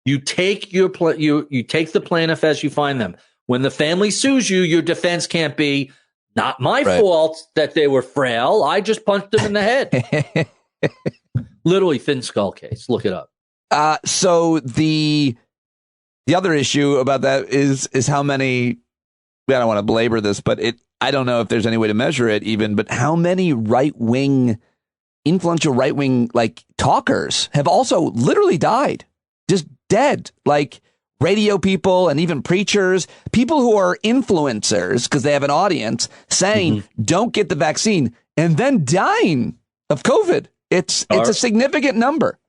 You take you take the plaintiff as you find them. When the family sues you, your defense can't be, not my fault that they were frail. I just punched them in the head. Literally thin skull case. Look it up. So the other issue about that is how many, I don't want to belabor this, but I don't know if there's any way to measure it even, but how many influential right-wing like talkers have also literally died, just dead, like radio people and even preachers, people who are influencers because they have an audience saying, don't get the vaccine and then dying of COVID. It's a significant number.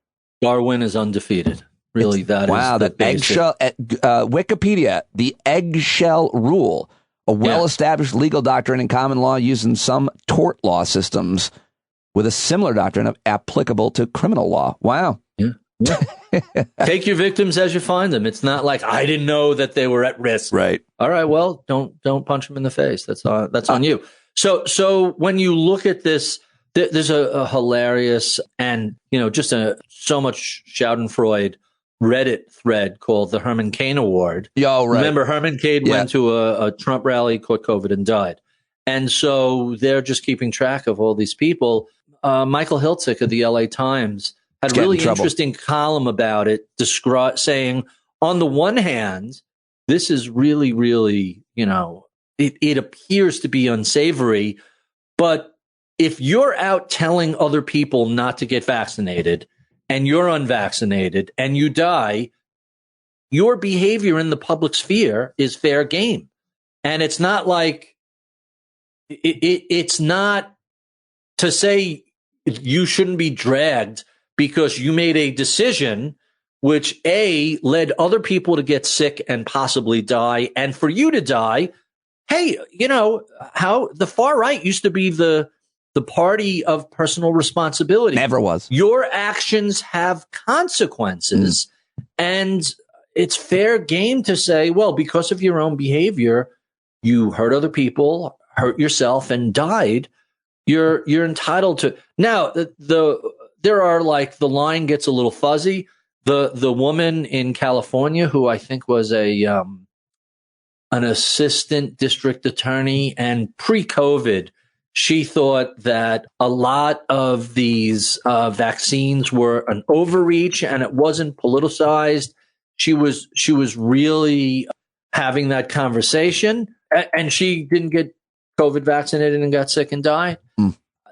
Darwin is undefeated. Really, wow, the eggshell, Wikipedia, the eggshell rule, a well-established legal doctrine in common law used in some tort law systems with a similar doctrine applicable to criminal law. Wow. Yeah. Take your victims as you find them. It's not like I didn't know that they were at risk. Right. All right. Well, don't punch them in the face. That's on you. So when you look at this, there's a hilarious and just so much Schadenfreude Reddit thread called the Herman Cain Award. Right. Remember, Herman Cain went to a Trump rally, caught COVID, and died. And so they're just keeping track of all these people. Michael Hiltzik of the LA Times had a really interesting column about it, saying, on the one hand, this is really, really, it appears to be unsavory. But if you're out telling other people not to get vaccinated and you're unvaccinated and you die, your behavior in the public sphere is fair game. And it's not like it's not to say you shouldn't be dragged because you made a decision which led other people to get sick and possibly die, and for you to die. Hey, how the far right used to be the party of personal responsibility. Never was. Your actions have consequences, and it's fair game to say, well, because of your own behavior, you hurt other people, hurt yourself, and died. You're entitled to. Now, there are the line gets a little fuzzy. The woman in California who I think was a an assistant district attorney, and pre-COVID, she thought that a lot of these vaccines were an overreach and it wasn't politicized. She was really having that conversation, and she didn't get COVID vaccinated and got sick and died.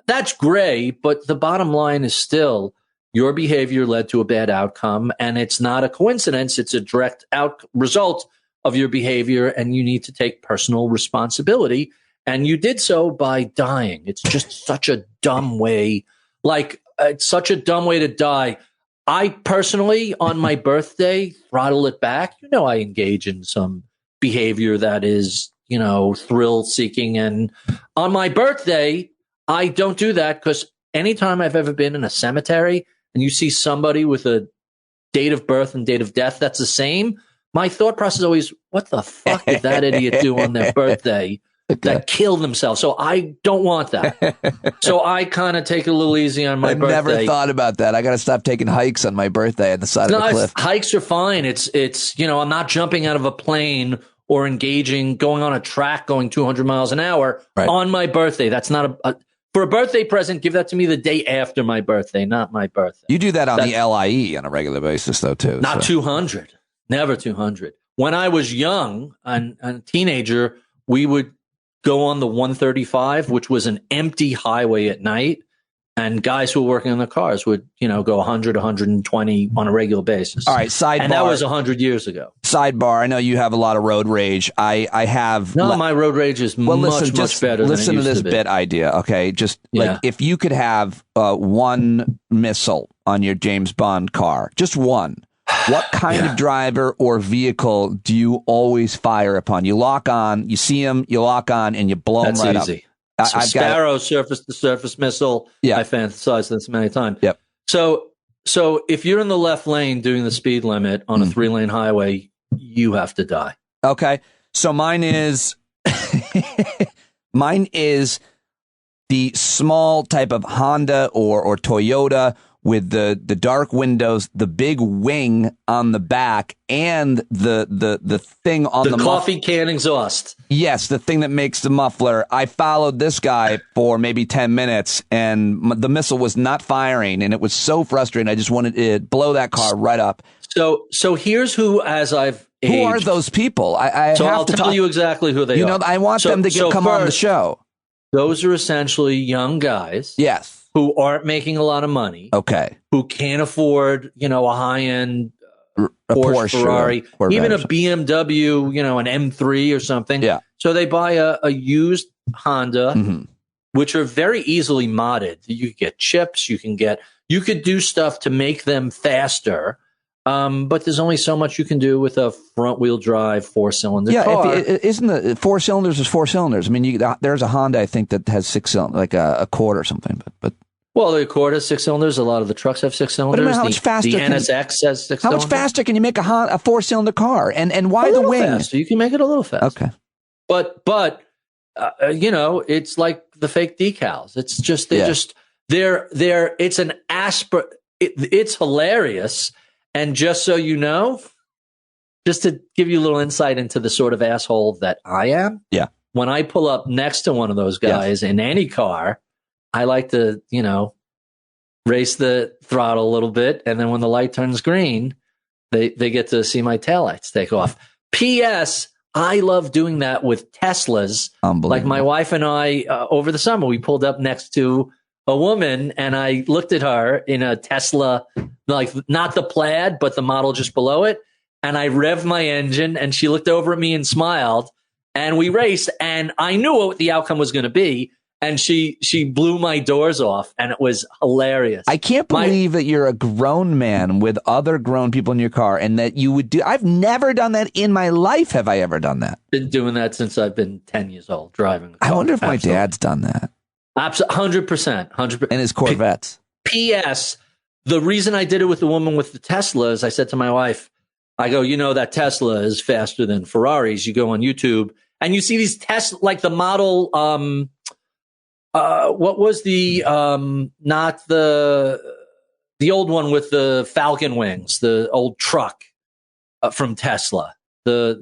That's great, but the bottom line is still your behavior led to a bad outcome, and it's not a coincidence. It's a direct result of your behavior, and you need to take personal responsibility. And you did so by dying. It's just such a dumb way. It's such a dumb way to die. I personally, on my birthday, throttle it back. I engage in some behavior that is, thrill seeking. And on my birthday, I don't do that, because anytime I've ever been in a cemetery and you see somebody with a date of birth and date of death that's the same, my thought process is always, what the fuck did that idiot do on their birthday that killed themselves? So I don't want that. So I kind of take it a little easy on my birthday. I've never thought about that. I got to stop taking hikes on my birthday at the side of the cliff. Hikes are fine. It's I'm not jumping out of a plane or going on a track going 200 miles an hour on my birthday. That's not for a birthday present. Give that to me the day after my birthday, not my birthday. You do that on the LIE on a regular basis, though, too. Not 200. Never 200. When I was young and a teenager, we would go on the 135, which was an empty highway at night, and guys who were working on the cars would, go 100, 120 on a regular basis. All right, sidebar. And that was 100 years ago. Sidebar, I know you have a lot of road rage. I have... No, my road rage is much better than listen it to used this to be. bit idea, okay? If you could have one missile on your James Bond car, just one, what kind of driver or vehicle do you always fire upon? You lock on, you see him, you lock on, and you blow him right easy. up. So Sparrow surface-to-surface missile. Yeah. I fantasized this many times. Yep. So if you're in the left lane doing the speed limit on a 3-lane highway, you have to die. Okay. So mine is the small type of Honda or Toyota with the dark windows, the big wing on the back, and the thing on the coffee can exhaust. Yes, the thing that makes the muffler. I followed this guy for maybe 10 minutes, and the missile was not firing, and it was so frustrating. I just wanted to blow that car right up. So here's who, as I've aged. Who are those people? I'll tell you exactly who they are. I want them to come on the show. Those are essentially young guys. Yes. Who aren't making a lot of money. Okay. Who can't afford, a high-end Porsche, Ferrari, even a BMW, an M3 or something. Yeah. So they buy a used Honda, which are very easily modded. You could get chips. You could do stuff to make them faster. But there's only so much you can do with a front-wheel drive 4-cylinder car. Isn't the 4 cylinders is 4 cylinders? I mean, there's a Honda I think that has 6 cylinders, like a Accord or something. But well, the Accord has 6 cylinders. A lot of the trucks have 6 cylinders. But how much faster? The NSX has 6 cylinders. How much faster can you make a 4-cylinder car? And why the wing? Faster. You can make it a little faster. Okay. But it's like the fake decals. It's just they're it's an it's hilarious. And just so you know, just to give you a little insight into the sort of asshole that I am. Yeah. When I pull up next to one of those guys in any car, I like to, race the throttle a little bit. And then when the light turns green, they get to see my taillights take off. P.S. I love doing that with Teslas. Like my wife and I, over the summer, we pulled up next to a woman and I looked at her in a Tesla, like not the Plaid, but the model just below it. And I revved my engine and she looked over at me and smiled and we raced and I knew what the outcome was going to be. And she blew my doors off and it was hilarious. I can't believe that you're a grown man with other grown people in your car and that you would do. I've never done that in my life. Have I ever done that? Been doing that since I've been 10 years old, driving a car. I wonder if my dad's done that. 100%. And his Corvettes. P.S. The reason I did it with the woman with the Tesla is I said to my wife, I go, that Tesla is faster than Ferraris. You go on YouTube and you see these Tesla, like the model, what was the, not the old one with the Falcon wings, the old truck from Tesla,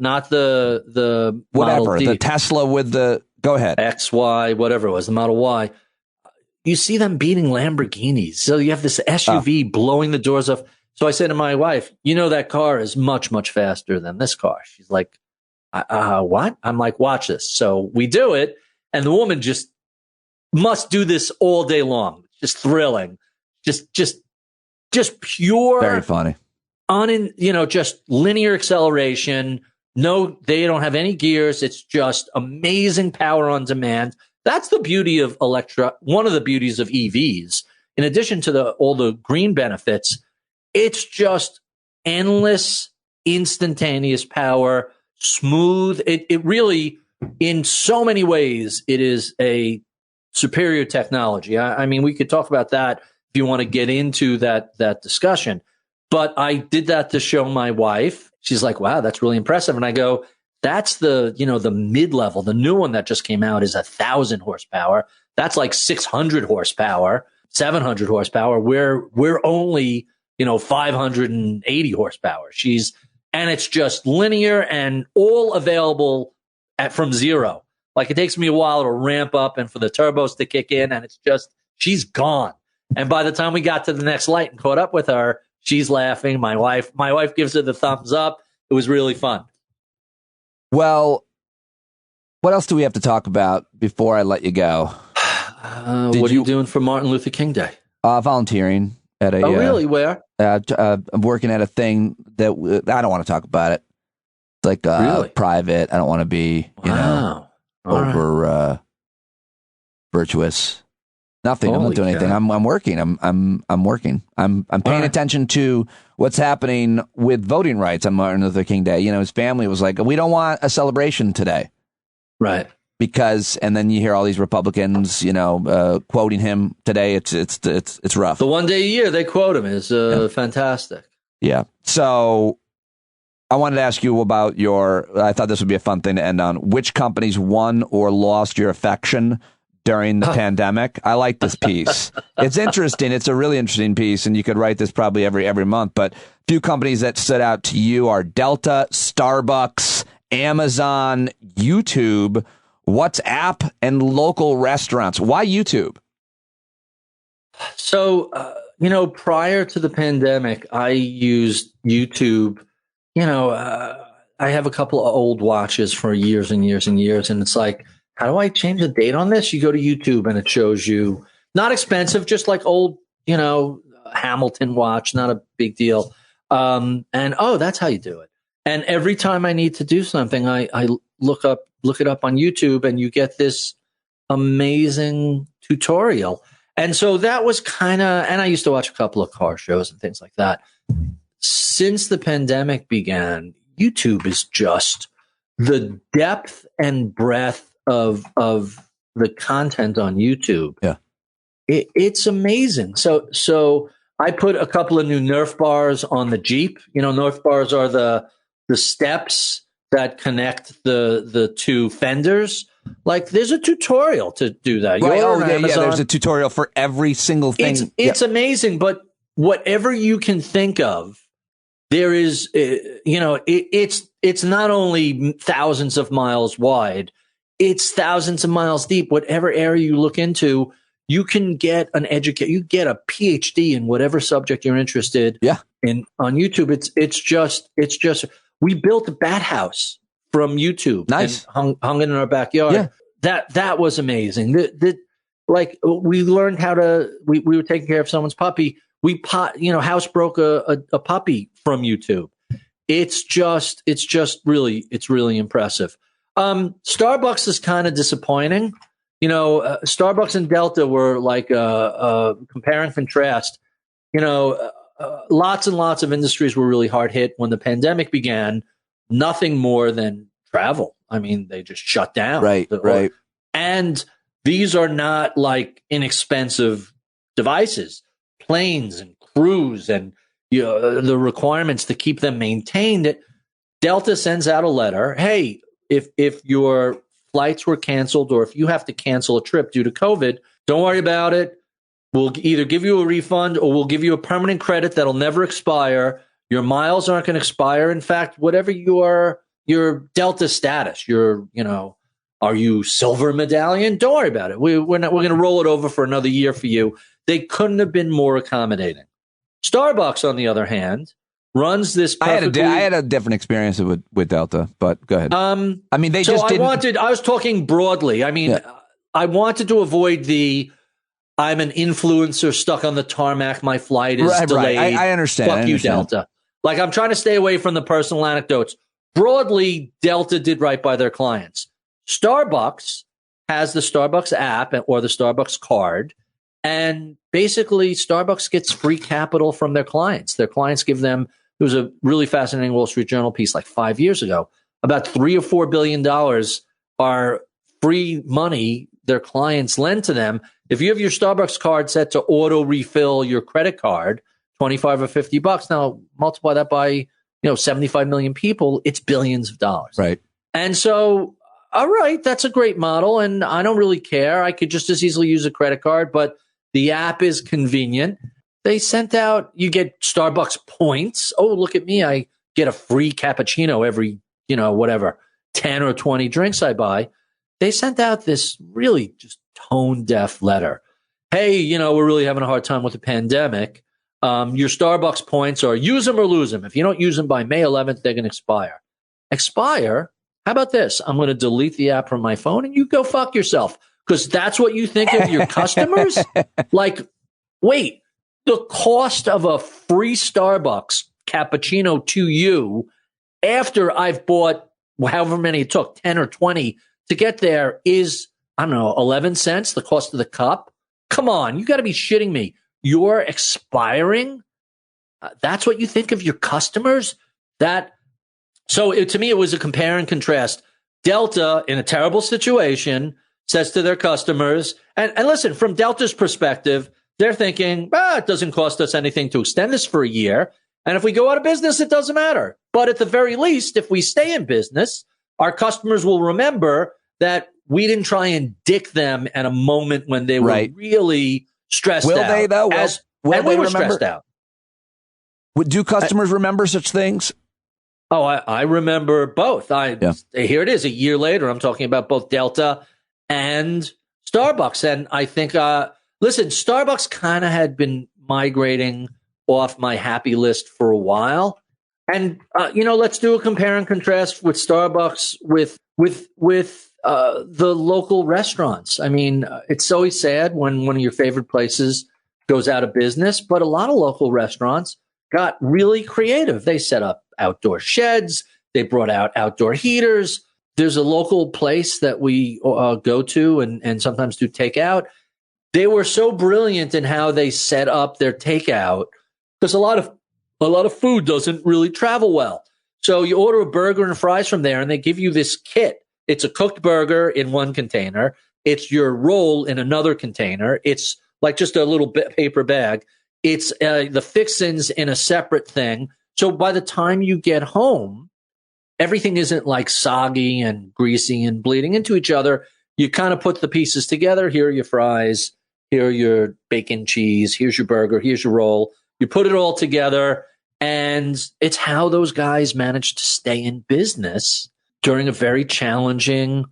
not the whatever, Model D. the Tesla with the, go ahead. XY, whatever it was, the Model Y. You see them beating Lamborghinis. So you have this SUV blowing the doors off. So I said to my wife, that car is much, much faster than this car. She's like, what? I'm like, watch this. So we do it. And the woman just must do this all day long. Just thrilling. Just pure. Very funny. Just linear acceleration. No, they don't have any gears. It's just amazing power on demand. That's the beauty of one of the beauties of EVs. In addition to all the green benefits, it's just endless, instantaneous power, smooth. It really, in so many ways, it is a superior technology. I mean, we could talk about that if you want to get into that discussion. But I did that to show my wife. She's like, wow, that's really impressive. And I go, that's the mid-level. The new one that just came out is 1,000 horsepower. That's like 600 horsepower, 700 horsepower. We're only, 580 horsepower. And it's just linear and all available from zero. Like, it takes me a while to ramp up and for the turbos to kick in, and it's just, she's gone. And by the time we got to the next light and caught up with her, she's laughing. My wife gives her the thumbs up. It was really fun. Well, what else do we have to talk about before I let you go? What are you doing for Martin Luther King Day? Volunteering at a. Oh, really? Where? I'm working at a thing that I don't want to talk about it. It's like really? Private. I don't want to be, over virtuous. Nothing. I'm not doing anything. I'm working. I'm working. I'm paying attention to what's happening with voting rights on Martin Luther King Day. His family was like, we don't want a celebration today. Right. Because, and then you hear all these Republicans, quoting him today. It's rough. The one day a year they quote him is fantastic. Yeah. So I wanted to ask you about I thought this would be a fun thing to end on. Which companies won or lost your affection during the pandemic? I like this piece. It's interesting. It's a really interesting piece, and you could write this probably every month. But few companies that stood out to you are Delta, Starbucks, Amazon, YouTube, WhatsApp, and local restaurants. Why YouTube? So, prior to the pandemic, I used YouTube. I have a couple of old watches for years and years and years, and it's like, how do I change the date on this? You go to YouTube and it shows you, not expensive, just like old, Hamilton watch, not a big deal. That's how you do it. And every time I need to do something, I look it up on YouTube, and you get this amazing tutorial. And so that was and I used to watch a couple of car shows and things like that. Since the pandemic began, YouTube is just the depth and breadth of the content on YouTube. Yeah. It's amazing. So I put a couple of new Nerf bars on the Jeep. Nerf bars are the steps that connect the two fenders. Like, there's a tutorial to do that. Right. There's a tutorial for every single thing. It's amazing, but whatever you can think of, there is, it's not only thousands of miles wide, it's thousands of miles deep. Whatever area you look into, you can get you get a PhD in whatever subject you're interested in on YouTube. It's just, we built a bat house from YouTube. Nice. And hung it in our backyard. Yeah. That was amazing. Like, we learned how to, we were taking care of someone's puppy. We housebroke a puppy from YouTube. It's really impressive. Starbucks is kind of disappointing. Starbucks and Delta were like compare and contrast. Lots and lots of industries were really hard hit when the pandemic began. Nothing more than travel. I mean, they just shut down. Right. And these are not like inexpensive devices, planes and crews and the requirements to keep them maintained. Delta sends out a letter. Hey, if your flights were canceled, or if you have to cancel a trip due to COVID, don't worry about it. We'll either give you a refund, or we'll give you a permanent credit that'll never expire. Your miles aren't going to expire. In fact, whatever your your Delta status. Are you silver medallion? Don't worry about it. We're going to roll it over for another year for you. They couldn't have been more accommodating. Starbucks, on the other hand, runs this perfectly... I had a different experience with Delta, but go ahead. I was talking broadly. I mean, I wanted to avoid I'm an influencer stuck on the tarmac, my flight is delayed. Right. I understand. Fuck you, Delta. Like, I'm trying to stay away from the personal anecdotes. Broadly, Delta did right by their clients. Starbucks has the Starbucks app or the Starbucks card, and basically Starbucks gets free capital from their clients. Their clients give them, there was a really fascinating Wall Street Journal piece like 5 years ago, about $3 or $4 billion are free money their clients lend to them. If you have your Starbucks card set to auto refill your credit card, $25 or $50, now multiply that by 75 million people, it's billions of dollars. Right. And so, all right, that's a great model, and I don't really care. I could just as easily use a credit card, but the app is convenient. They sent out, you get Starbucks points. Oh, look at me. I get a free cappuccino every, 10 or 20 drinks I buy. They sent out this really just tone-deaf letter. Hey, we're really having a hard time with the pandemic. Your Starbucks points are use them or lose them. If you don't use them by May 11th, they're going to expire. Expire? How about this? I'm going to delete the app from my phone and you go fuck yourself. Because that's what you think of your customers? Like, wait, the cost of a free Starbucks cappuccino to you after I've bought however many it took, 10 or 20 to get there is, I don't know, 11 cents, the cost of the cup? Come on, you got to be shitting me. You're expiring? That's what you think of your customers? To me, it was a compare and contrast. Delta, in a terrible situation, says to their customers, and listen, from Delta's perspective, they're thinking, it doesn't cost us anything to extend this for a year. And if we go out of business, it doesn't matter. But at the very least, if we stay in business, our customers will remember that we didn't try and dick them at a moment when they were really stressed out. Will they, though? We were stressed out. Do customers remember such things? Oh, I remember both. Here it is, a year later. I'm talking about both Delta and Starbucks. And I think, listen, Starbucks kind of had been migrating off my happy list for a while. And, let's do a compare and contrast with Starbucks with the local restaurants. I mean, it's always sad when one of your favorite places goes out of business, but a lot of local restaurants got really creative. They set up outdoor sheds. They brought out outdoor heaters. There's a local place that we go to and sometimes do takeout. They were so brilliant in how they set up their takeout because a lot of food doesn't really travel well. So you order a burger and fries from there and they give you this kit. It's a cooked burger in one container. It's your roll in another container. It's like just a little paper bag. It's the fixins in a separate thing. So by the time you get home, everything isn't like soggy and greasy and bleeding into each other. You kind of put the pieces together. Here are your fries. Here are your bacon cheese. Here's your burger. Here's your roll. You put it all together. And it's how those guys managed to stay in business during a very challenging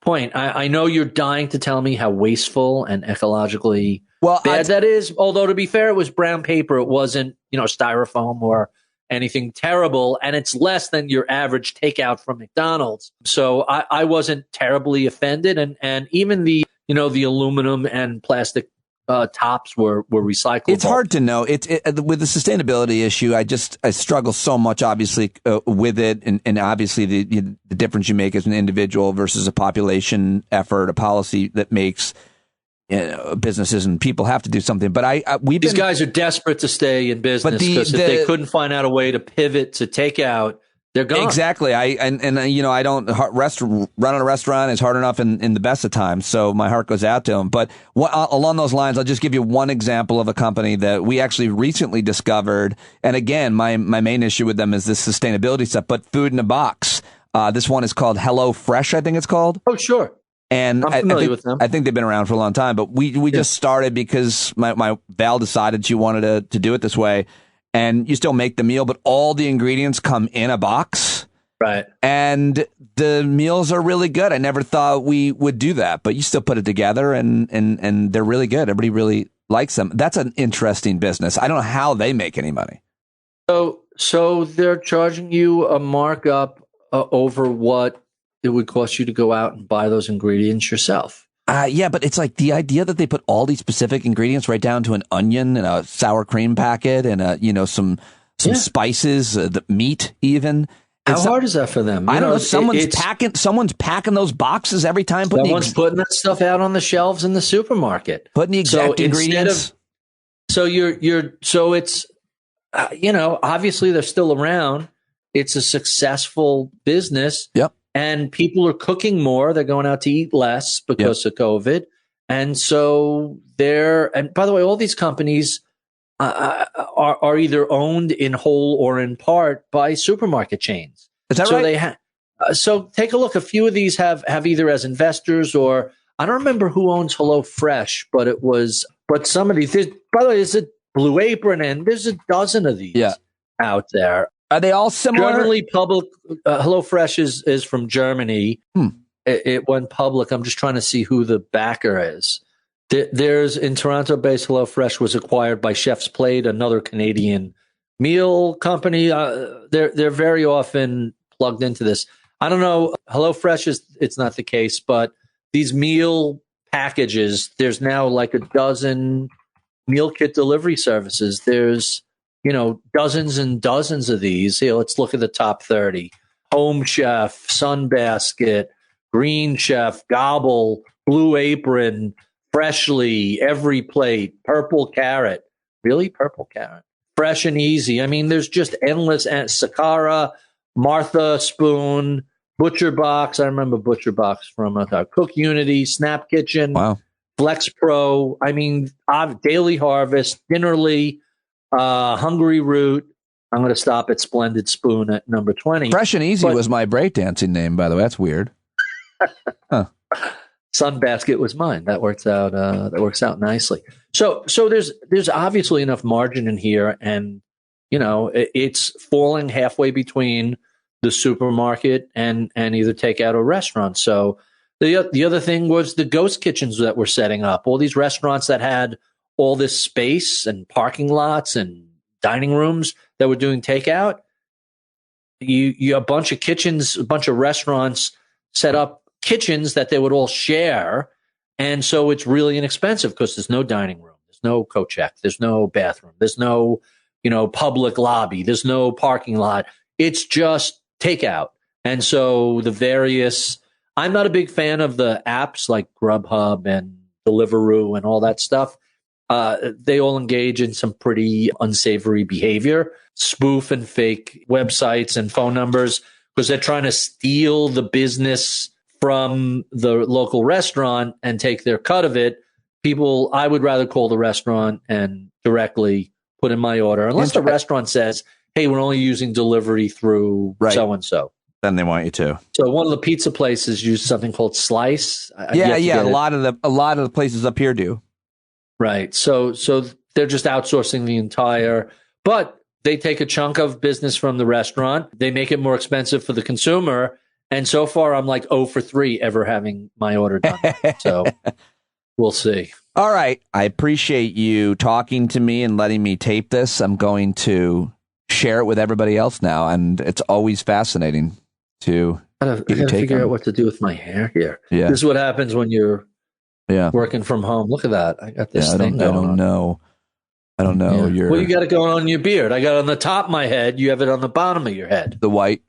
point. I know you're dying to tell me how wasteful and ecologically bad that is. Although, to be fair, it was brown paper. It wasn't, styrofoam or anything terrible. And it's less than your average takeout from McDonald's. So I wasn't terribly offended. And even the aluminum and plastic tops were recyclable. It's hard to know. With the sustainability issue, I struggle so much, obviously, with it, and obviously the difference you make as an individual versus a population effort, a policy that makes businesses and people have to do something. But these guys are desperate to stay in business because if they couldn't find out a way to pivot to takeout, they're gone. Exactly. I don't run a restaurant is hard enough in the best of times. So my heart goes out to them. But along those lines, I'll just give you one example of a company that we actually recently discovered. And again, my main issue with them is this sustainability stuff, but food in a box. This one is called Hello Fresh, I think it's called. Oh, sure. And I'm familiar with them. I think they've been around for a long time, but we just started because my Val decided she wanted to do it this way. And you still make the meal, but all the ingredients come in a box. Right. And the meals are really good. I never thought we would do that, but you still put it together and they're really good. Everybody really likes them. That's an interesting business. I don't know how they make any money. So they're charging you a markup over what it would cost you to go out and buy those ingredients yourself. Yeah, but it's like the idea that they put all these specific ingredients right down to an onion and a sour cream packet and some spices, the meat even. How hard is that for them? I don't know. Someone's packing those boxes every time. Someone's putting that stuff out on the shelves in the supermarket. Putting the exact ingredients. So it's obviously they're still around. It's a successful business. Yep. And people are cooking more. They're going out to eat less because of COVID. And so and by the way, all these companies are either owned in whole or in part by supermarket chains. Is that right? So take a look. A few of these have either as investors or I don't remember who owns HelloFresh, but some of these, by the way, there's a Blue Apron and there's a dozen of these out there. Are they all similar? Generally public. HelloFresh is from Germany. It went public. I'm just trying to see who the backer is. There's in Toronto-based HelloFresh was acquired by Chef's Plate, another Canadian meal company. They're very often plugged into this. I don't know. HelloFresh it's not the case, but these meal packages, there's now like a dozen meal kit delivery services. There's dozens and dozens of these. Let's look at the top 30. Home Chef, Sunbasket, Green Chef, Gobble, Blue Apron, Freshly, Every Plate, Purple Carrot. Really? Purple Carrot? Fresh and Easy. I mean, there's just endless. Sakara, Martha Spoon, Butcher Box. I remember Butcher Box from Cook Unity, Snap Kitchen, Flex Pro. I mean, Daily Harvest, Dinnerly, Hungry Root. I'm going to stop at Splendid Spoon at number 20. Fresh and Easy was my breakdancing name, by the way. That's weird. Huh. Sunbasket was mine. That works out. Nicely. So there's obviously enough margin in here, and it's falling halfway between the supermarket and either takeout or restaurant. So the other thing was the ghost kitchens that we're setting up. All these restaurants that had all this space and parking lots and dining rooms that were doing takeout. You a bunch of kitchens, a bunch of restaurants set up kitchens that they would all share. And so it's really inexpensive because there's no dining room. There's no coat check. There's no bathroom. There's no, public lobby. There's no parking lot. It's just takeout. And so I'm not a big fan of the apps like Grubhub and Deliveroo and all that stuff. They all engage in some pretty unsavory behavior, spoof and fake websites and phone numbers because they're trying to steal the business from the local restaurant and take their cut of it. I would rather call the restaurant and directly put in my order, unless the restaurant says, hey, we're only using delivery through so-and-so. Then they want you to. So one of the pizza places used something called Slice. Yeah. A lot of the places up here do. Right. So they're just outsourcing the entire, but they take a chunk of business from the restaurant. They make it more expensive for the consumer. And so far, I'm like 0 for 3 ever having my order done. So we'll see. All right. I appreciate you talking to me and letting me tape this. I'm going to share it with everybody else now. And it's always fascinating to I gotta figure out what to do with my hair here. Yeah. This is what happens when you're working from home. Look at that. I got this thing going on. I don't know. Yeah. Well, you got it going on your beard. I got it on the top of my head. You have it on the bottom of your head. The white.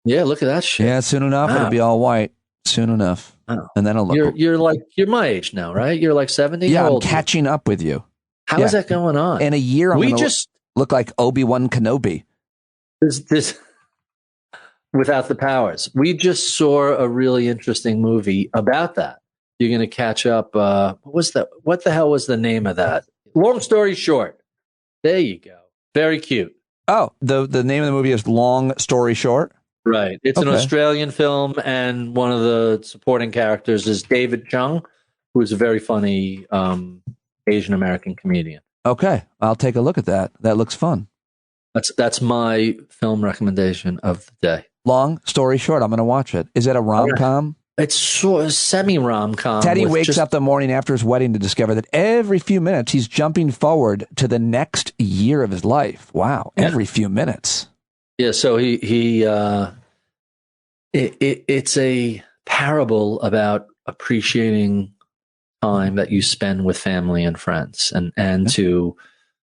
Yeah, look at that shit. Yeah, soon enough it'll be all white. Soon enough, and then I'll look. You're my age now, right? You're like 70. Yeah, I'm catching up with you. How is that going on? In a year, I'm gonna look like Obi-Wan Kenobi. This without the powers. We just saw a really interesting movie about that. You're going to catch up. What the hell was the name of that? Long story short, there you go. Very cute. Oh, the name of the movie is Long Story Short. Right. It's an Australian film, and one of the supporting characters is David Chung, who is a very funny Asian American comedian. Okay, I'll take a look at that. That looks fun. That's my film recommendation of the day. Long story short, I'm going to watch it. Is it a rom-com? It's sort of semi-rom-com. Teddy wakes up the morning after his wedding to discover that every few minutes he's jumping forward to the next year of his life. Wow. Yeah. Every few minutes. Yeah. So it's a parable about appreciating time that you spend with family and friends and to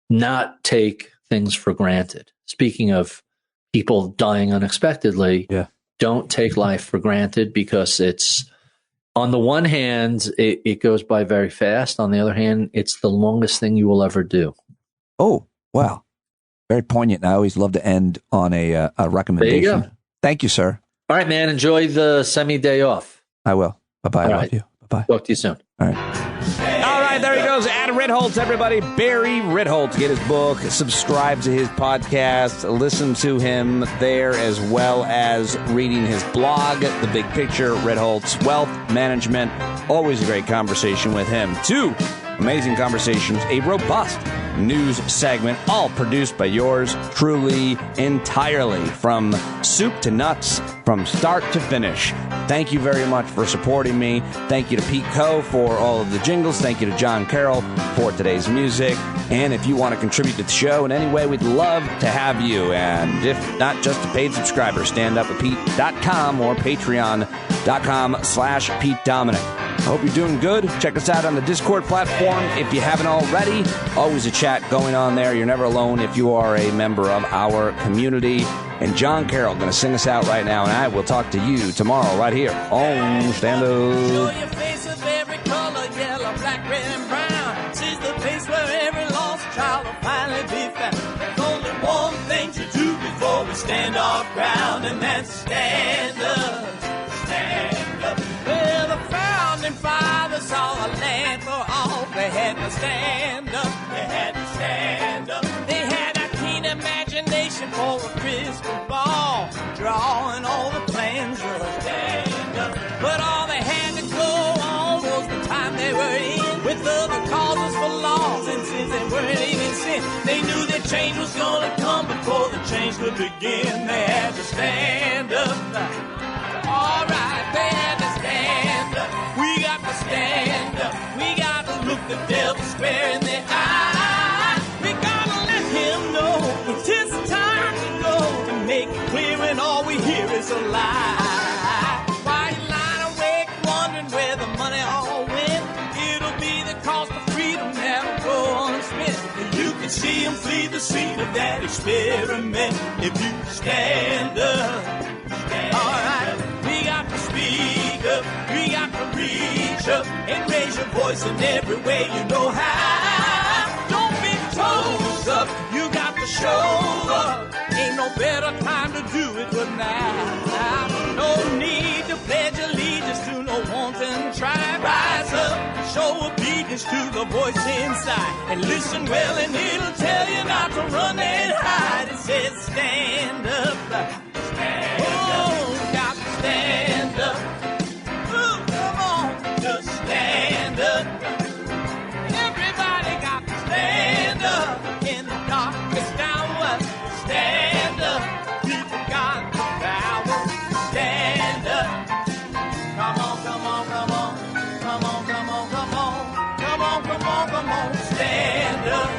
not take things for granted. Speaking of people dying unexpectedly, don't take life for granted, because it's, on the one hand, it goes by very fast. On the other hand, it's the longest thing you will ever do. Oh, wow. Very poignant. And I always love to end on a recommendation. There you go. Thank you, sir. All right, man. Enjoy the semi-day off. I will. Bye-bye. I love you. Bye-bye. Talk to you soon. All right. All right, there he goes. Adam Ritholtz, everybody. Barry Ritholtz. Get his book. Subscribe to his podcast. Listen to him there, as well as reading his blog, The Big Picture, Ritholtz Wealth Management. Always a great conversation with him. 2 amazing conversations. A robust news segment, all produced by yours truly, entirely, from soup to nuts, from start to finish. Thank you very much for supporting me. Thank you to Pete Coe for all of the jingles. Thank you to John Carroll for today's music. And if you want to contribute to the show in any way, we'd love to have you. And if not just a paid subscriber, standupwithpete.com or patreon.com/Pete Dominic. I hope you're doing good. Check us out on the Discord platform if you haven't already. Always a chat going on there. You're never alone if you are a member of our community. And John Carroll going to sing us out right now, and I will talk to you tomorrow right here on Stand Up. Show your face of every color, yellow, black, red, and brown. She's the place where every lost child will finally be found. There's only one thing to do before we stand our ground, and that's stand up. Stand up. Well, the founding fathers saw a land for all. They had to stand up. They had to stand up. They had a keen imagination for a crystal ball, drawing all the plans of stand up. But all they had to go on was the time they were in, with other causes for laws, and since they weren't even sin, they knew that change was gonna come before the change could begin. They had to stand up. All right, they had to stand up. We got to stand up. We got to look the devil square in the eye. We gotta let him know it's his time to go, to make it clear when all we hear is a lie. Why you lying awake wondering where the money all went? It'll be the cost of freedom that'll go unspent. You can see him flee the scene of that experiment if you stand up. All right, we got to speak up, we got to reach up and raise your voice in every way you know how. Don't be toes up, you got to show up. Ain't no better time to do it but now. No need to pledge allegiance to no wanton tribe. Rise up, show obedience to the voice inside, and listen well and it'll tell you not to run and hide. It says stand up. Stand up. Got to stand up. Ooh, come on, just stand up. Everybody got to stand up in the darkest hour. Stand up. People got the power. Stand up. Come on, come on, come on. Come on, come on, come on. Come on, come on, come on. Stand up.